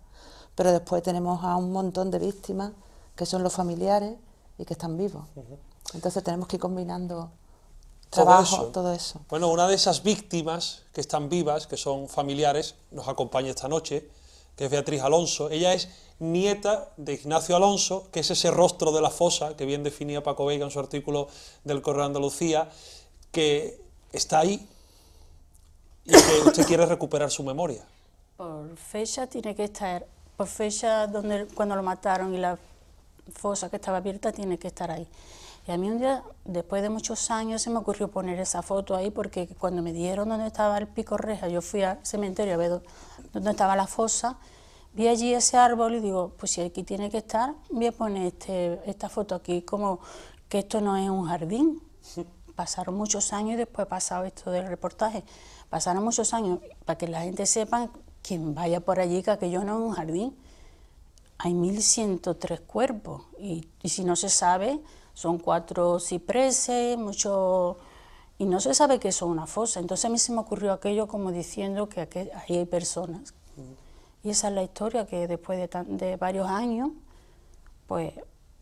pero después tenemos a un montón de víctimas que son los familiares y que están vivos. Entonces tenemos que ir combinando todo eso. Bueno, una de esas víctimas que están vivas, que son familiares, nos acompaña esta noche, que es Beatriz Alonso. Ella es nieta de Ignacio Alonso, que es ese rostro de la fosa, que bien definía Paco Veiga en su artículo del Correo de Andalucía, que está ahí y que usted quiere recuperar su memoria. Por fecha tiene que estar, por fecha cuando lo mataron y la fosa que estaba abierta tiene que estar ahí. Y a mí un día, después de muchos años, se me ocurrió poner esa foto ahí, porque cuando me dijeron dónde estaba el Pico Reja, yo fui al cementerio a ver dónde estaba la fosa, vi allí ese árbol y digo, pues si aquí tiene que estar, voy a poner esta foto aquí, como que esto no es un jardín. Pasaron muchos años y después ha pasado esto del reportaje. Pasaron muchos años para que la gente sepa, quien vaya por allí, que aquello no es un jardín. Hay 1.103 cuerpos y si no se sabe, son 4 cipreses, y no se sabe que eso es una fosa. Entonces a mí se me ocurrió aquello como diciendo que ahí hay personas. Y esa es la historia, que después de varios años, pues,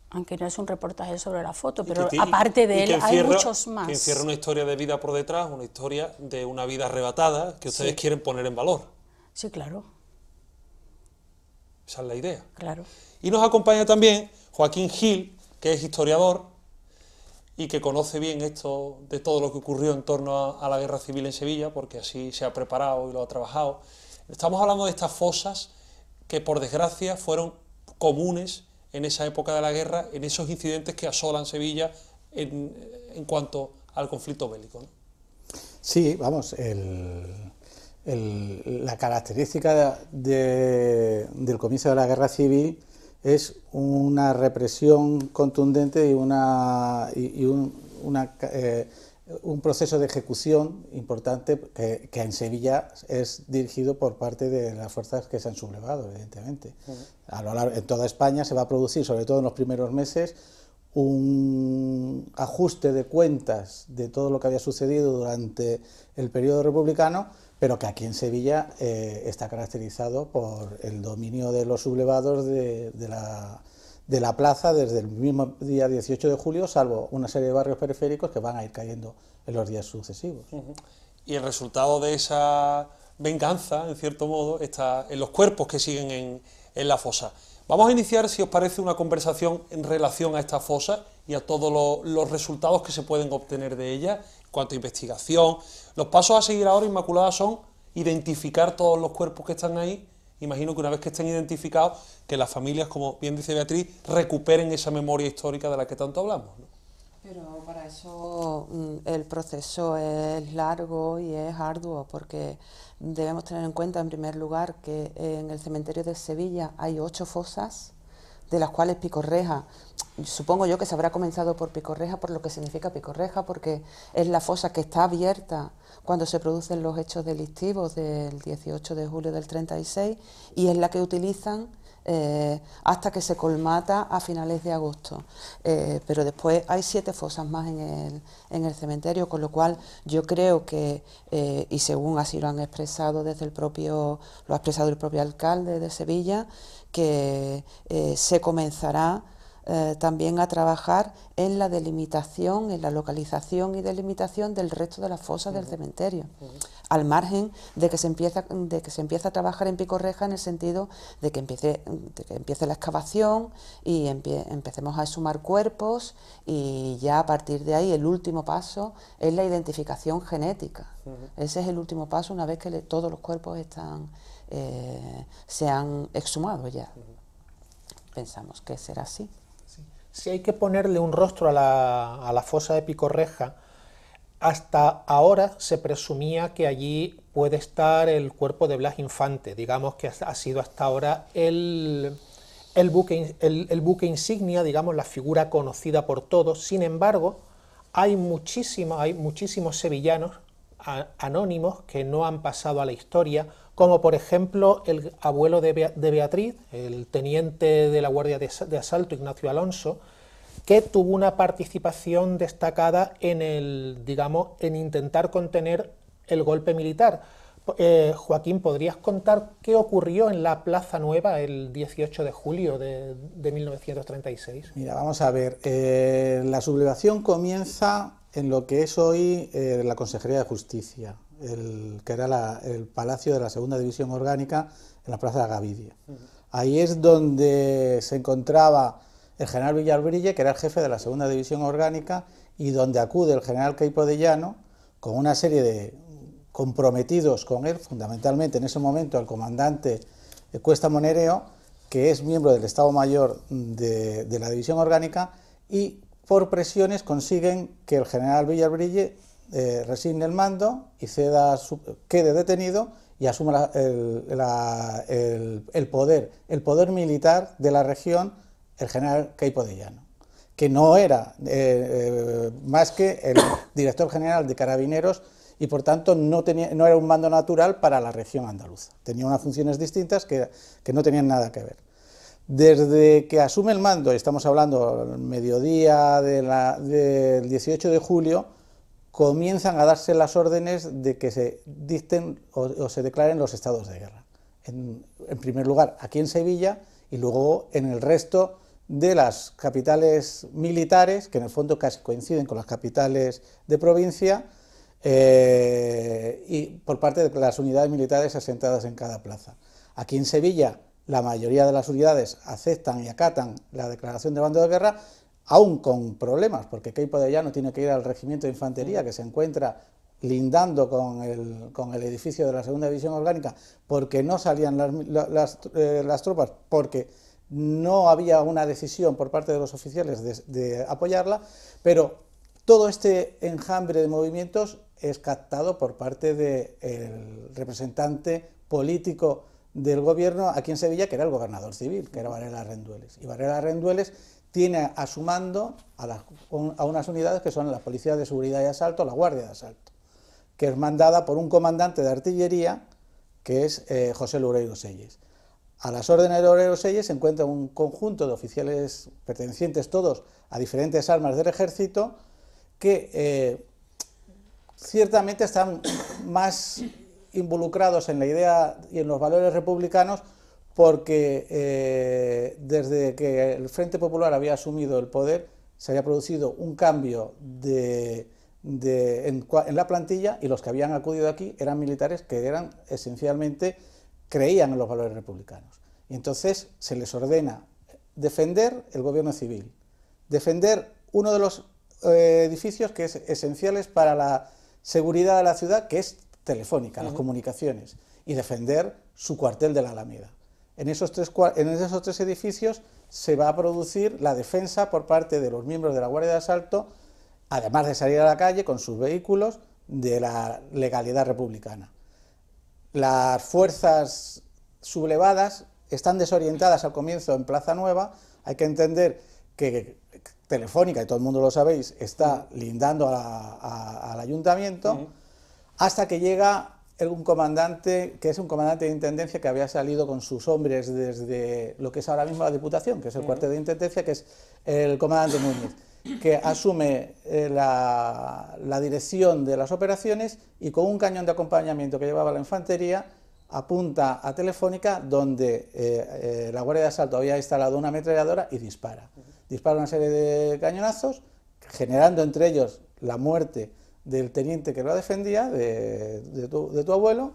aunque no es un reportaje sobre la foto, pero aparte de él hay muchos más. Que encierra una historia de vida por detrás, una historia de una vida arrebatada que ustedes quieren poner en valor. Sí, claro. Esa es la idea. Claro. Y nos acompaña también Joaquín Gil, que es historiador y que conoce bien esto de todo lo que ocurrió en torno a la guerra civil en Sevilla, porque así se ha preparado y lo ha trabajado. Estamos hablando de estas fosas que, por desgracia, fueron comunes en esa época de la guerra, en esos incidentes que asolan Sevilla en cuanto al conflicto bélico, ¿no? Sí, vamos, la característica del comienzo de la guerra civil es una represión contundente y un proceso de ejecución importante que en Sevilla es dirigido por parte de las fuerzas que se han sublevado, evidentemente. En toda España se va a producir, sobre todo en los primeros meses, un ajuste de cuentas de todo lo que había sucedido durante el periodo republicano, pero que aquí en Sevilla está caracterizado por el dominio de los sublevados de la plaza desde el mismo día 18 de julio, salvo una serie de barrios periféricos que van a ir cayendo en los días sucesivos. Y el resultado de esa venganza, en cierto modo, está en los cuerpos que siguen en la fosa. Vamos a iniciar, si os parece, una conversación en relación a esta fosa y a todos los resultados que se pueden obtener de ella, en cuanto a investigación. Los pasos a seguir ahora, Inmaculada, son identificar todos los cuerpos que están ahí. Imagino que una vez que estén identificados, que las familias, como bien dice Beatriz, recuperen esa memoria histórica de la que tanto hablamos, ¿no? Pero para eso el proceso es largo y es arduo, porque debemos tener en cuenta, en primer lugar, que en el cementerio de Sevilla hay 8 fosas, de las cuales Picorreja, supongo yo que se habrá comenzado por Picorreja, por lo que significa Picorreja, porque es la fosa que está abierta cuando se producen los hechos delictivos del 18 de julio del 36, y es la que utilizan hasta que se colmata a finales de agosto. Pero después hay 7 fosas más en el cementerio, con lo cual yo creo que, y según así lo han expresado lo ha expresado el propio alcalde de Sevilla, que se comenzará también a trabajar en la delimitación, en la localización y delimitación del resto de las fosas del cementerio, al margen de que se empiece a trabajar en Picorreja, en el sentido de que empiece la excavación y empecemos a exhumar cuerpos, y ya a partir de ahí el último paso es la identificación genética. Ese es el último paso, una vez que todos los cuerpos se han exhumado ya. Pensamos que será así. Si hay que ponerle un rostro a la fosa de Picorreja, hasta ahora se presumía que allí puede estar el cuerpo de Blas Infante, digamos que ha sido hasta ahora el buque insignia, digamos, la figura conocida por todos. Sin embargo, hay muchísimos sevillanos anónimos que no han pasado a la historia, como por ejemplo el abuelo de Beatriz, el teniente de la Guardia de Asalto, Ignacio Alonso, que tuvo una participación destacada en intentar contener el golpe militar. Joaquín, ¿podrías contar qué ocurrió en la Plaza Nueva el 18 de julio de 1936? Mira, vamos a ver, la sublevación comienza en lo que es hoy la Consejería de Justicia, que era el Palacio de la Segunda División Orgánica en la Plaza de Gavidia. Ahí es donde se encontraba el general Villarbrille, que era el jefe de la Segunda División Orgánica, y donde acude el general Queipo de Llano con una serie de comprometidos con él, fundamentalmente en ese momento el comandante Cuesta Monereo, que es miembro del Estado Mayor de la División Orgánica, y por presiones consiguen que el general Villarbrille resigne el mando y quede detenido y asuma el poder militar de la región el general Queipo de Llano, que no era más que el director general de Carabineros, y por tanto no era un mando natural para la región andaluza. Tenía unas funciones distintas que no tenían nada que ver. Desde que asume el mando, estamos hablando al mediodía del 18 de julio, comienzan a darse las órdenes de que se dicten o se declaren los estados de guerra. En primer lugar aquí en Sevilla, y luego en el resto de las capitales militares, que en el fondo casi coinciden con las capitales de provincia, y por parte de las unidades militares asentadas en cada plaza. Aquí en Sevilla la mayoría de las unidades aceptan y acatan la declaración de bando de guerra, aún con problemas, porque Queipo de Llano tiene que ir al regimiento de infantería que se encuentra lindando con el edificio de la Segunda División Orgánica, porque no salían las tropas, porque no había una decisión por parte de los oficiales de apoyarla, pero todo este enjambre de movimientos es captado por parte del representante político del gobierno aquí en Sevilla, que era el gobernador civil, que era Varela Rendueles. Y Varela Rendueles tiene a su mando a unas unidades que son la Policía de Seguridad y Asalto, la Guardia de Asalto, que es mandada por un comandante de artillería, que es José Loureiro Selles. A las órdenes de Loureiro Selles se encuentra un conjunto de oficiales pertenecientes todos a diferentes armas del ejército que ciertamente están más involucrados en la idea y en los valores republicanos, porque desde que el Frente Popular había asumido el poder se había producido un cambio en la plantilla, y los que habían acudido aquí eran militares que eran esencialmente, creían en los valores republicanos. Y entonces se les ordena defender el gobierno civil, defender uno de los edificios que es esenciales para la seguridad de la ciudad, que es Telefónica, las comunicaciones, y defender su cuartel de la Alameda. En esos tres edificios se va a producir la defensa por parte de los miembros de la Guardia de Asalto, además de salir a la calle con sus vehículos, de la legalidad republicana. Las fuerzas sublevadas están desorientadas al comienzo en Plaza Nueva. Hay que entender que Telefónica, y todo el mundo lo sabéis, está lindando al ayuntamiento, hasta que llega un comandante, que es un comandante de intendencia que había salido con sus hombres desde lo que es ahora mismo la Diputación, que es el cuartel de intendencia, que es el comandante Núñez, que asume la dirección de las operaciones, y con un cañón de acompañamiento que llevaba la infantería apunta a Telefónica, donde la Guardia de Asalto había instalado una ametralladora, y dispara una serie de cañonazos, generando entre ellos la muerte del teniente que lo defendía, de tu abuelo,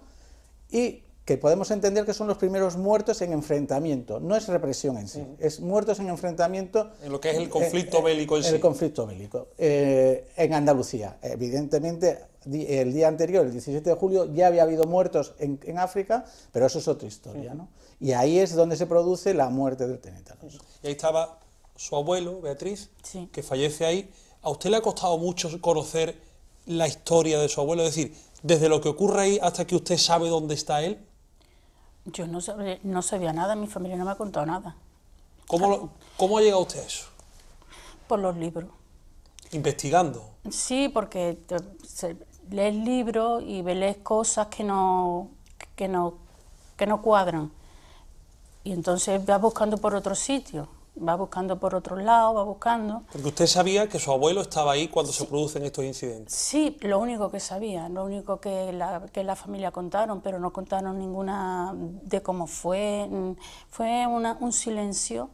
y que podemos entender que son los primeros muertos en enfrentamiento. No es represión en sí, es muertos en enfrentamiento. En lo que es el conflicto bélico en sí. El conflicto bélico. En Andalucía, evidentemente, el día anterior, el 17 de julio, ya había habido muertos en África, pero eso es otra historia, ¿no? Y ahí es donde se produce la muerte del teniente Alonso. Y ahí estaba su abuelo, Beatriz, que fallece ahí. ¿A usted le ha costado mucho conocer la historia de su abuelo? Es decir, desde lo que ocurre ahí hasta que usted sabe dónde está él. Yo no sabía nada, mi familia no me ha contado nada. ¿Cómo ha llegado usted a eso? Por los libros. ¿Investigando? Sí, porque lees libros y lees cosas que no cuadran. Y entonces vas buscando por otro sitio, vas buscando por otro lado, vas buscando. Porque usted sabía que su abuelo estaba ahí cuando se producen estos incidentes. Sí, lo único que sabía, lo único que la familia contaron, pero no contaron ninguna de cómo fue. Fue un silencio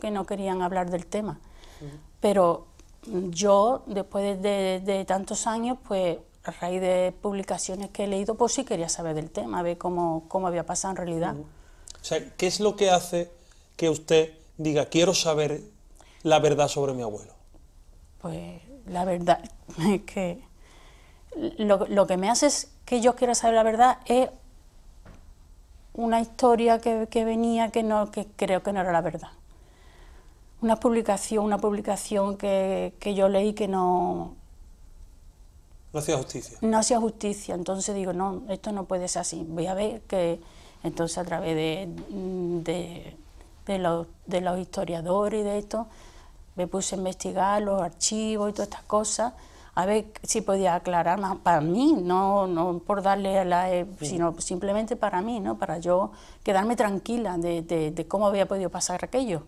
que no querían hablar del tema. Pero yo, después de tantos años, pues a raíz de publicaciones que he leído, pues sí quería saber del tema, ver cómo había pasado en realidad. O sea, ¿qué es lo que hace que usted diga, quiero saber la verdad sobre mi abuelo? Pues la verdad es que lo que me hace es que yo quiera saber la verdad es una historia que venía que creo que no era la verdad. Una publicación que yo leí que no hacía justicia. No hacía justicia, entonces digo, no, esto no puede ser así. Voy a ver que entonces a través de los historiadores y de esto, me puse a investigar los archivos y todas estas cosas, a ver si podía aclarar más para mí, no por darle sino simplemente para mí, ¿no? Para yo quedarme tranquila de cómo había podido pasar aquello.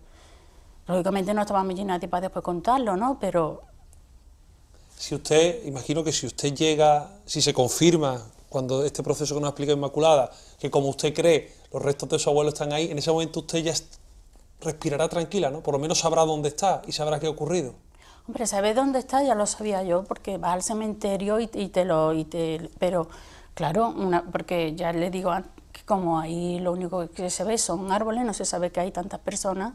Lógicamente no estaba muy nadie para después contarlo, ¿no? Pero si usted, imagino que si usted llega, si se confirma cuando este proceso que nos explica Inmaculada, que como usted cree, los restos de su abuelo están ahí, en ese momento usted ya respirará tranquila, ¿no? Por lo menos sabrá dónde está y sabrá qué ha ocurrido. Hombre, saber dónde está ya lo sabía yo, porque vas al cementerio pero claro, porque ya le digo que como ahí lo único que se ve son árboles, no se sabe que hay tantas personas,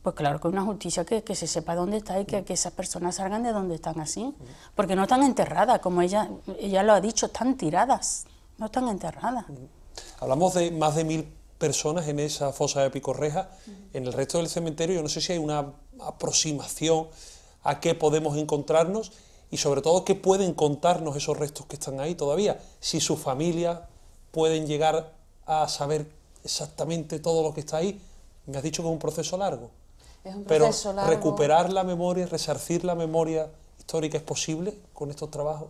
pues claro que hay una justicia que se sepa dónde está y que esas personas salgan de donde están así, porque no están enterradas, como ella lo ha dicho, están tiradas, no están enterradas. Hablamos de más de 1000 personas en esa fosa de Picorreja. En el resto del cementerio yo no sé si hay una aproximación a qué podemos encontrarnos y sobre todo qué pueden contarnos esos restos que están ahí todavía, si su familia pueden llegar a saber exactamente todo lo que está ahí. Me has dicho que es un proceso largo. Es un Pero proceso largo. recuperar la memoria, resarcir la memoria histórica, ¿es posible con estos trabajos?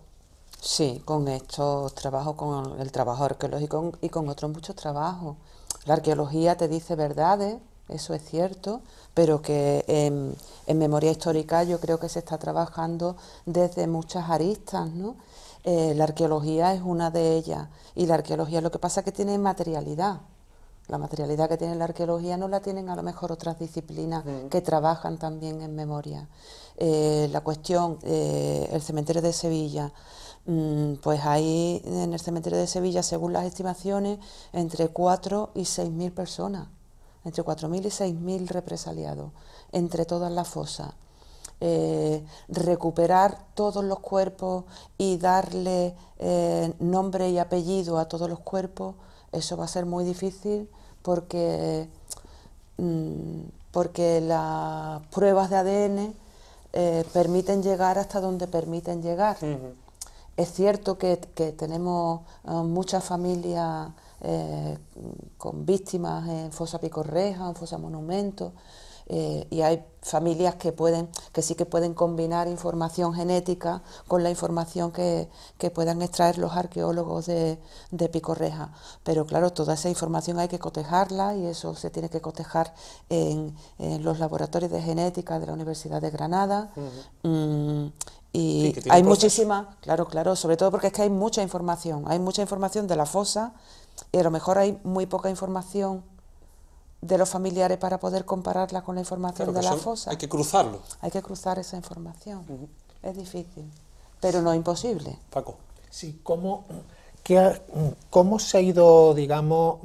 Sí, con estos trabajos, con el trabajo arqueológico y con otros muchos trabajos. La arqueología te dice verdades, eso es cierto, pero que en memoria histórica yo creo que se está trabajando desde muchas aristas, ¿no? La arqueología es una de ellas, y la arqueología lo que pasa es que tiene materialidad. La materialidad que tiene la arqueología no la tienen a lo mejor otras disciplinas que trabajan también en memoria. La cuestión, el cementerio de Sevilla, pues hay en el cementerio de Sevilla, según las estimaciones, entre 4 y 6.000 personas, entre 4.000 y 6.000 represaliados, entre todas las fosas. Recuperar todos los cuerpos y darle nombre y apellido a todos los cuerpos, eso va a ser muy difícil porque las pruebas de ADN permiten llegar hasta donde permiten llegar. Es cierto que tenemos muchas familias con víctimas en fosa Picorreja, en fosa Monumento, y hay familias que sí que pueden combinar información genética con la información que puedan extraer los arqueólogos de Picorreja. Pero claro, toda esa información hay que cotejarla, y eso se tiene que cotejar en los laboratorios de genética de la Universidad de Granada. Y sí, hay muchísima, claro, sobre todo porque es que hay mucha información de la fosa, y a lo mejor hay muy poca información de los familiares para poder compararla con la información de la fosa. Hay que cruzarlo. Hay que cruzar esa información. Es difícil, pero no imposible. Paco. Sí, ¿cómo se ha ido, digamos,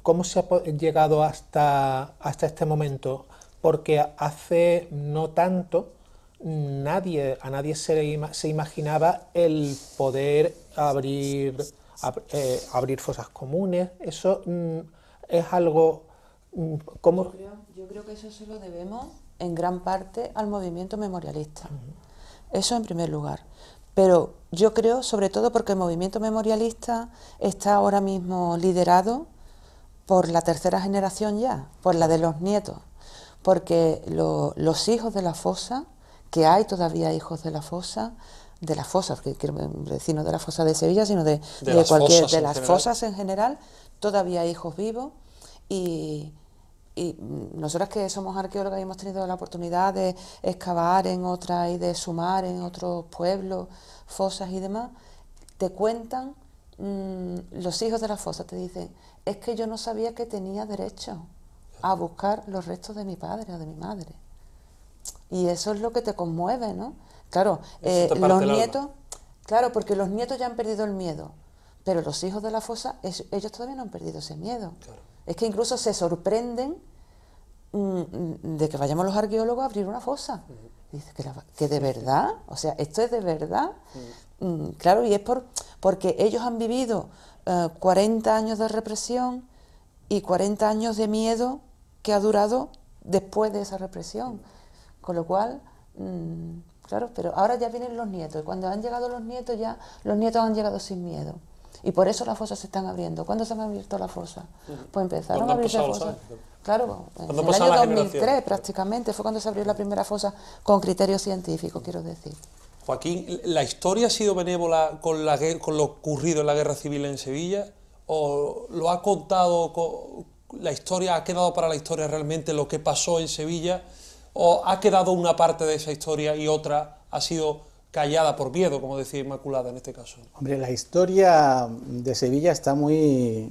cómo se ha llegado hasta este momento? Porque hace no tanto a nadie se imaginaba el poder abrir fosas comunes. Eso es algo... Yo creo que eso se lo debemos en gran parte al movimiento memorialista. Eso en primer lugar. Pero yo creo, sobre todo, porque el movimiento memorialista está ahora mismo liderado por la tercera generación ya, por la de los nietos. Porque los hijos de la fosa, que hay todavía hijos de la fosa, que quiero decir no de la fosa de Sevilla, sino de las fosas en general, todavía hay hijos vivos, y nosotras que somos arqueólogas y hemos tenido la oportunidad de excavar en otras y de sumar en otros pueblos, fosas y demás, te cuentan, los hijos de la fosa te dicen, es que yo no sabía que tenía derecho a buscar los restos de mi padre o de mi madre. Y eso es lo que te conmueve, ¿no? Claro, los nietos, claro, porque los nietos ya han perdido el miedo, pero los hijos de la fosa, ellos todavía no han perdido ese miedo. Claro. Es que incluso se sorprenden de que vayamos los arqueólogos a abrir una fosa. Dice que de verdad, o sea, esto es de verdad. Claro, y es porque ellos han vivido 40 años de represión y 40 años de miedo que ha durado después de esa represión. Con lo cual, claro, pero ahora ya vienen los nietos, y cuando han llegado los nietos, ya los nietos han llegado sin miedo. Y por eso las fosas se están abriendo. ¿Cuándo se han abierto las fosas? Pues empezaron a abrirse fosas. Claro, en el año 2003 prácticamente fue cuando se abrió la primera fosa con criterios científicos, quiero decir. Joaquín, ¿la historia ha sido benévola con lo ocurrido en la Guerra Civil en Sevilla? ¿O lo ha contado, la historia ha quedado para la historia realmente lo que pasó en Sevilla? ¿O ha quedado una parte de esa historia y otra ha sido callada por miedo, como decía Inmaculada en este caso? Hombre, la historia de Sevilla está muy,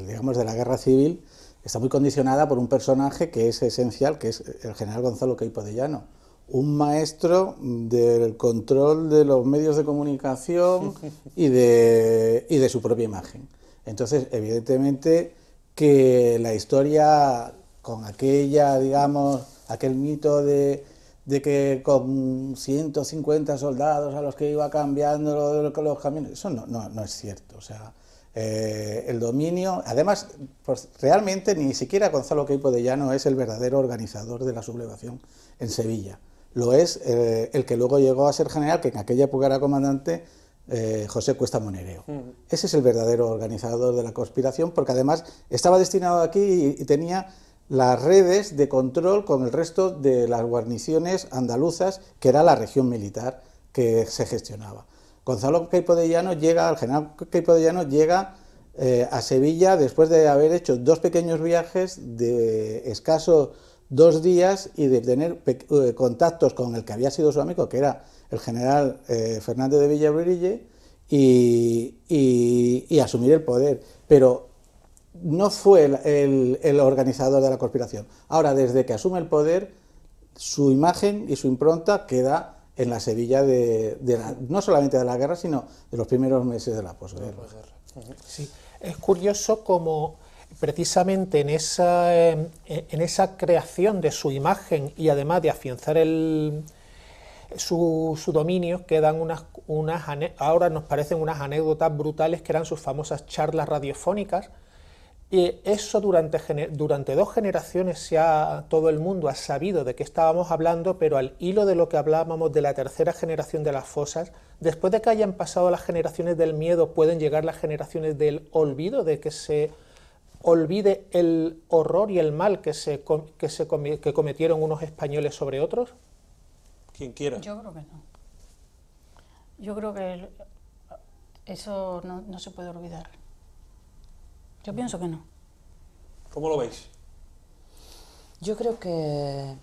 digamos, de la Guerra Civil, está muy condicionada por un personaje que es esencial, que es el general Gonzalo Queipo de Llano, un maestro del control de los medios de comunicación y de su propia imagen. Entonces, evidentemente, que la historia, con aquella, digamos, aquel mito de que con 150 soldados a los que iba cambiando los camiones, eso no es cierto. O sea, el dominio, además, pues, realmente ni siquiera Gonzalo Queipo de Llano es el verdadero organizador de la sublevación en Sevilla. Lo es el que luego llegó a ser general, que en aquella época era comandante, José Cuesta Monereo. Ese es el verdadero organizador de la conspiración, porque además estaba destinado aquí y tenía las redes de control con el resto de las guarniciones andaluzas, que era la región militar que se gestionaba. Gonzalo Queipo de Llano llega, el general Queipo de Llano llega a Sevilla después de haber hecho 2 pequeños viajes de escasos 2 días y de tener contactos con el que había sido su amigo, que era el general Fernández de Villabrille, y asumir el poder. Pero no fue el organizador de la conspiración. Ahora, desde que asume el poder, su imagen y su impronta queda en la Sevilla no solamente de la guerra, sino de los primeros meses de la posguerra. Sí. Es curioso como precisamente en esa creación de su imagen y además de afianzar su dominio, quedan ahora nos parecen unas anécdotas brutales que eran sus famosas charlas radiofónicas. Y eso durante 2 generaciones todo el mundo ha sabido de qué estábamos hablando, pero al hilo de lo que hablábamos de la 3ª generación de las fosas, después de que hayan pasado las generaciones del miedo, pueden llegar las generaciones del olvido, de que se olvide el horror y el mal que cometieron unos españoles sobre otros. Quien quiera. Yo creo que no. Yo creo que eso no se puede olvidar. Yo pienso que no. ¿Cómo lo veis? Yo creo que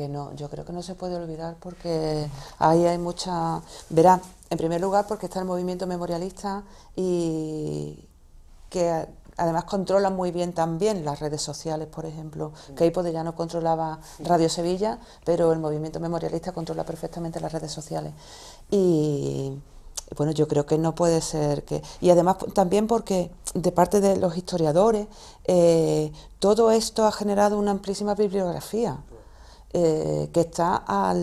no, yo creo que no se puede olvidar porque ahí hay mucha... Verá, en primer lugar porque está el movimiento memorialista y que además controla muy bien también las redes sociales, por ejemplo. Queipo de Llano controlaba Radio Sevilla, pero el movimiento memorialista controla perfectamente las redes sociales. Y bueno, yo creo que no puede ser que... Y además también porque de parte de los historiadores todo esto ha generado una amplísima bibliografía que está a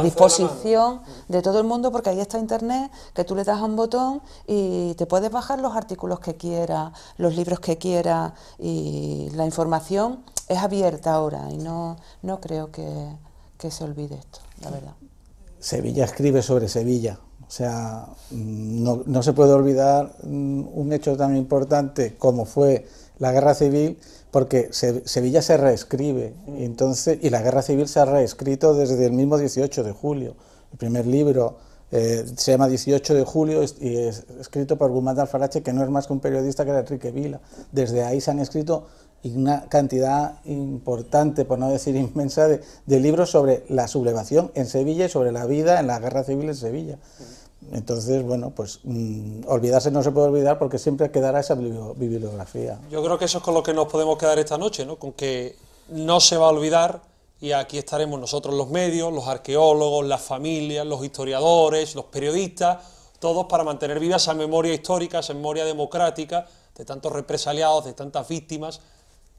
disposición de todo el mundo, porque ahí está internet, que tú le das a un botón y te puedes bajar los artículos que quieras, los libros que quieras, y la información es abierta ahora y no creo que se olvide esto, la verdad. Sevilla escribe sobre Sevilla, o sea, no se puede olvidar un hecho tan importante como fue la Guerra Civil, porque Sevilla se reescribe, y la Guerra Civil se ha reescrito desde el mismo 18 de julio. El primer libro se llama 18 de julio y es escrito por Guzmán de Alfarache, que no es más que un periodista, que era Enrique Vila. Desde ahí se han escrito una cantidad importante, por no decir inmensa, de libros sobre la sublevación en Sevilla y sobre la vida en la Guerra Civil en Sevilla. Entonces, bueno, pues olvidarse no se puede olvidar, porque siempre quedará esa bibliografía. Yo creo que eso es con lo que nos podemos quedar esta noche, ¿no? Con que no se va a olvidar, y aquí estaremos nosotros los medios, los arqueólogos, las familias, los historiadores, los periodistas, todos para mantener viva esa memoria histórica, esa memoria democrática de tantos represaliados, de tantas víctimas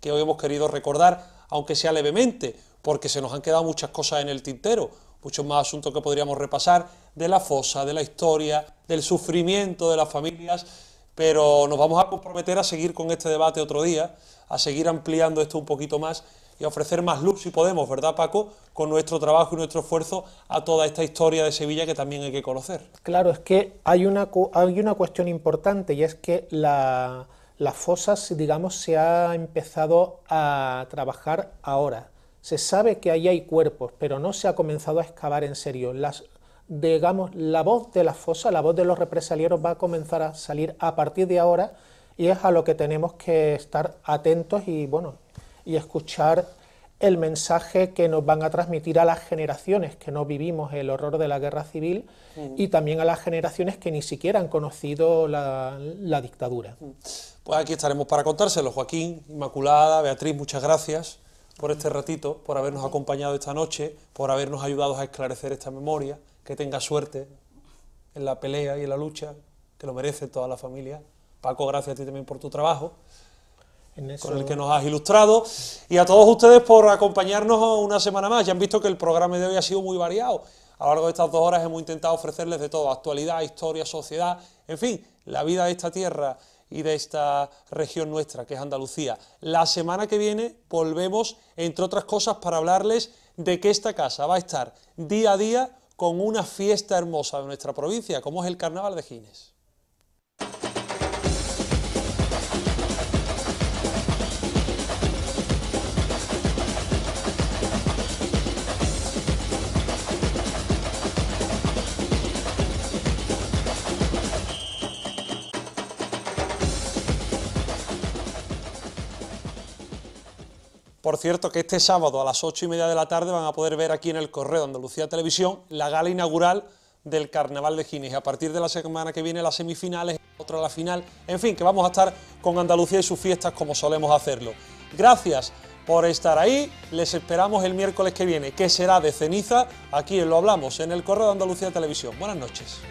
que hoy hemos querido recordar, aunque sea levemente, porque se nos han quedado muchas cosas en el tintero, muchos más asuntos que podríamos repasar, de la fosa, de la historia, del sufrimiento de las familias, pero nos vamos a comprometer a seguir con este debate otro día, a seguir ampliando esto un poquito más y a ofrecer más luz, si podemos, ¿verdad, Paco?, con nuestro trabajo y nuestro esfuerzo a toda esta historia de Sevilla que también hay que conocer. Claro, es que hay una cuestión importante, y es que las fosas, digamos, se ha empezado a trabajar ahora. Se sabe que ahí hay cuerpos, pero no se ha comenzado a excavar en serio. Digamos, la voz de la fosa, la voz de los represaliados va a comenzar a salir a partir de ahora, y es a lo que tenemos que estar atentos y, bueno, y escuchar el mensaje que nos van a transmitir a las generaciones que no vivimos el horror de la guerra civil, y también a las generaciones que ni siquiera han conocido la dictadura. Pues aquí estaremos para contárselo. Joaquín, Inmaculada, Beatriz, muchas gracias por este ratito, por habernos acompañado esta noche, por habernos ayudado a esclarecer esta memoria. Que tenga suerte en la pelea y en la lucha, que lo merece toda la familia. Paco, gracias a ti también por tu trabajo, con el que nos has ilustrado, y a todos ustedes por acompañarnos una semana más. Ya han visto que el programa de hoy ha sido muy variado. A lo largo de estas 2 horas hemos intentado ofrecerles de todo: actualidad, historia, sociedad, en fin, la vida de esta tierra y de esta región nuestra, que es Andalucía. La semana que viene volvemos, entre otras cosas, para hablarles de que esta casa va a estar día a día con una fiesta hermosa de nuestra provincia, como es el Carnaval de Gines. Por cierto, que este sábado a las 8:30 de la tarde van a poder ver aquí en el Correo de Andalucía Televisión la gala inaugural del Carnaval de Gines. A partir de la semana que viene las semifinales, otra la final. En fin, que vamos a estar con Andalucía y sus fiestas como solemos hacerlo. Gracias por estar ahí. Les esperamos el miércoles que viene, que será de ceniza, aquí en Lo Hablamos, en el Correo de Andalucía Televisión. Buenas noches.